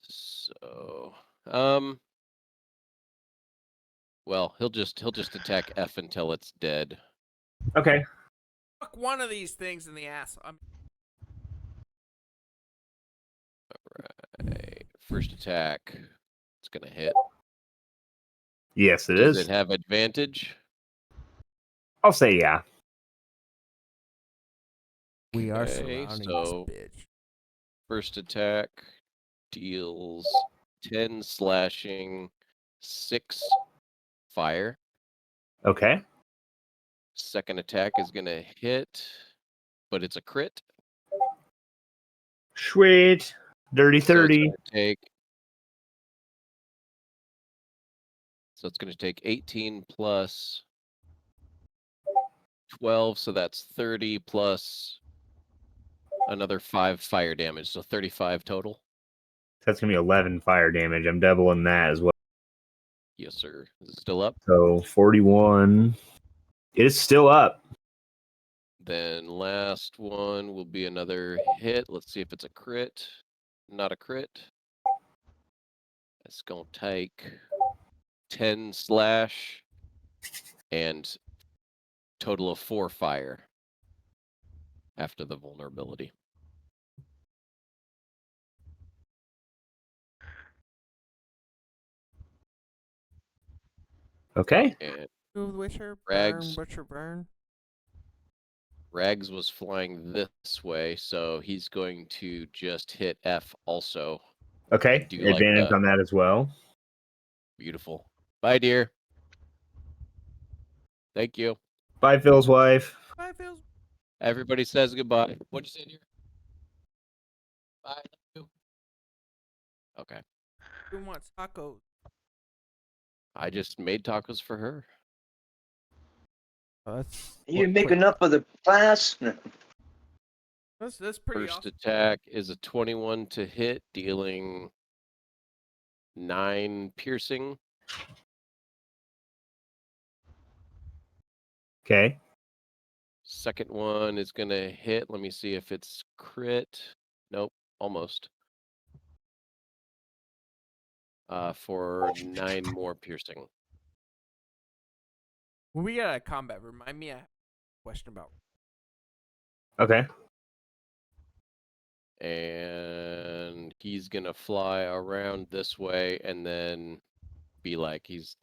So, well, he'll just attack F until it's dead. Okay. Fuck one of these things in the ass. Right. First attack. It's going to hit. Yes, it Does is. it have advantage? I'll say yeah. We are Okay, surrounding so this bitch. first attack deals 10 slashing, 6 fire. Okay. Second attack is gonna hit, but it's a crit. Sweet. Dirty So it's 30. gonna take. So it's gonna take 18 plus 12, so that's 30 plus another 5 fire damage, so 35 total. That's going to be 11 fire damage. I'm doubling that as well. Yes, sir. Is it still up? So 41. It is still up. Then last one will be another hit. Let's see if it's a crit. Not a crit. It's gonna take 10 slash and total of 4 fire after the vulnerability. Okay. And Move Witcher, Rags. burn, Butcher, burn. Rags was flying this way, so he's going to just hit F also. Okay. Do you like Advantage that? on that as well. Beautiful. Bye, dear. Thank you. Bye, Phil's wife. Bye, Phil. Everybody says goodbye. What'd you say, dear? Bye. Love you. Okay. Who wants tacos? I just made tacos for her. Oh, that's You didn't make quick. enough for the class? That's pretty First awesome. attack is a 21 to hit, dealing 9 piercing. Okay. Second one is going to hit. Let me see if it's crit. Nope, almost. For 9 more piercing. When we get out of combat, remind me a question about. Okay. And he's going to fly around this way and then be like, he's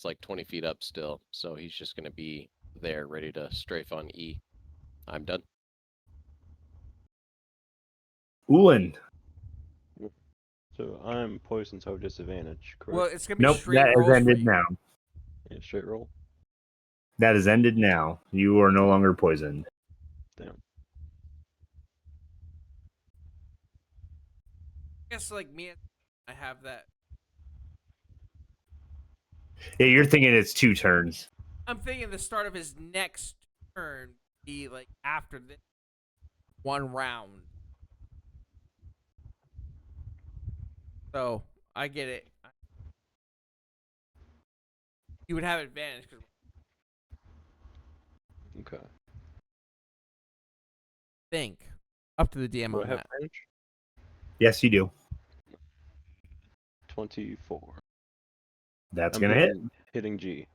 like 20 feet up still. So he's just going to be there ready to strafe on E. I'm done. Ulan. So I'm poisoned, so I have disadvantage, correct? Well, it's gonna be Nope. straight That has rolls for ended you. now. Yeah, straight roll. That has ended now. You are no longer poisoned. Damn. I guess like me, I have that. Yeah, you're thinking it's 2 turns. I'm thinking the start of his next turn be like after this one round. So I get it. You would have advantage because Okay. think up to the DM Do I on have that. advantage? Yes, you do. 24. That's I'm going to hit. hitting G.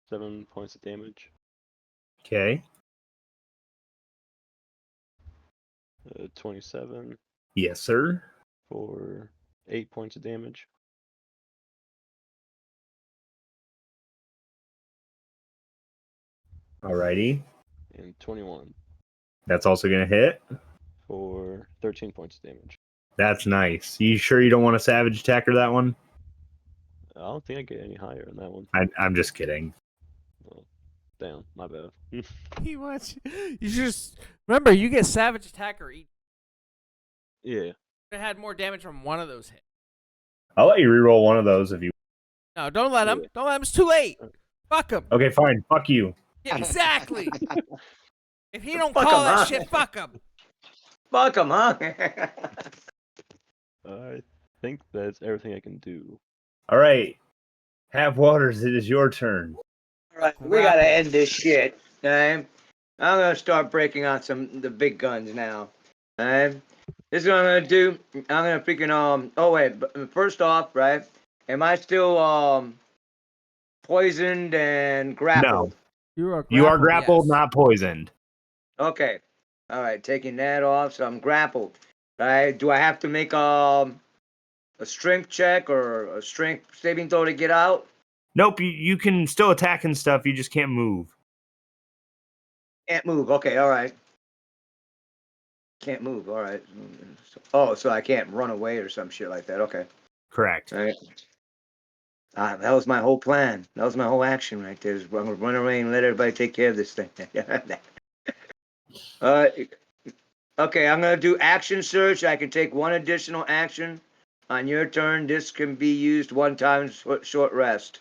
7 points of damage. Okay. 27 Yes, sir. for 8 points of damage. Alrighty. And 21 That's also going to hit. for 13 points of damage. That's nice. You sure you don't want a savage attacker that one? I don't think I get any higher on that one. I'm just kidding. Well, damn, my bad. He wants you just remember you get savage attacker each. Yeah. It had more damage from one of those hits. I'll let you reroll one of those if you. No, don't let him. Yeah. Don't let him. It's too late. Fuck him. Okay, fine. Fuck you. Yeah, exactly. If he don't Fuck call him, that huh? shit, fuck him. Fuck him, huh? I think that's everything I can do. All right. Half Waters, it is your turn. All right, we gotta end this shit. Okay? I'm gonna start breaking on the big guns now. Okay? This is what I'm gonna do. I'm gonna freaking Oh wait, but first off, right? Am I still poisoned and grappled? No. You You are grappled, yes. not poisoned. Okay. All right, taking that off, so I'm grappled. Right? Do I have to make a strength check or a strength saving throw to get out? Nope, you can still attack and stuff. You just can't move. Can't move. Okay, all right. Can't move. All right. Oh, so I can't run away or some shit like that. Okay. Correct. All right. That was my whole plan. That was my whole action right there. Is I'm gonna run away and let everybody take care of this thing. Okay, I'm gonna do action search. I can take one additional action on your turn. This can be used one time short rest.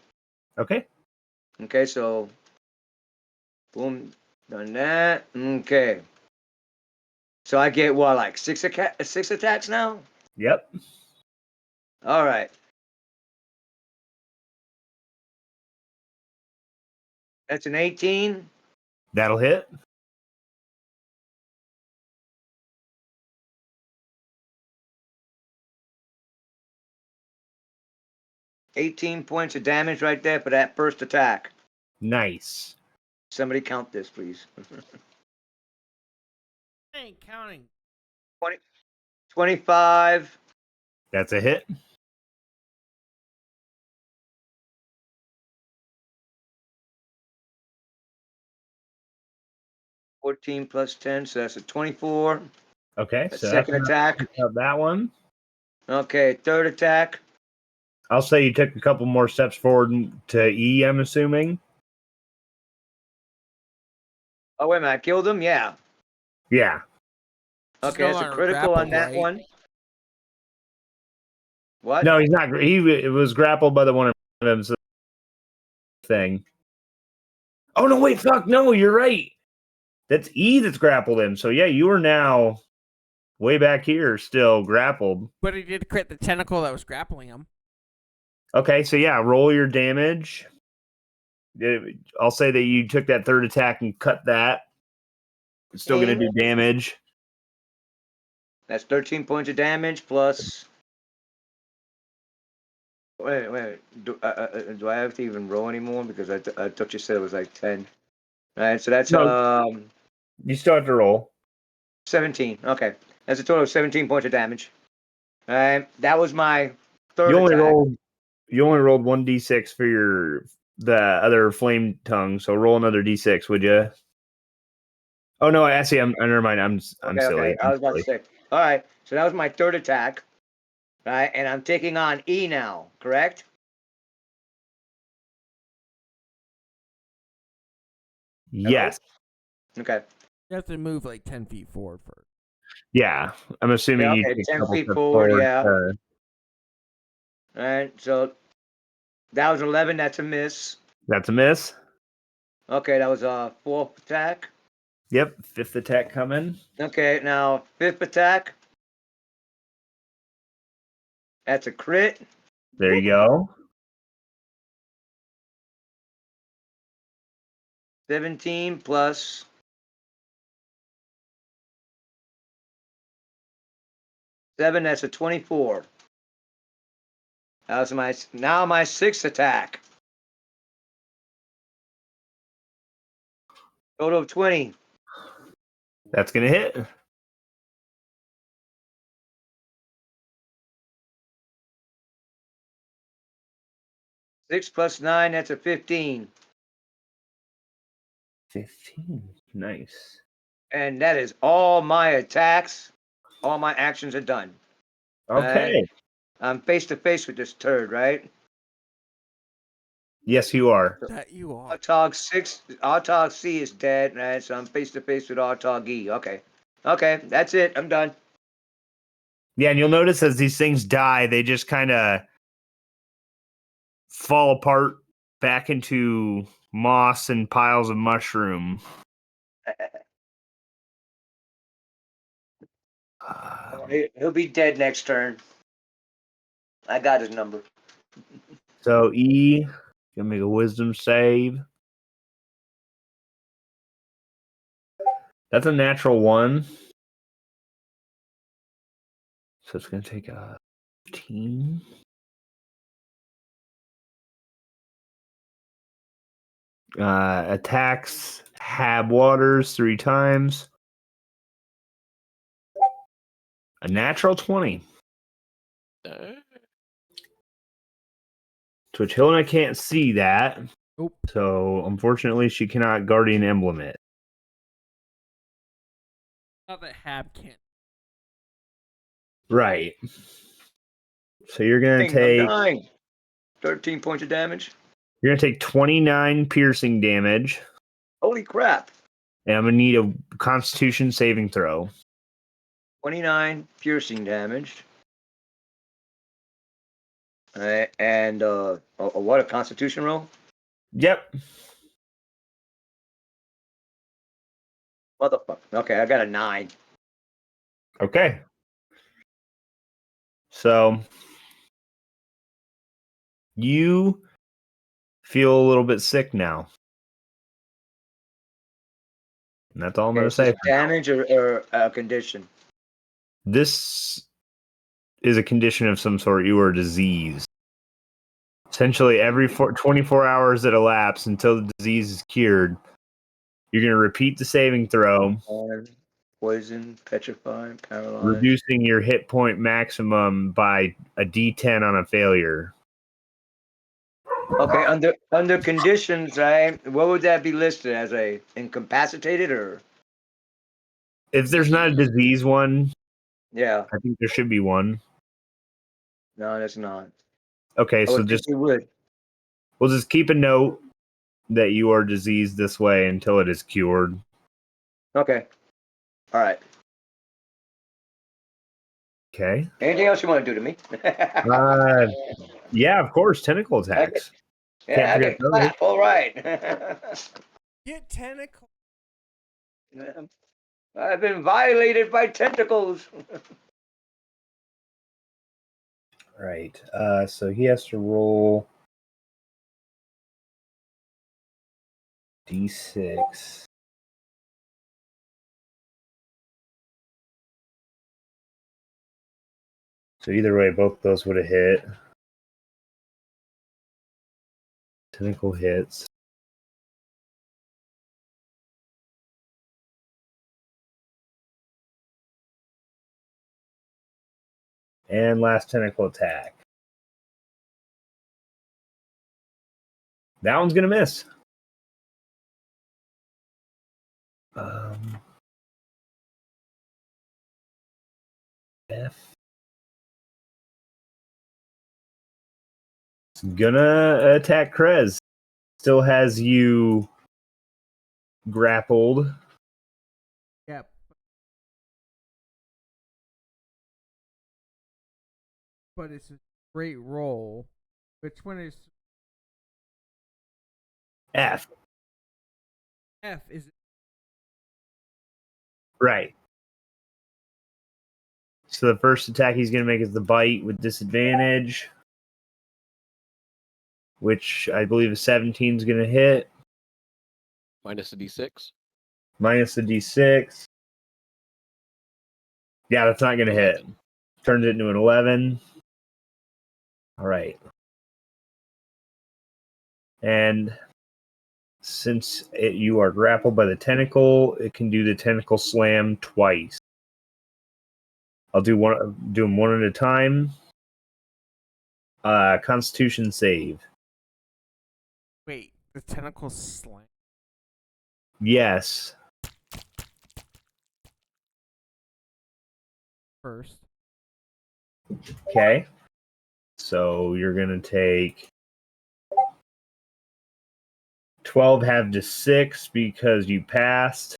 Okay. Okay, so boom, done that. Okay. So I get what, like six attacks now? Yep. All right. That's an 18. That'll hit. Points of damage right there for that first attack. Nice. Somebody count this, please. I ain't counting. 25. That's a hit. +14 plus 10, so that's a 24. Okay. A So second attack. that one. Okay, third attack. I'll say you took a couple more steps forward to E, I'm assuming. Oh, wait a minute, I killed him? Yeah. Yeah. It's Okay, no that's a longer critical on grappled, that right? one. What? No, he's not. He was grappled by the one of them's thing. Oh, no, wait, fuck. No, you're right. That's E that's grappled him. So, yeah, you are now way back here still grappled. But he did crit the tentacle that was grappling him. Okay, so, yeah, roll your damage. I'll say that you took that third attack and cut that. It's still going to do damage. That's 13 points of damage plus. Wait. Do I have to even roll anymore? Because I thought you said it was like 10. All right, so that's No. You still have to roll. 17. Okay, that's a total of 17 points of damage. All right, that was my third You only attack. rolled 1d6 for the other flame tongue. So roll another d6, would you? Oh no, actually, never mind. I'm Okay, silly. okay. I was about to say. All right, so that was my third attack. All right, and I'm taking on E now, correct? Yes. Okay. You have to move like 10 feet forward first. Yeah. I'm assuming Yeah, you okay, take 10 a couple feet steps forward, yeah. to- All right, so that was 11. That's a miss. That's a miss. Okay, that was a fourth attack. Yep. Fifth attack coming. Okay, now fifth attack. That's a crit. There you go. 17 plus 7. That's a 24. That was my sixth attack. Total of 20. That's gonna hit. 6 plus 9. That's a 15. 15. Nice. And that is all my attacks. All my actions are done. Okay. I'm face to face with this turd, right? Yes, you are. That you are. Artog C is dead, right? So I'm face to face with Artog E. Okay. Okay, that's it. I'm done. Yeah, and you'll notice as these things die, they just kind of fall apart back into moss and piles of mushroom. He'll be dead next turn. I got his number. So E, gonna make a wisdom save. That's a natural 1. So it's gonna take a 15. Attacks Hab Waters 3 times. A natural 20. Which Helena can't see that. Nope. So unfortunately she cannot Guardian Emblem it. Not that Hab can't. Right. So you're gonna Dang, I'm take dying. 13 points of damage. 29 piercing damage, Holy crap. and I'm gonna need a Constitution saving throw. 29 piercing damage. And what a constitution roll? Yep. Motherfucker. Okay, I got a 9. Okay. So you feel a little bit sick now. And that's all I'm Okay, gonna is this say. damage or a condition? This is a condition of some sort. You are diseased. Essentially, every 24 hours that elapse until the disease is cured, you're going to repeat the saving throw, Poison, petrify, paralyzed. reducing your hit point maximum by a D10 on a failure. Okay, under conditions, right? What would that be listed as, a incapacitated or? If there's not a disease one, Yeah, I think there should be one. no, that's not. Okay, I so would think just you would. we'll just keep a note that you are diseased this way until it is cured. Okay, all right. Okay. Anything else you want to do to me? Yeah, of course, tentacle attacks. Can't Yeah, I forget can clap. All right. Get tentacle. I've been violated by tentacles. Right. So he has to roll D6. So either way, both those would have hit. Tentacle hits. And last tentacle attack. That one's gonna miss. F. It's gonna attack Krez. Still has you grappled. Yep. But it's a great roll. Which one is F. F? Is Right. So the first attack he's gonna make is the bite with disadvantage, which I believe a 17 is gonna hit. Minus a d6. Minus the D6. Yeah, that's not gonna hit. Turns it into an 11. All right. And since you are grappled by the tentacle, it can do the tentacle slam twice. I'll do them one at a time. Constitution save. wait, the tentacle slam. Yes. First. Okay. So you're gonna take 12 halved to 6 because you passed.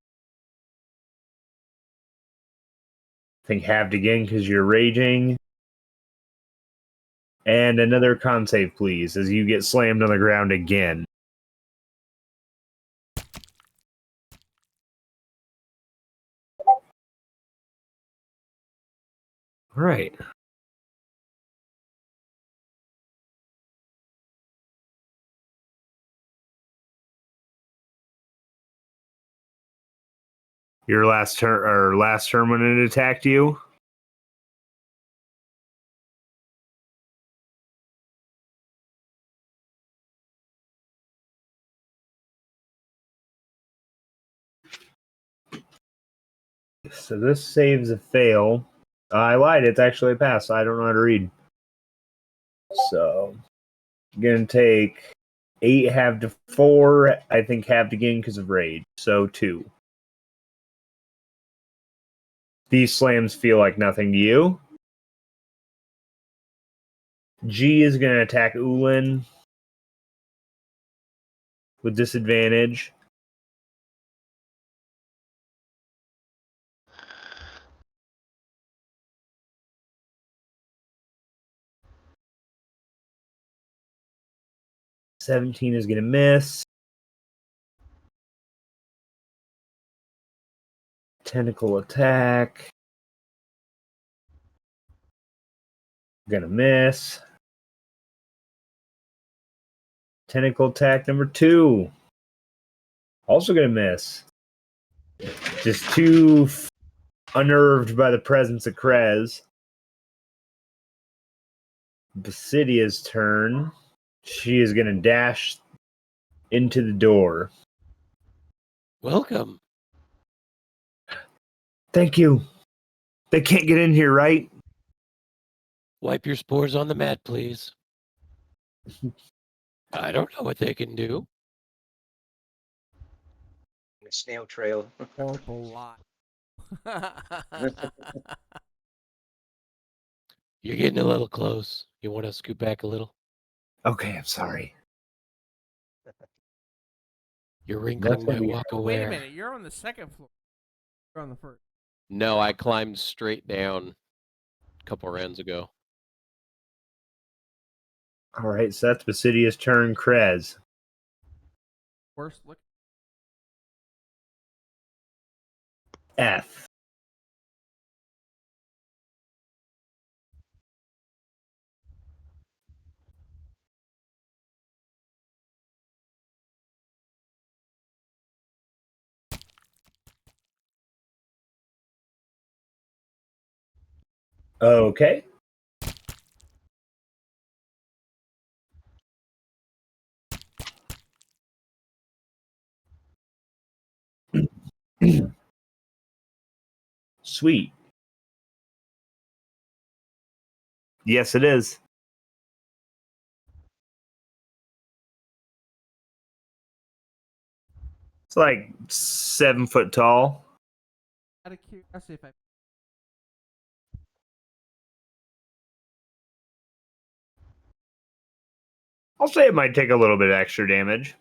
I think halved again because you're raging. And another con save, please, as you get slammed on the ground again. All right. Your last turn when it attacked you? So this saves a fail. I lied. It's actually a pass. I don't know how to read. So, gonna take 8 halved to 4. I think halved again because of rage. So 2. These slams feel like nothing to you. G is going to attack Ulin with disadvantage. $17 is going to miss. Tentacle attack. Gonna miss. Tentacle attack number 2. Also gonna miss. Just too unnerved by the presence of Krez. Basidia's turn. She is gonna dash into the door. Welcome. Thank you. They can't get in here, right? Wipe your spores on the mat, please. I don't know what they can do. The snail trail. Horrible lot. You're getting a little close. You want to scoot back a little? Okay, I'm sorry. You're wrinkling my walk Wait away. a minute, you're on the second floor. You're on the first. No, I climbed straight down a couple rounds ago. All right, so that's Basidia's turn. Krez. Worst look. F. Okay. Sweet. Yes, it is. It's like 7 foot tall. Out of curiosity, if I I'll say it might take a little bit extra damage.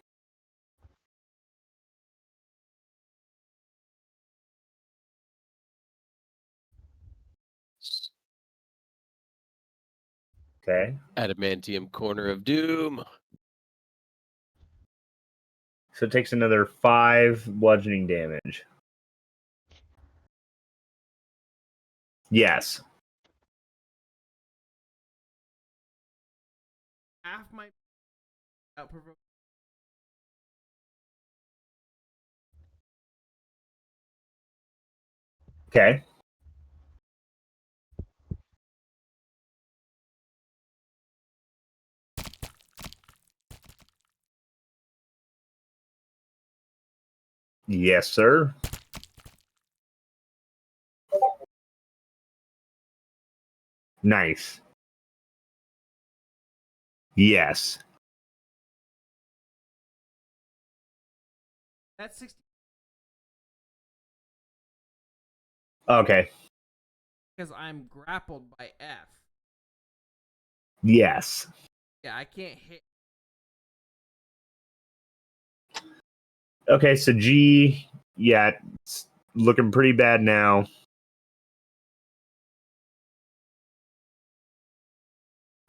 Okay. Adamantium corner of doom. So it takes another 5 bludgeoning damage. Yes. half my outprovoke. Okay. Yes, sir. Nice. Yes. That's 60 Okay. because I'm grappled by F. Yes. Yeah, I can't hit. Okay, so G, yeah, it's looking pretty bad now.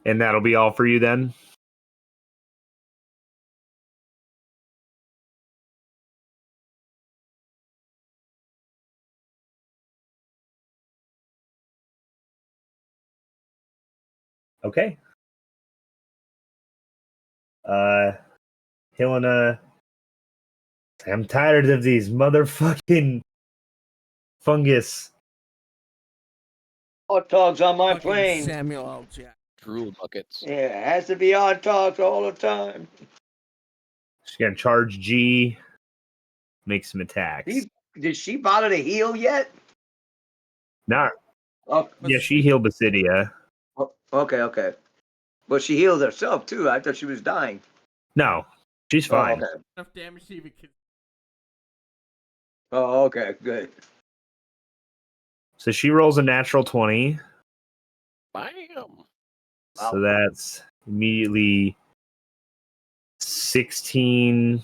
And that'll be all for you then? Okay. Helena, I'm tired of these motherfucking fungus. Hot dogs on my Fucking plane. Samuel L. Jackson. Drool buckets. Yeah, it has to be hot dogs all the time. She's gonna charge G, make some attacks. Did she bother to heal yet? Not, Oh, yeah, she healed Basidia. okay. But she healed herself too. I thought she was dying. No, she's fine. Oh, okay. Enough damage to even. Oh, okay, good. So she rolls a natural 20. Bam. So that's immediately 16,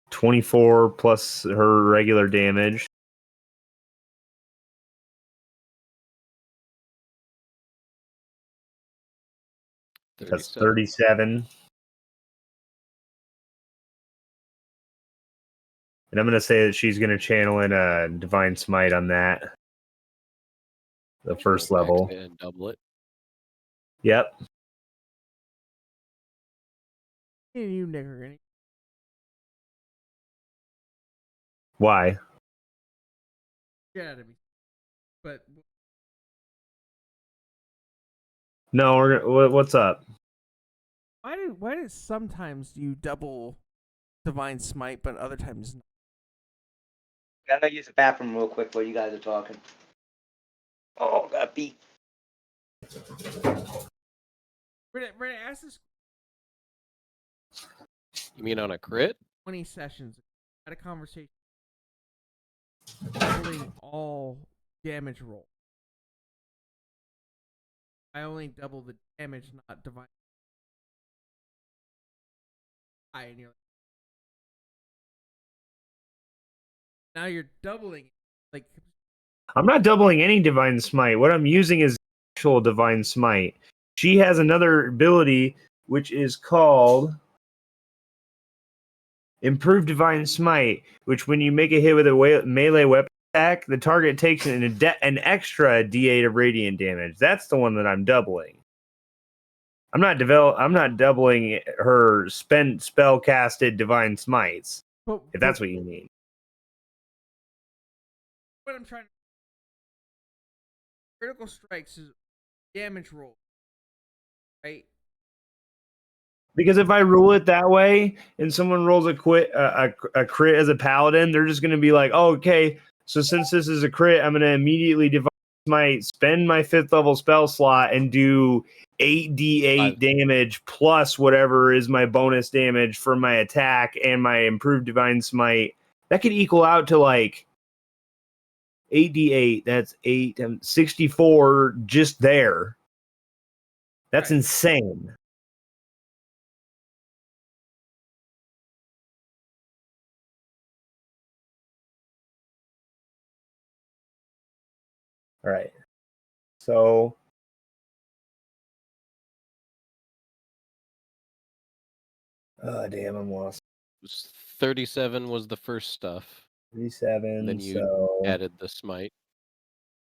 24 plus her regular damage. That's 37. And I'm going to say that she's going to channel in a Divine Smite on that. The first level. And double it. Yep. You nigger. Why? Get out of me. But No, what's up? why did sometimes you double Divine Smite, but other times not? I'm gonna use the bathroom real quick while you guys are talking. Oh, got beat. Brandon, ask this You mean on a crit? 20 sessions. Had a conversation. Doubling all damage roll. I only double the damage, not divine. And you're now you're doubling it. Like, I'm not doubling any Divine Smite. What I'm using is actual Divine Smite. She has another ability which is called Improved Divine Smite, which when you make a hit with a melee weapon attack, the target takes an extra D8 of radiant damage. That's the one that I'm doubling. I'm not doubling her spell casted Divine Smites. If that's what you mean. what I'm trying to critical strikes is damage roll. Right? Because if I rule it that way and someone rolls a crit as a paladin, they're just going to be like, oh, okay, so since this is a crit, I'm going to immediately spend my 5th level spell slot and do 8d8 damage plus whatever is my bonus damage for my attack and my improved divine smite. That could equal out to like 8d8. That's 64 just there. That's Right. insane. All right. So oh damn, I'm lost. 37 was the first stuff. 37. Then you so added the smite.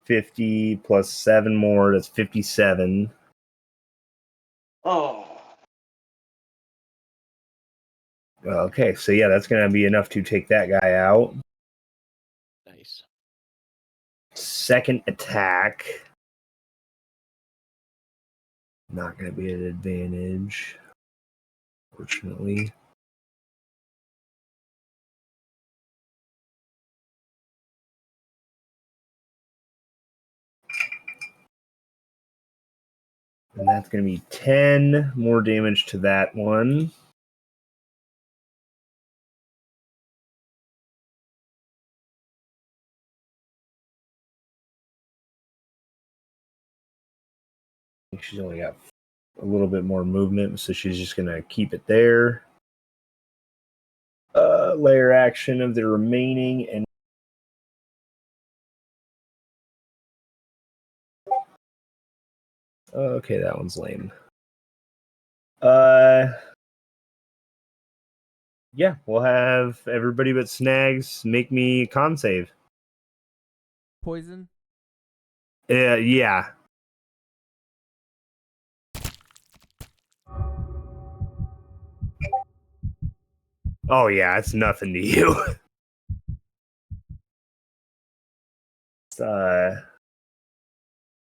50 plus 7 more, that's 57. Oh. Okay, so yeah, that's gonna be enough to take that guy out. Nice. Second attack. Not gonna be an advantage, fortunately. And that's gonna be 10 more damage to that one. I think she's only got a little bit more movement, so she's just gonna keep it there. Layer action of the remaining and okay, that one's lame. Yeah, we'll have everybody but Snags make me con save. Poison. Yeah. Oh yeah, it's nothing to you. It's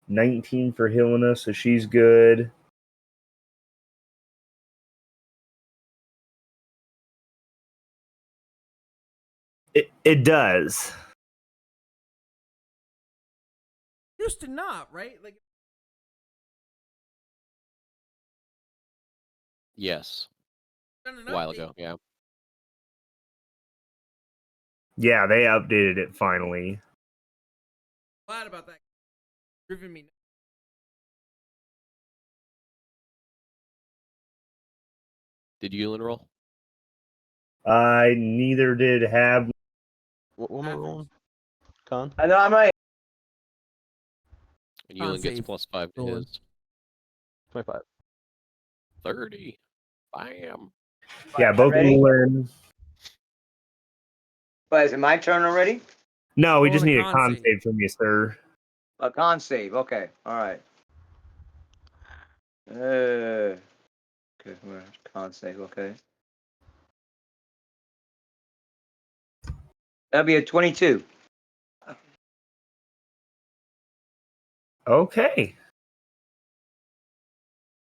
19 for Helena, so she's good. It does. Used to not, right? Like, Yes. done an A while update. ago, yeah. Yeah, they updated it finally. Glad about that. Driven me. Did you roll? I neither did have. What am I rolling? Con? I know I'm right. And Yulin gets save. +5 to Rolling. his. 25. 30. Bam. Yeah, Am I both ready? Ulan. But is it my turn already? No, we Roll just a need a con con save. save from you, sir. A con save. Okay. All right. Okay. Con save. Okay. That'll be a 22. Okay.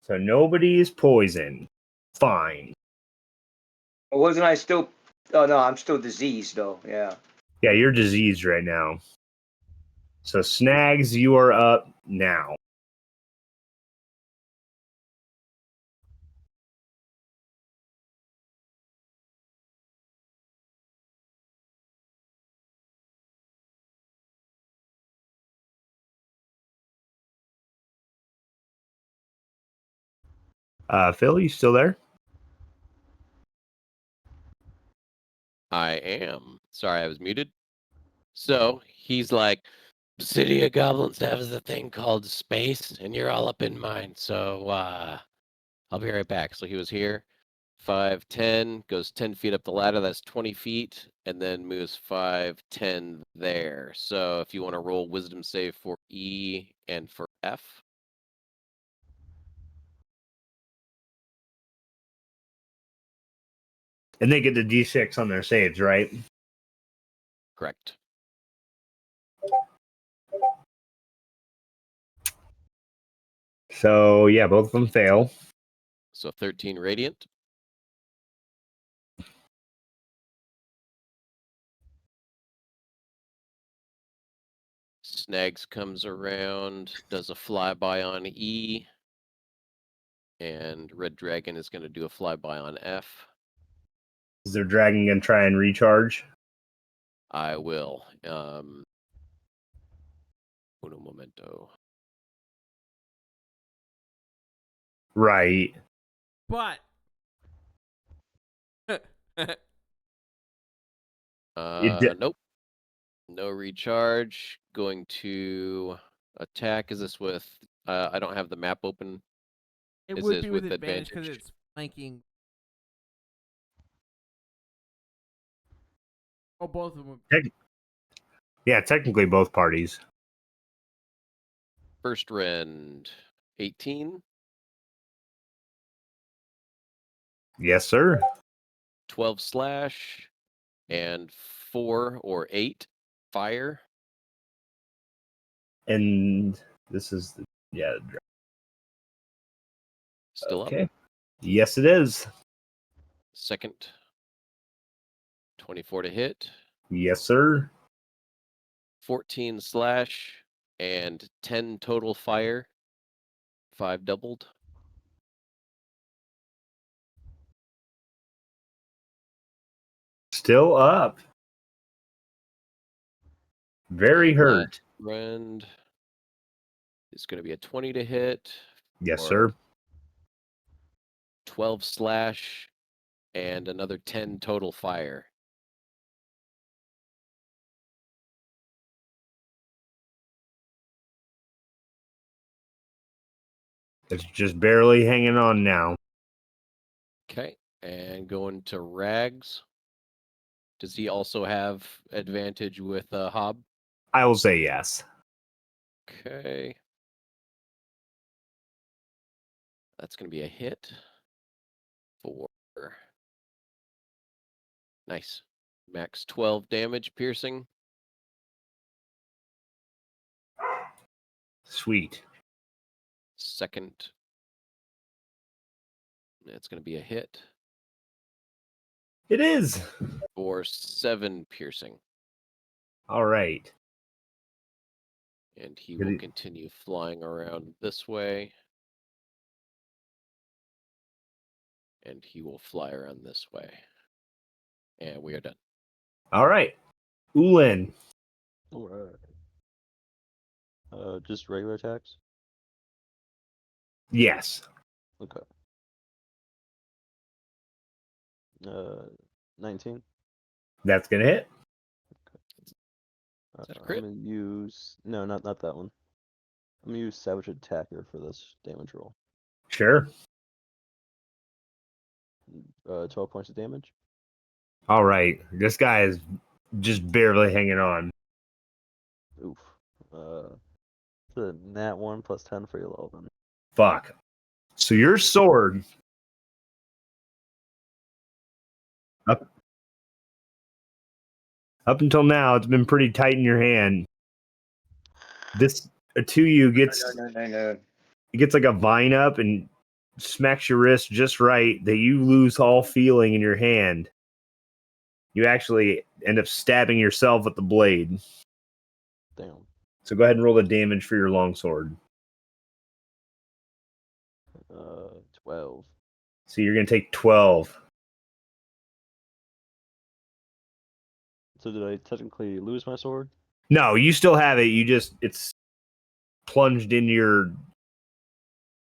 So nobody is poisoned. Fine. Or wasn't I still? Oh no, I'm still diseased though. Yeah. Yeah, you're diseased right now. So Snags, you are up now. Phil, you still there? I am. Sorry, I was muted. So he's like, City of Goblins has a thing called space, and you're all up in mine. So I'll be right back. So he was here. 5, 10, goes 10 feet up the ladder. That's 20 feet, and then moves 5, 10 there. So if you want to roll wisdom save for E and for F. And they get the D6 on their saves, right? Correct. So yeah, both of them fail. So 13 radiant. Snags comes around, does a flyby on E, and Red Dragon is going to do a flyby on F. Is their dragon gonna try and recharge? I will. Uno momento. Right. But Nope. No recharge. Going to attack. Is this with? I don't have the map open. it Is would this be with with advantage because advantage? it's flanking. Oh, both of them. Yeah, technically both parties. First rend, 18, Yes, sir. 12 slash, and 4 or 8 fire. And this is yeah. Still Okay. up. Yes, it is. Second, 24 to hit, Yes, sir. 14 slash, and 10 total fire. 5 doubled. Still up. Very And hurt. last rend is going to be a 20 to hit. Yes, or sir. 12 slash, and another 10 total fire. It's just barely hanging on now. Okay, and going to Rags. Does he also have advantage with Hob? I will say yes. Okay. That's going to be a hit for nice. Max 12 damage piercing. Sweet. Second. It's going to be a hit It is. for 7 piercing. All right. And he Did will it- continue flying around this way. And he will fly around this way. And we are done. All right. Ulan. Alright. Just regular attacks? Yes. Okay. 19. That's gonna hit. Is that a I'm crit? gonna use not that one. I'm gonna use Savage Attacker for this damage roll. Sure. 12 points of damage. All right. This guy is just barely hanging on. Oof. It's a nat 1 plus 10 for your level then. Fuck. So your sword up until now, it's been pretty tight in your hand. This Atuyu gets No. it gets like a vine up and smacks your wrist just right that you lose all feeling in your hand. You actually end up stabbing yourself with the blade. Damn. So go ahead and roll the damage for your longsword. 12. So you're gonna take 12. So did I technically lose my sword? No, you still have it. It's plunged in your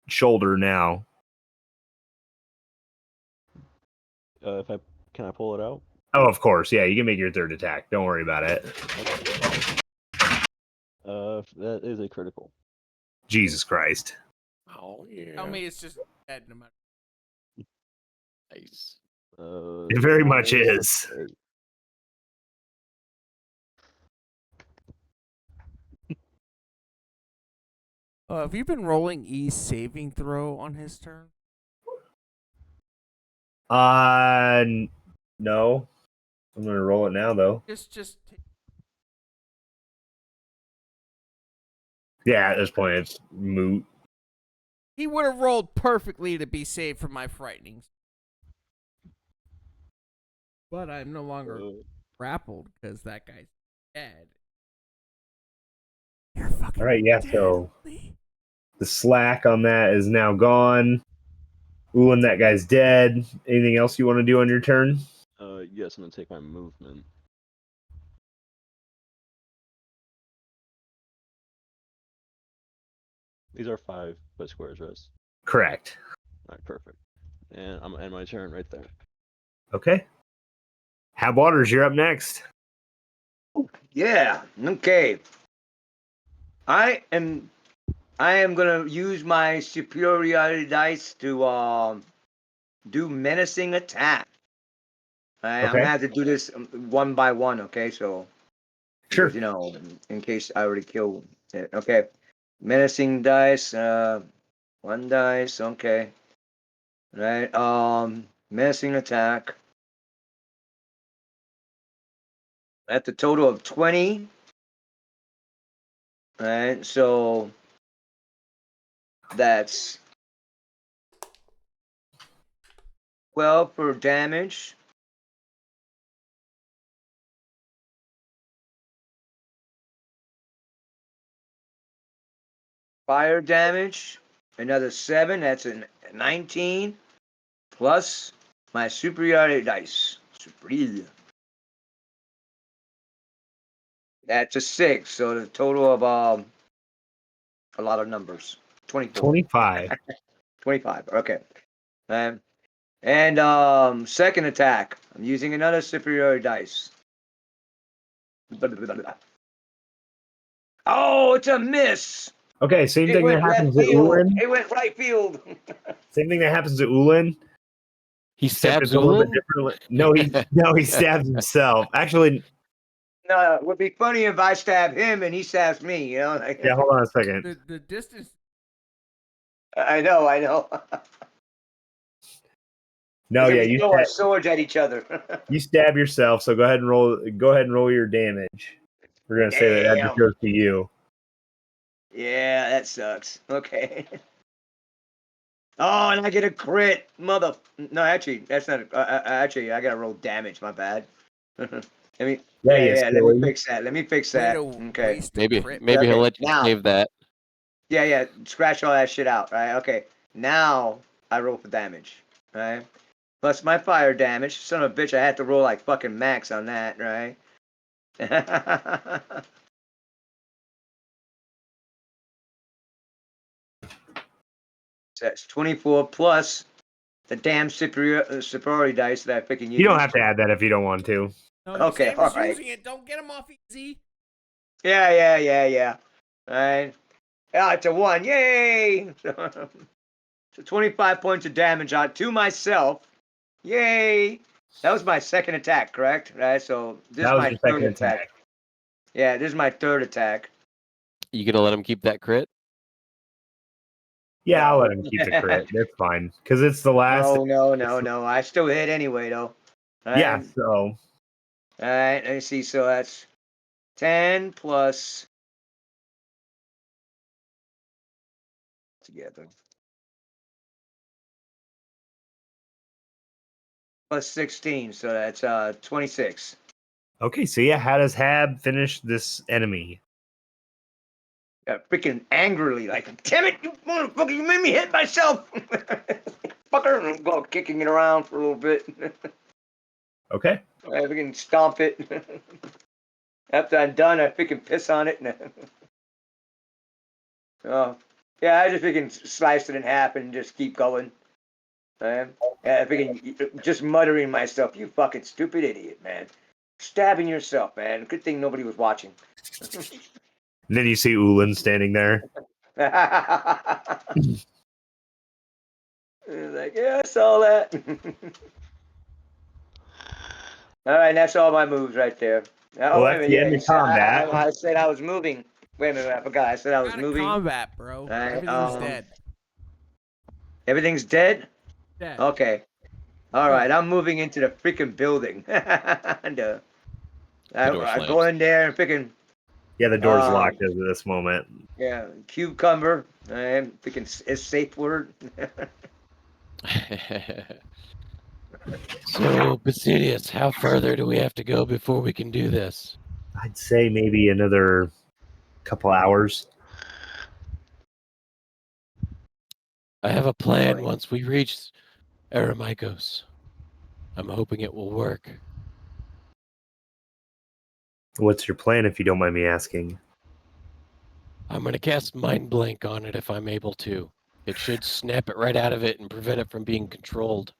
shoulder now. Can I pull it out? Oh, of course. Yeah, you can make your third attack. Don't worry about it. That is a critical. Jesus Christ. Oh yeah. Tell me it's just dead no matter. Nice. It very much is. Have you been rolling E's saving throw on his turn? No. I'm gonna roll it now though. Just Yeah, at this point it's moot. he would have rolled perfectly to be saved from my frightenings. But I'm no longer grappled because that guy's dead. You're fucking All right, yeah, dead, so Lee. the slack on that is now gone. Ooh, and that guy's dead. Anything else you want to do on your turn? Yes, I'm gonna take my movement. These are 5-foot squares, right? Correct. Alright, perfect. And I'm gonna end my turn right there. Okay. Hab Waters, you're up next. Yeah. Okay. I am gonna use my superiority dice to do menacing attack. I'm gonna Okay. have to do this one by one. Okay, so Sure. because in case I already killed it. Okay. Menacing dice. One dice. Okay. Right. Menacing attack. At the total of 20. Right. So that's 12 for damage. Fire damage, another 7. That's a 19. Plus my superiority dice. Superior. That's a 6. So the total of a lot of numbers. 24. 25. 25. Okay. And second attack. I'm using another superiority dice. Oh, it's a miss. Okay, same It thing that went left happens to field. Ulin. It went right field. Same thing that happens to Ulin. He Except stabs it's a little bit Ulin? different. No, he stabs himself. Actually, No, it would be funny if I stab him and he stabs me, you know? Like, yeah, hold on a second. The distance. I know. No, It's like yeah, we throw our swords at each other. you stab yourself, so go ahead and roll your damage. We're gonna say that just Damn. goes to you. Yeah, that sucks. Okay. Oh, and I get a crit, mother. No, actually, that's not. Actually, I gotta roll damage. My bad. Let me. Yeah, Yeah. Let me silly. fix that. Let me fix Way that. to Okay. waste a Maybe crit. maybe he'll Okay, let you now. save that. Yeah. Scratch all that shit out. Right. Okay. Now I roll for damage. Right. Plus my fire damage. Son of a bitch, I had to roll like fucking max on that. Right. That's 24 plus the damn superiority dice that I freaking used. You don't have to add that if you don't want to. No, Okay, Sam's all right. using it. Don't get him off easy. Yeah. All right. Yeah, it's a 1. Yay! So 25 points of damage on to myself. Yay! That was my second attack, correct? Right. So this That is was my your third second attack. attack. Yeah, this is my third attack. You gonna let him keep that crit? Yeah, I'll No. let him keep the crit. That's fine. Because it's the last. No. I still hit anyway, though. All Yeah, right. so. All right. Let me see. So that's 10 plus together. Plus 16. So that's 26. Okay, so yeah, how does Hab finish this enemy? Freaking angrily, like, damn it, you motherfucker, you made me hit myself. Fucker, and I'm go kicking it around for a little bit. Okay. I freaking stomp it. After I'm done, I freaking piss on it. Oh, yeah, I just freaking slice it in half and just keep going. Yeah, I freaking just muttering myself, you fucking stupid idiot, man. Stabbing yourself, man. Good thing nobody was watching. And then you see Ulan standing there. Like, yeah, I saw that. All right, that's all my moves right there. Oh, Well, wait a that's minute. the Yeah, end you of said combat. I said I was moving. Wait a minute, I forgot. I said I was Out of moving. combat, bro. Right, Everything's dead. Everything's dead? Dead. Okay. All Good. right, I'm moving into the freaking building. And The door I go slams. in there and freaking, Yeah, the door's locked as of this moment. yeah, cucumber. And freaking is safe word. So, Basilius, how further do we have to go before we can do this? I'd say maybe another couple hours. I have a plan once we reach Aramikos. I'm hoping it will work. What's your plan, if you don't mind me asking? I'm going to cast Mind Blank on it if I'm able to. It should snap it right out of it and prevent it from being controlled.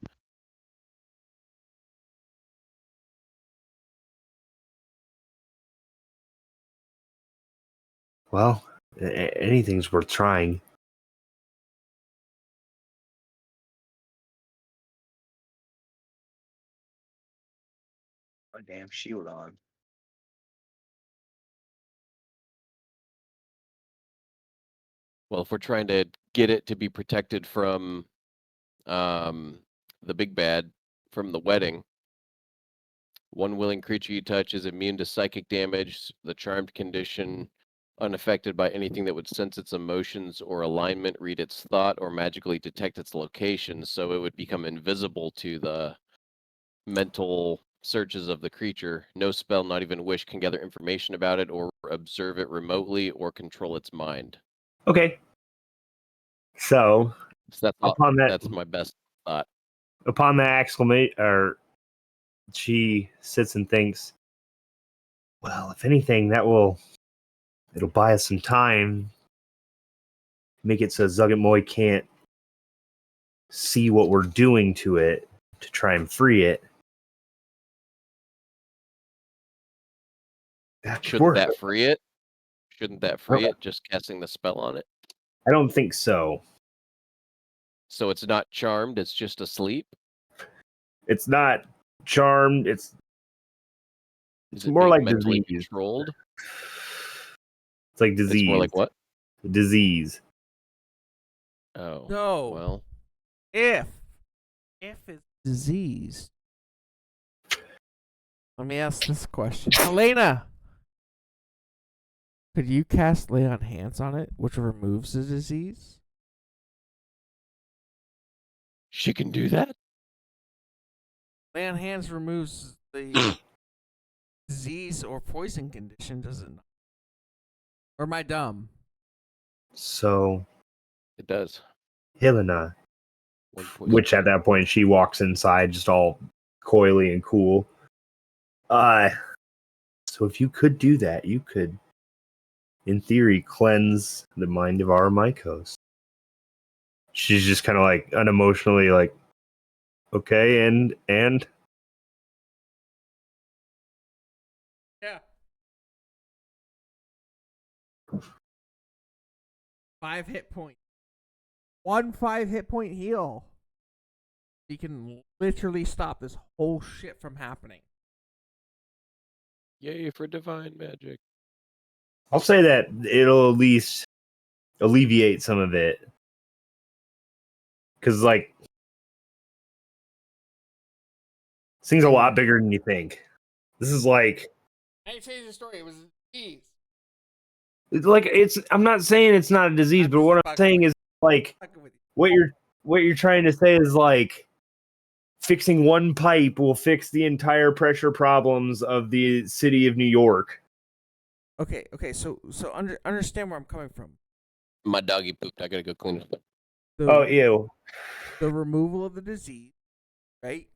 Well, anything's worth trying. Oh, damn shield on. Well, if we're trying to get it to be protected from the big bad, from the wedding, one willing creature you touch is immune to psychic damage, the charmed condition, unaffected by anything that would sense its emotions or alignment, read its thought, or magically detect its location, so it would become invisible to the mental searches of the creature. No spell, not even wish, can gather information about it or observe it remotely or control its mind. Okay. So, So upon that, that's my best thought. upon that exclamation, or she sits and thinks, well, if anything, it'll buy us some time. Make it so Zugget Moy can't see what we're doing to it to try and free it. Shouldn't that free it? Shouldn't that free it, just casting the spell on it? I don't think so. So it's not charmed, it's just asleep? It's not charmed. Is It's it more being like mentally disease. controlled? It's like disease. It's more like what? Disease. Oh. No. Well, If it's disease. Let me ask this question. Helena! Could you cast lay on hands on it, which removes the disease? she can do that? Lay on hands removes the disease or poison condition, does it not? Or am I dumb? So, It does. Helena, One poison. which at that point she walks inside just all coyly and cool. So if you could do that, you could, in theory, cleanse the mind of our Mycos. She's just kind of like unemotionally like, okay, and Yeah. 5 hit points. 1 5 hit point heal. You can literally stop this whole shit from happening. Yay for divine magic. I'll say that it'll at least alleviate some of it. Because, like, this thing's a lot bigger than you think. This is like, I didn't change the story. It was a disease. I'm not saying it's not a disease, but what I'm saying is, like, what you're trying to say is, like, fixing one pipe will fix the entire pressure problems of the city of New York. Okay. So understand where I'm coming from. My doggy pooped. I gotta go clean it up. Oh, ew. The removal of the disease, right?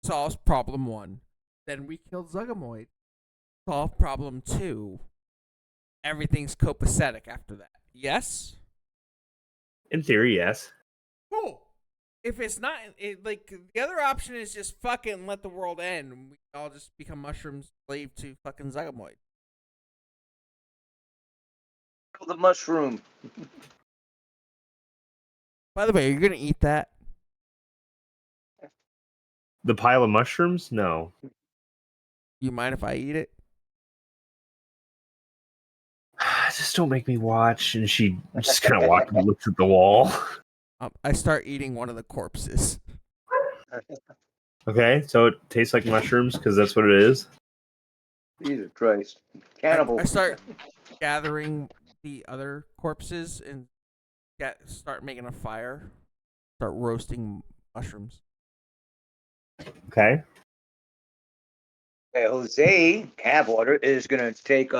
Solves problem 1. Then we killed Zugamoid. Solve problem 2. Everything's copacetic after that. Yes? In theory, yes. Cool. If it's not, like, the other option is just fucking let the world end and we all just become mushrooms slave to fucking Zugamoid. The mushroom. By the way, are you gonna eat that? The pile of mushrooms? No. You mind if I eat it? Just don't make me watch. And she just kind of walks and looks at the wall. I start eating one of the corpses. Okay, so it tastes like mushrooms because that's what it is. Jesus Christ. Cannibal. I start gathering the other corpses and start making a fire. Start roasting mushrooms. Okay. Okay, Jose Cabwater is gonna take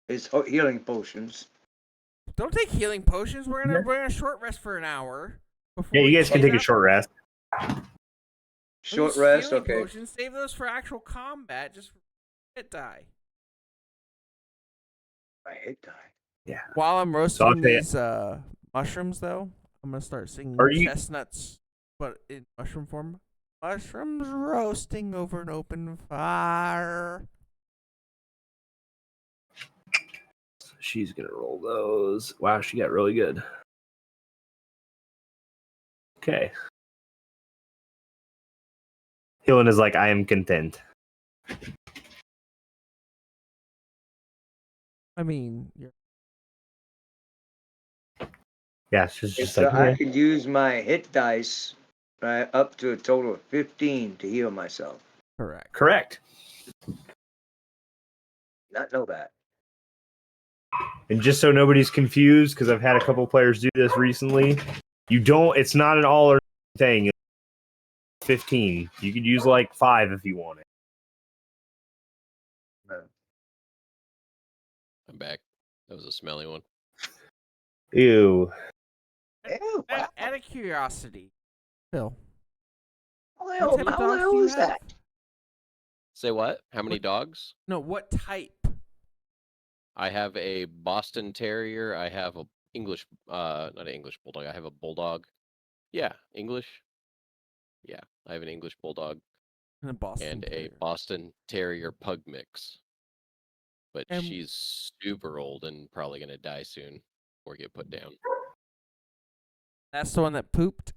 his healing potions. Don't take healing potions. We're gonna short rest for an hour. Yeah, you guys can take a up. short rest. Short Those rest, healing okay. Potions, save those for actual combat. Just hit die. I hit die. Yeah. While I'm roasting these mushrooms, though, I'm gonna start singing chestnuts, but in mushroom form. Mushrooms roasting over an open fire. She's gonna roll those. Wow, she got really good. Okay. Healing is like, I am content. I mean, Yeah, she's just So like, I okay. can use my hit dice, right, up to a total of 15 to heal myself. Correct. Not know that. And just so nobody's confused, because I've had a couple players do this recently, it's not an all or thing. It's 15. You could use like 5 if you want it. I'm back. That was a smelly one. Ew. Ew, wow. out of curiosity, Phil. How the hell is that? Say what? How many dogs? No, what type? I have a Boston Terrier. I have a English, not an English bulldog. I have a bulldog. Yeah, English. Yeah, I have an English bulldog And a Boston and Terrier. a Boston Terrier pug mix. But And- she's super old and probably gonna die soon or get put down. That's the one that pooped.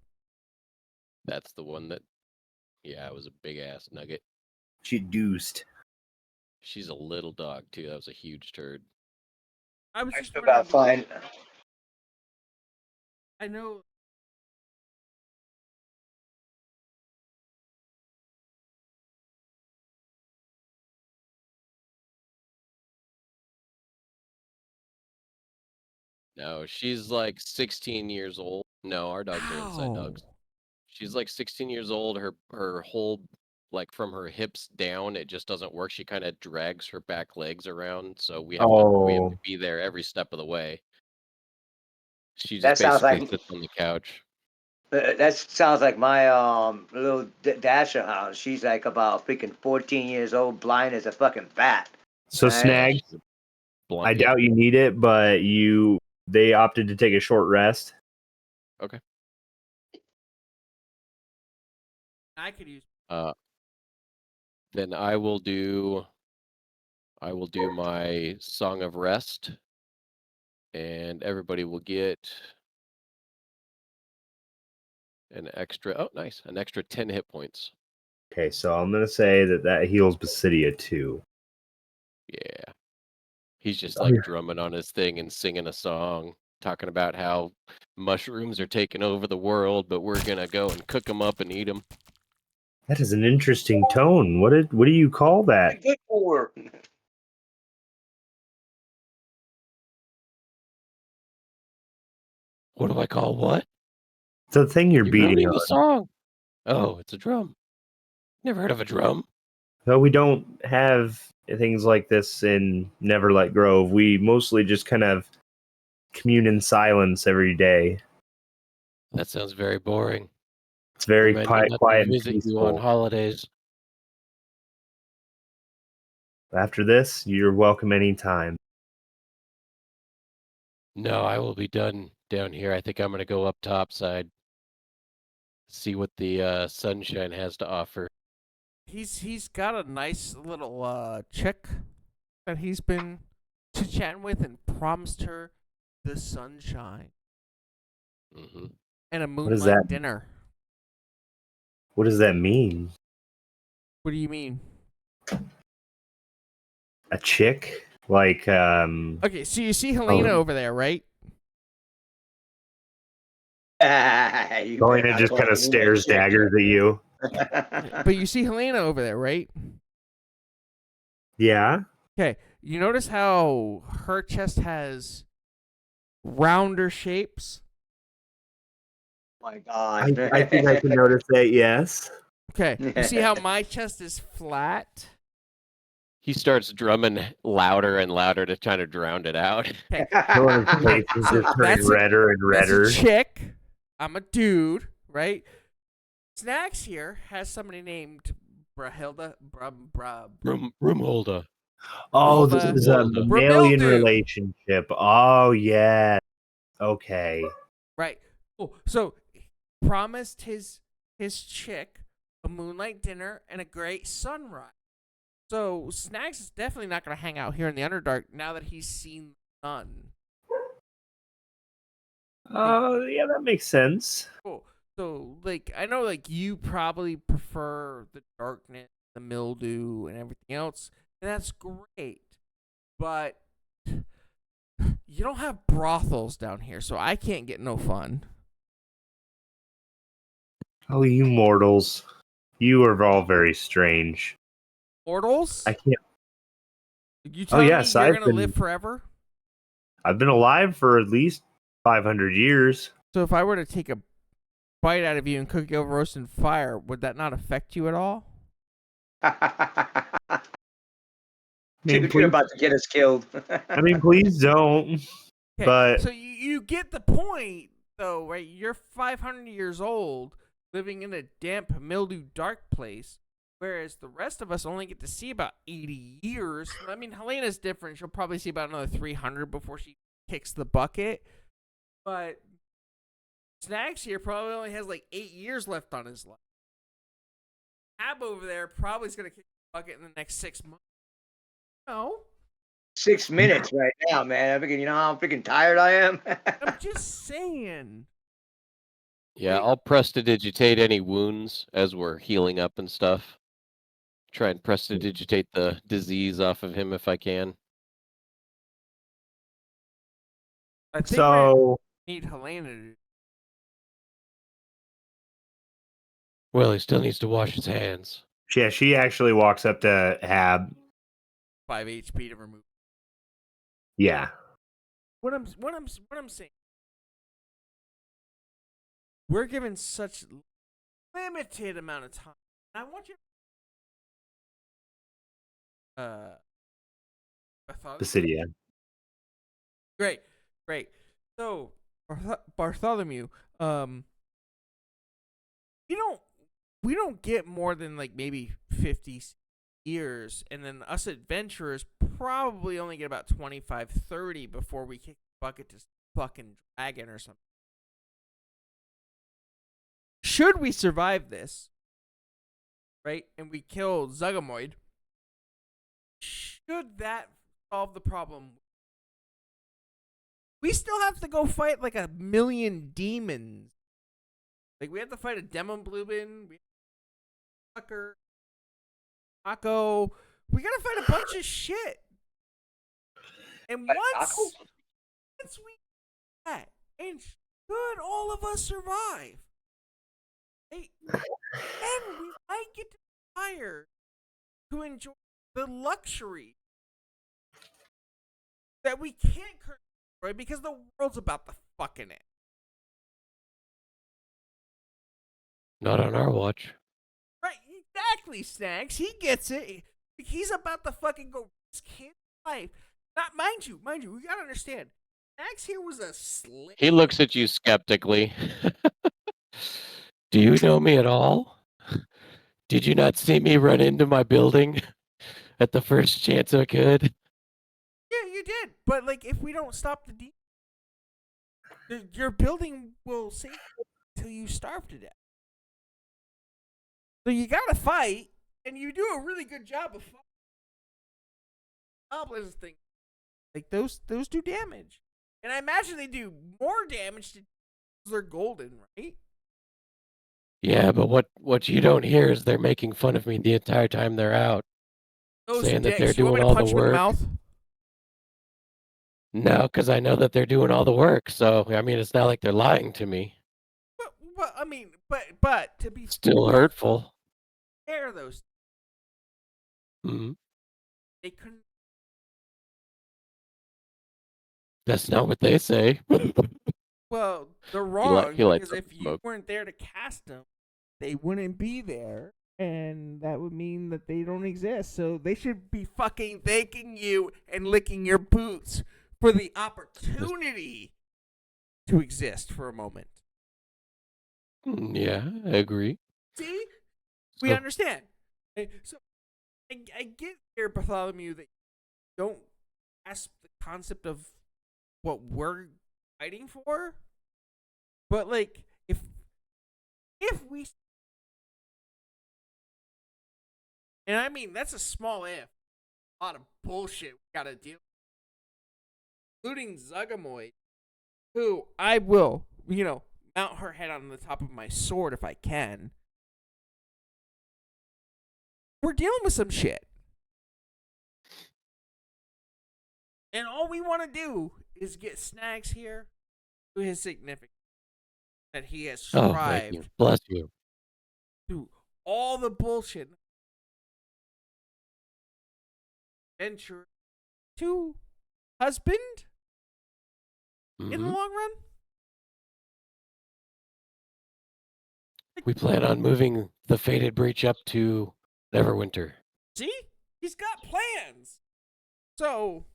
That's the one that, yeah, it was a big ass nugget. She deuced. She's a little dog too. That was a huge turd. I was I just still gotta wondering- find. I know. No, she's like 16 years old. No, our dogs are inside dogs. She's like 16 years old. Her whole, like, from her hips down, it just doesn't work. She kind of drags her back legs around, so we have to be there every step of the way. She just That sounds basically like- sits on the couch. That sounds like my little Dasher hound. She's like about freaking 14 years old, blind as a fucking bat. So Right. Snag, she's a blunt. I Yeah. doubt you need it, but they opted to take a short rest. Okay. I could use. Then I will do my Song of Rest, and everybody will get an extra. Oh, nice! An extra 10 hit points. Okay, so I'm gonna say that heals Basidia too. Yeah. He's just Oh, like yeah. drumming on his thing and singing a song, talking about how mushrooms are taking over the world, but we're gonna go and cook them up and eat them. That is an interesting tone. What do you call that? Good for her. What do I call what? The thing you're You're beating ruining the on. song. Oh, it's a drum. Never heard of a drum. No, we don't have things like this in Neverlet Grove. We mostly just kind of commune in silence every day. That sounds very boring. It's very Remind me quiet, not quiet to and visit you on peaceful. holidays. After this, you're welcome anytime. No, I will be done down here. I think I'm gonna go up topside. See what the sunshine has to offer. He's got a nice little chick that he's been chit-chatting with and promised her the sunshine Hmm. and a does moonlight that- dinner. What does that mean? What do you mean? A chick? Like, Okay, so you see Helena Oh. over there, right? You going better and not just call kind her of a stares chick. daggers at you. But you see Helena over there, right? Yeah? Okay, you notice how her chest has rounder shapes? My I God. think I can notice that, yes. Okay, you see how my chest is flat? He starts drumming louder and louder to try to drown it out. Okay, Your face is So just that's turning a- redder and that's a redder. chick. I'm a dude, right? Snacks here has somebody named Brahilda. Broomholda. Oh, this Brahilda is a Brahilda. mammalian Bramildew. relationship. Oh, yeah. Okay. Right. Oh, so promised his chick a moonlight dinner and a great sunrise. So Snacks is definitely not going to hang out here in the Underdark now that he's seen the sun. Oh, yeah, that makes sense. Cool. So like I know like you probably prefer the darkness, the mildew, and everything else, and that's great. But you don't have brothels down here, so I can't get no fun. Oh, you mortals. You are all very strange. Mortals? I can't. You telling yes, me you're I've gonna been- live forever? I've been alive for at least 500 years. So if I were to take a bite out of you and cook you over roasted fire, would that not affect you at all? I mean, Dude, you're please, about to get us killed. please don't. Okay, But so you get the point, though, right? You're 500 years old, living in a damp, mildew, dark place, whereas the rest of us only get to see about 80 years. I mean, Helena's different. She'll probably see about another 300 before she kicks the bucket. But Snacks here probably only has like 8 years left on his life. Ab over there probably is going to kick the bucket in the next 6 months. No. 6 minutes right now, man. I'm freaking, you know how freaking tired I am? I'm just saying. Yeah, Wait. I'll prestidigitate any wounds as we're healing up and stuff. Try and prestidigitate the disease off of him if I can. I think so I need Helena to do. Well, he still needs to wash his hands. yeah, she actually walks up to Hab. 5 HP to remove. Yeah. What I'm saying. We're given such limited amount of time. I want you. Basidia. Great. So Bartholomew, we don't get more than like maybe 50 years, and then us adventurers probably only get about 25, 30 before we kick the bucket to fucking dragon or something. Should we survive this, right, and we kill Zugamoid, should that solve the problem? We still have to go fight like 1,000,000 demons. Like, we have to fight a Demon Bluebin, Fucker, Taco. We gotta fight a bunch of shit. And But once Taco? we do that, and should all of us survive, then we might get to retire to enjoy the luxury that we can't currently enjoy because the world's about to fucking end. Not on our watch. Right, exactly, Snacks. He gets it. He's about to fucking go risk his life. Not, mind you, we gotta understand. Snacks here was a slave. He looks at you skeptically. Do you know me at all? Did you not see me run into my building at the first chance I could? Yeah, you did. But like, if we don't stop the your building will save you until you starve to death. So you gotta fight, and you do a really good job of fighting. Goblins thing, like those do damage, and I imagine they do more damage to they're golden, right? Yeah, but what you don't hear is they're making fun of me the entire time they're out. Those Saying that dicks. they're You want me doing to all the punch them in the work. mouth? No, because I know that they're doing all the work. So I mean, it's not like they're lying to me. But I mean, but to be Still hurtful. fair, those Mhm. they couldn't. That's not what they say. Well, they're He wrong lights because up if the you smoke. weren't there to cast them, they wouldn't be there, and that would mean that they don't exist. So they should be fucking thanking you and licking your boots for the opportunity to exist for a moment. Yeah, I agree. See, we So- understand. So I get here, Bartholomew, that you don't grasp the concept of what we're fighting for, but like if we, and I mean that's a small if, a lot of bullshit we gotta deal with, including Zugamoid, who I will, mount her head on the top of my sword if I can. We're dealing with some shit. And all we want to do is get Snags here to his significance. That he has Oh, thank you. strived Bless you. through all the bullshit. Venture to husband in the Mhm. long run. We plan on moving the Fetid Breach up to Neverwinter. See? He's got plans. So,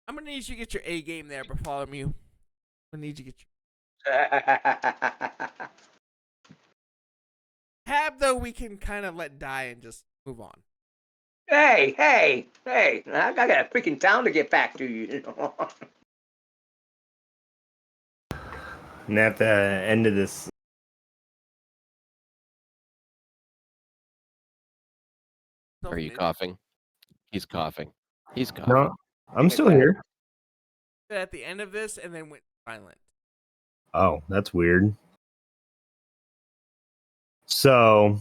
I'm going to need you to get your A game there, Bartholomew. I'm going to need you to get your Hab, though, we can kind of let die and just move on. Hey! I got a freaking town to get back to, you know. And at the end of this, Are you coughing? He's coughing. He's coughing. no, I'm still here. At the end of this, and then went silent. Oh, that's weird. So,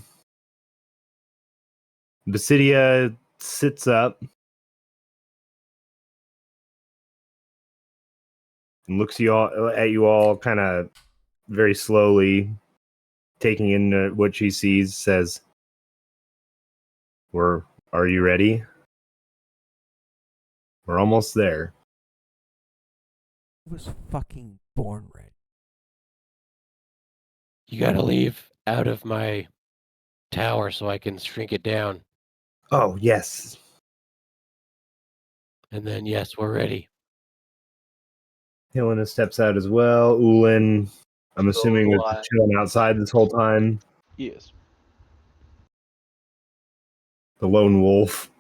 Basidia sits up and looks at you all kind of very slowly, taking in what she sees, says, are you ready? We're almost there. I was fucking born ready. You gotta leave out of my tower so I can shrink it down. Oh, yes. And then, yes, we're ready. Helena steps out as well. Ulin, I'm assuming, was what? chilling outside this whole time. Yes. The lone wolf.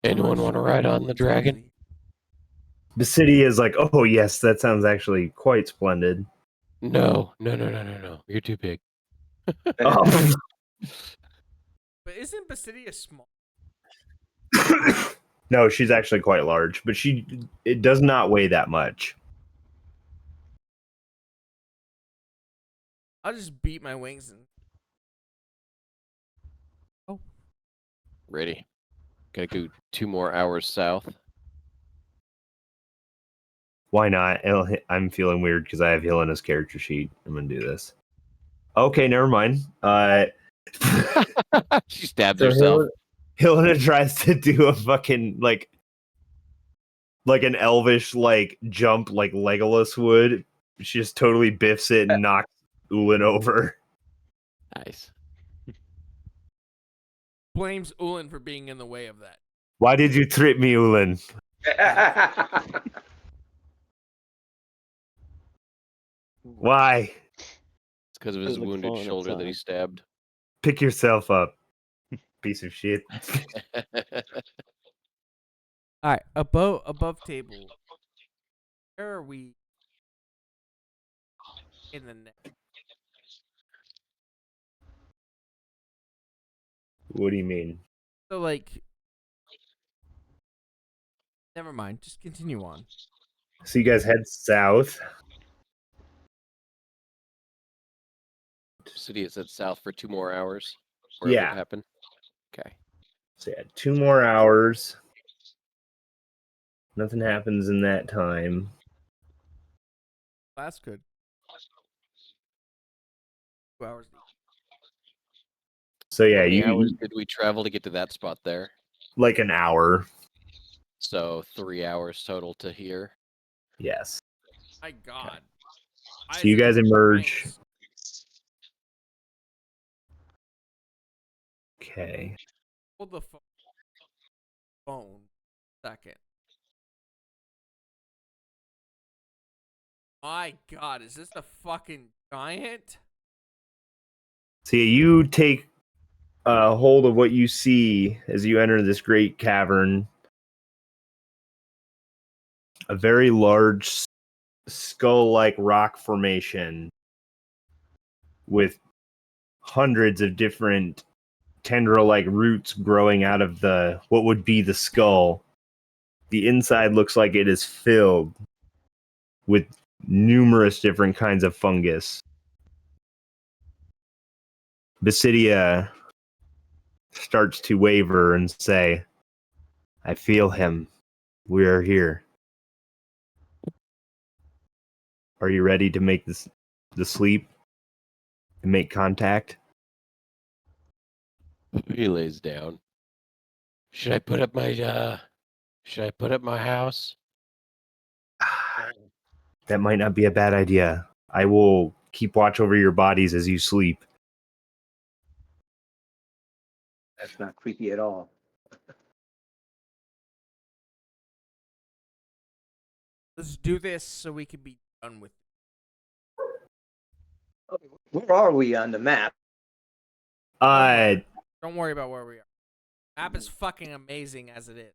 Anyone want to ride on the dragon? Basidia is like, oh yes, that sounds actually quite splendid. No, no, no, no, no, no. You're too big. Oh. But isn't Basidia small? No, she's actually quite large, but it does not weigh that much. I'll just beat my wings and. Oh. Ready. Gotta go 2 more hours south. Why not? I'm feeling weird because I have Helena's character sheet. I'm gonna do this. Okay, never mind. She stabs So herself. Helena tries to do a fucking like an elvish like jump like Legolas would. She just totally biffs it and knocks Ulin over. Nice. Blames Ulin for being in the way of that. Why did you trip me, Ulin? Why? It's because of his Doesn't look wounded fun shoulder that he outside. stabbed. Pick yourself up, piece of shit. All right, above table. Where are we in the net? What do you mean? So like, never mind. Just continue on. So you guys head south. City is at south for 2 more hours. Where it Yeah. would happen. Okay. So yeah, 2 more hours. Nothing happens in that time. That's good. 2 hours. So yeah, How many you hours did we travel to get to that spot there? like an hour. So 3 hours total to here. Yes. My God. So you guys emerge. Nice. Okay. Hold the phone. Second. My God, is this a fucking giant? So yeah, you take hold of what you see as you enter this great cavern. A very large skull-like rock formation with hundreds of different tendril-like roots growing out of what would be the skull. The inside looks like it is filled with numerous different kinds of fungus. Basidia starts to waver and say, I feel him. We are here. Are you ready to make the sleep and make contact? He lays down. Should I put up my house? That might not be a bad idea. I will keep watch over your bodies as you sleep. That's not creepy at all. Let's do this so we can be done with it. Where are we on the map? Don't worry about where we are. Map is fucking amazing as it is.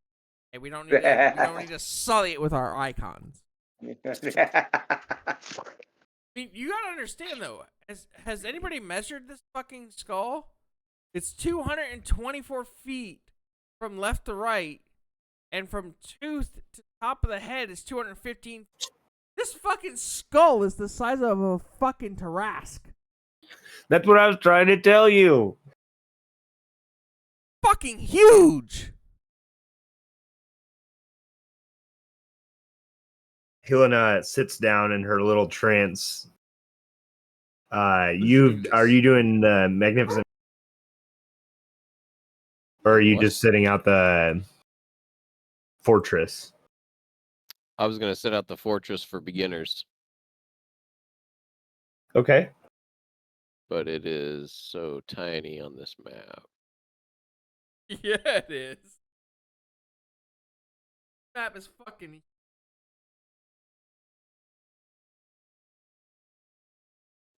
Hey, we don't need to sully it with our icons. I mean, you gotta understand though. Has anybody measured this fucking skull? It's 224 feet from left to right, and from tooth to top of the head is 215. This fucking skull is the size of a fucking Tarrasque. That's what I was trying to tell you. Fucking huge. Helena sits down in her little trance. Are you doing the magnificent, or are you What? just sitting out the fortress? I was gonna set out the fortress for beginners, Okay. but it is so tiny on this map. Yeah, it is. Map is fucking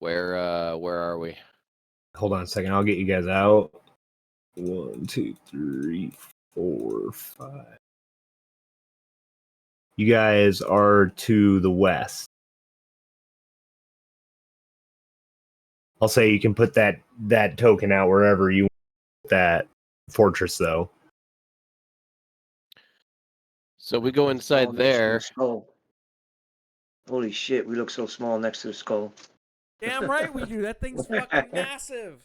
Where are we? Hold on a second. I'll get you guys out. 1, 2, 3, 4, 5. You guys are to the west. I'll say you can put that token out wherever you want that fortress, though. So we go Small inside next to the there. skull. Holy shit, we look so small next to the skull. Damn right we do. That thing's fucking massive.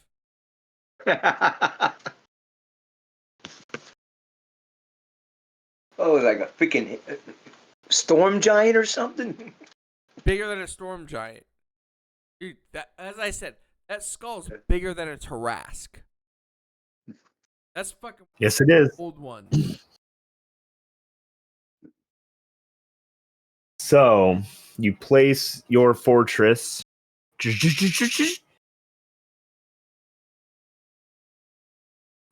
Oh, like a freaking storm giant or something? Bigger than a storm giant. Dude, that, as I said, that skull's bigger than a Tarrasque. That's fucking Yes, it is. old one. So you place your fortress.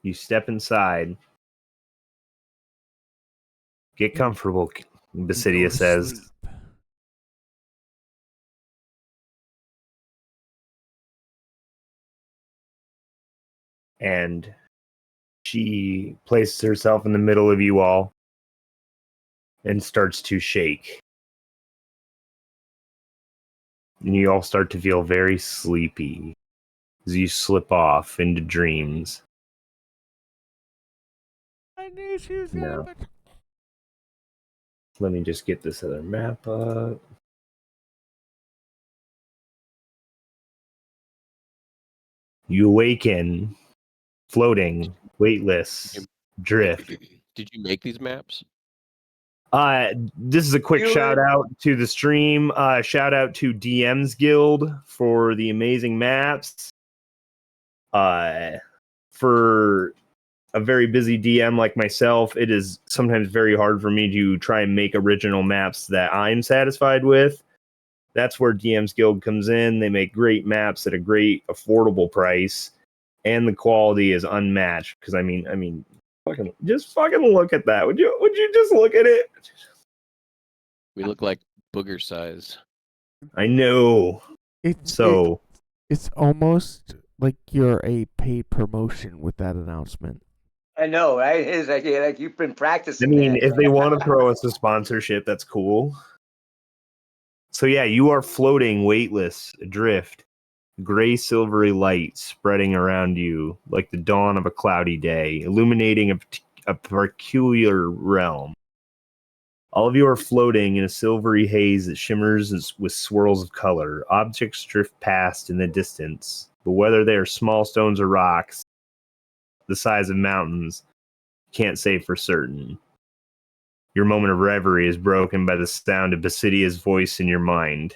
You step inside. Get comfortable, Basidia says. And she places herself in the middle of you all and starts to shake. And you all start to feel very sleepy as you slip off into dreams. I knew she was gonna. No. Let me just get this other map up. You awaken, floating, weightless, drift. Did you make these maps? This is a quick shout out to the stream. Shout out to DM's Guild for the amazing maps. For a very busy DM like myself, it is sometimes very hard for me to try and make original maps that I'm satisfied with. That's where DM's Guild comes in. They make great maps at a great affordable price, and the quality is unmatched. Because I mean, fucking look at that. Would you just look at it? We look like booger size. I know. It's almost like you're a paid promotion with that announcement. I know, right? It's like you've been I practicing. mean, that. if they want to throw us a sponsorship, that's cool. So yeah, you are floating, weightless, adrift. Gray silvery light spreading around you like the dawn of a cloudy day, illuminating a peculiar realm. All of you are floating in a silvery haze that shimmers with swirls of color. Objects drift past in the distance, but whether they are small stones or rocks, the size of mountains, can't say for certain. Your moment of reverie is broken by the sound of Basidia's voice in your mind.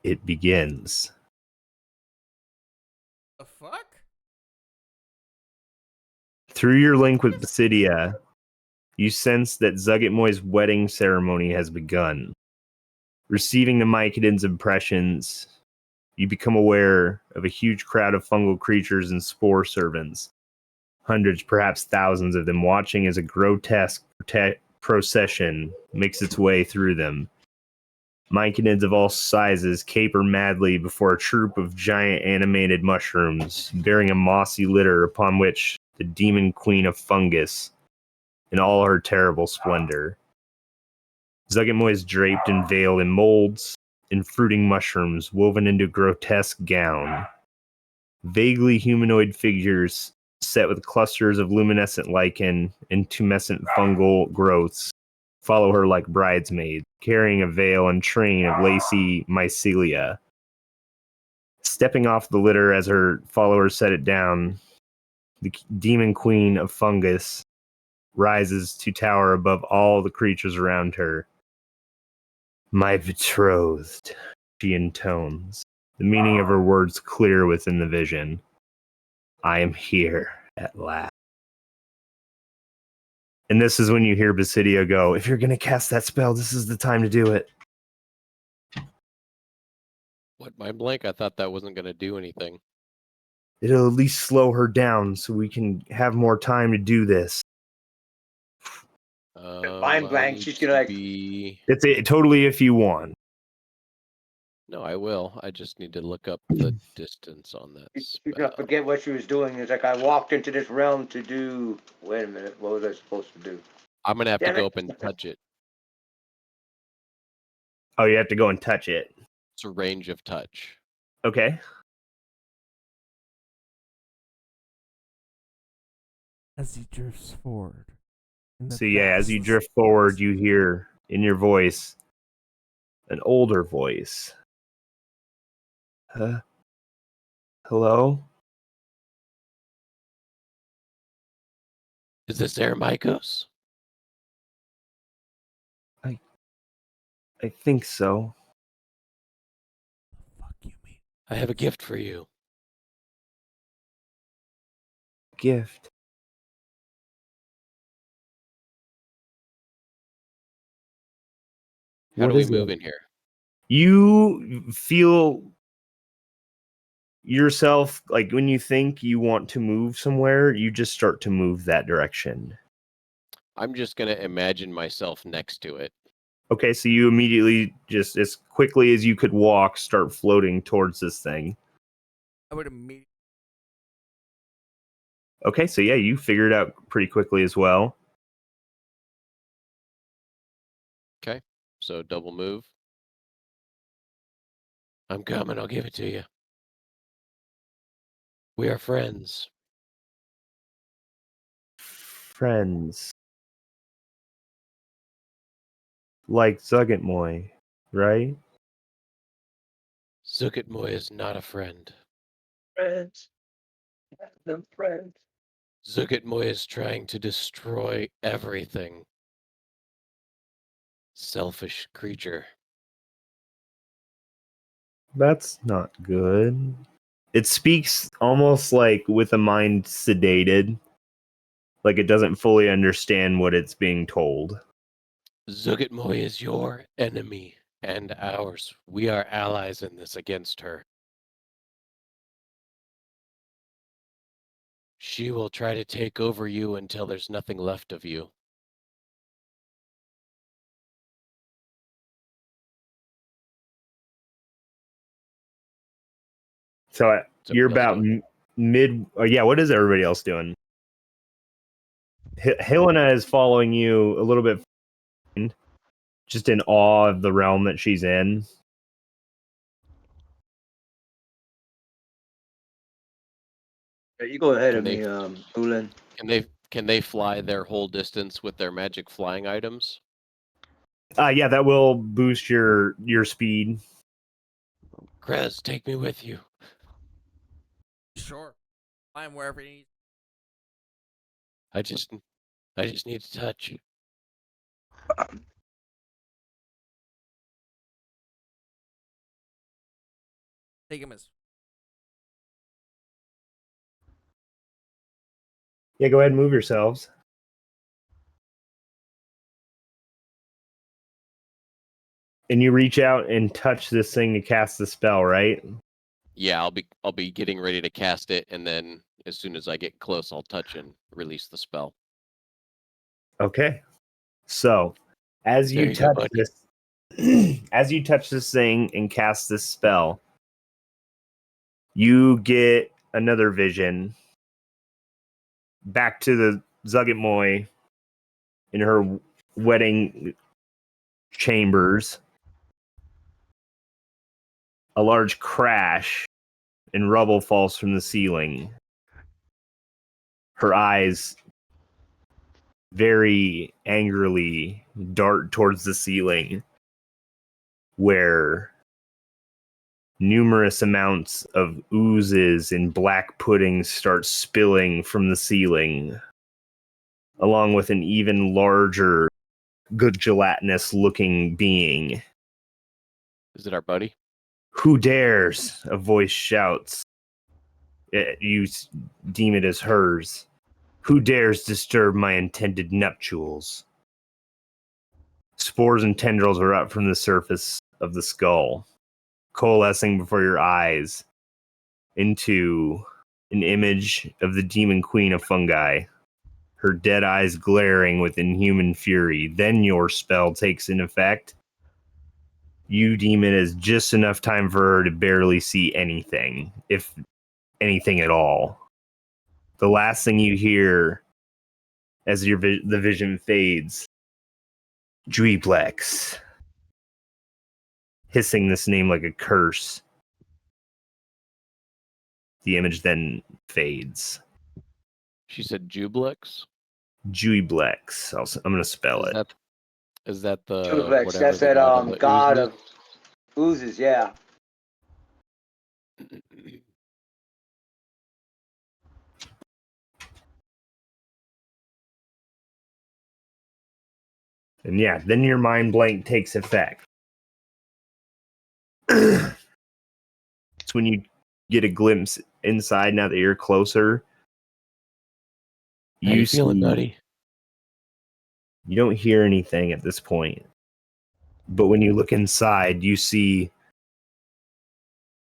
It begins. The fuck? Through your link with Basidia, you sense that Zuggitmoy's wedding ceremony has begun. Receiving the Mycadin's impressions, you become aware of a huge crowd of fungal creatures and spore servants. Hundreds, perhaps thousands of them watching as a grotesque procession makes its way through them. Mycadins of all sizes caper madly before a troop of giant animated mushrooms, bearing a mossy litter upon which the demon queen of fungus in all her terrible splendor. Zuggitmoy is draped and veiled in molds and fruiting mushrooms woven into a grotesque gown. Vaguely humanoid figures set with clusters of luminescent lichen and tumescent fungal growths follow her like bridesmaids, carrying a veil and train of lacy mycelia. Stepping off the litter as her followers set it down, the demon queen of fungus rises to tower above all the creatures around her. My betrothed, she intones, the meaning of her words clear within the vision. I am here at last. And this is when you hear Basidia go, if you're going to cast that spell, this is the time to do it. What, mind blank? I thought that wasn't going to do anything. It'll at least slow her down so we can have more time to do this. Mind blank, she's gonna like. It's totally if you want. No, I will. I just need to look up the distance on that She's gonna spell. forget what she was doing. It's like I walked into this realm to do. Wait a minute. What was I supposed to do? I'm gonna have to Damn go it. up and touch it. Oh, you have to go and touch it. It's a range of touch. Okay. As he drifts forward. in the So yeah, as you vast- drift forward, you hear in your voice an older voice. Hello? Is this Aramikos? I think so. Fuck you mean? I have a gift for you. Gift. How What do we is move it? in here? You feel yourself, like when you think you want to move somewhere, you just start to move that direction. I'm just gonna imagine myself next to it. Okay, so you immediately, just as quickly as you could walk, start floating towards this thing. I would immediately. Okay, so yeah, you figured it out pretty quickly as well. Okay, so double move. I'm coming. I'll give it to you. We are friends. Friends. Like Zuggetmoy, right? Zukitmoy is not a friend. Friends. Them friends. Zukitmoy is trying to destroy everything. Selfish creature. That's not good. It speaks almost like with a mind sedated, like it doesn't fully understand what it's being told. Zugitmoy is your enemy and ours. We are allies in this against her. She will try to take over you until there's nothing left of you. So So you're what else about doing? mid. Yeah, what is everybody else doing? Helena is following you a little bit, just in awe of the realm that she's in. Yeah, you go ahead Can of they me, Bulin. can they fly their whole distance with their magic flying items? Yeah, that will boost your speed. Krez, take me with you. Sure. I'm wherever he needs. I just need to touch. Take him as. Yeah, go ahead and move yourselves. And you reach out and touch this thing to cast the spell, right? Yeah, I'll be getting ready to cast it, and then as soon as I get close, I'll touch and release the spell. Okay. So, as There you you go, touch buddy. this, as you touch this thing and cast this spell, you get another vision back to the Zuggetmoy in her wedding chambers. A large crash and rubble falls from the ceiling. Her eyes very angrily dart towards the ceiling, where numerous amounts of oozes and black puddings start spilling from the ceiling, along with an even larger, good gelatinous looking being. Is it our buddy? Who dares? A voice shouts. You deem it as hers. Who dares disturb my intended nuptials? Spores and tendrils are up from the surface of the skull, coalescing before your eyes into an image of the demon queen of fungi, her dead eyes glaring with inhuman fury. Then your spell takes in effect. you deem it as just enough time for her to barely see anything, if anything at all. The last thing you hear as the vision fades, Dweeplex, hissing this name like a curse. The image then fades. She said Jublex. Dweeplex. I'm going to spell Is it. that is that the Duplex, whatever that's the that god of the god oozes? of oozes, yeah. And yeah, then your mind blank takes effect. It's when you get a glimpse inside now that you're closer. How you feeling, see, buddy? You don't hear anything at this point. But when you look inside, you see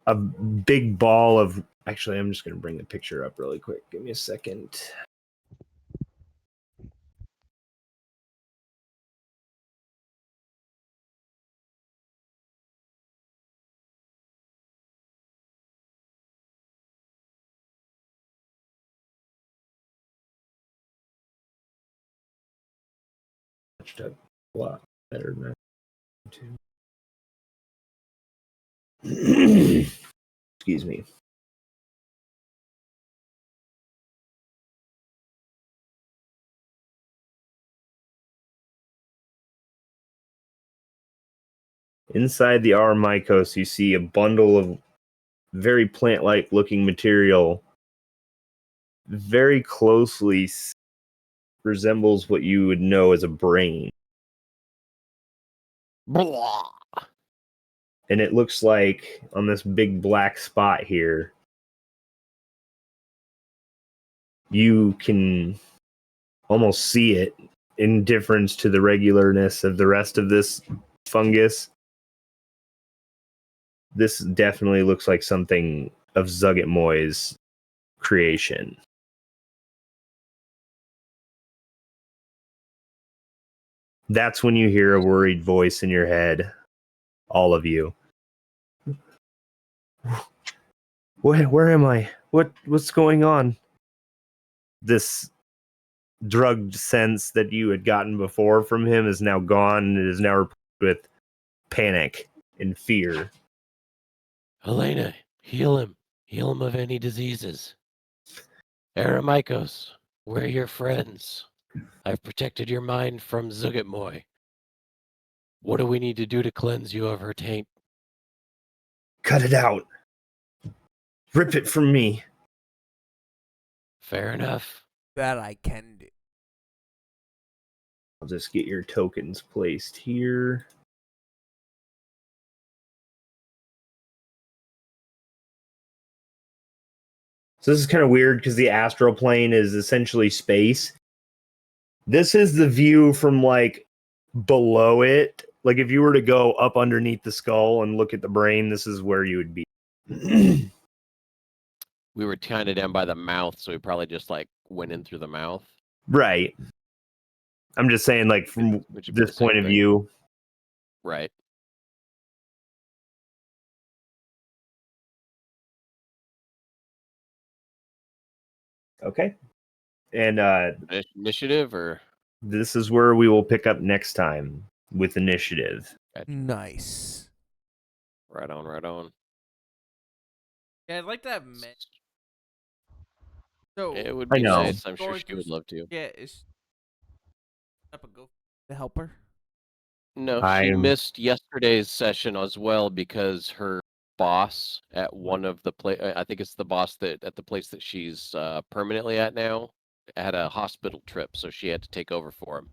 a big ball of... Actually, I'm just going to bring the picture up really quick. Give me a second. A lot better than that. Excuse me. Inside the Aramikos, you see a bundle of very plant-like looking material. Very closely resembles what you would know as a brain. Blah. And it looks like on this big black spot here, you can almost see it in difference to the regularness of the rest of this fungus. This definitely looks like something of Zugat Moy's creation. That's when you hear a worried voice in your head. All of you. Where am I? What's going on? This drugged sense that you had gotten before from him is now gone, and it is now replaced with panic and fear. Helena, heal him. Heal him of any diseases. Aramikos, we're your friends. I've protected your mind from Zugatmoy. What do we need to do to cleanse you of her taint? Cut it out. Rip it from me. Fair enough. That I can do. I'll just get your tokens placed here. So this is kind of weird because the astral plane is essentially space. This is the view from like below it. Like if you were to go up underneath the skull and look at the brain, this is where you would be. We were kind of down by the mouth, so we probably just like went in through the mouth. Right. I'm just saying, like, from Which would be the this same point of thing. view. Right. Okay. And Initiative or this is where we will pick up next time with initiative. gotcha. Nice. Right on, right on. Yeah, I'd like to have So It would I be know. nice. I'm sure going she to would love to. get is up and go to help her. No, she I'm missed yesterday's session as well because her boss at one of the I think it's the boss that at the place that she's permanently at now had a hospital trip, so she had to take over for him.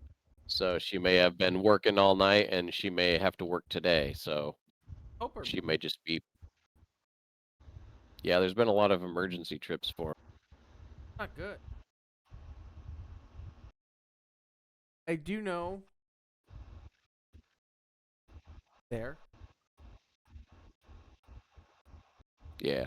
So she may have been working all night, and she may have to work today. So Help her. she may just be. Yeah, there's been a lot of emergency trips for her. Not good. I do know there. Yeah.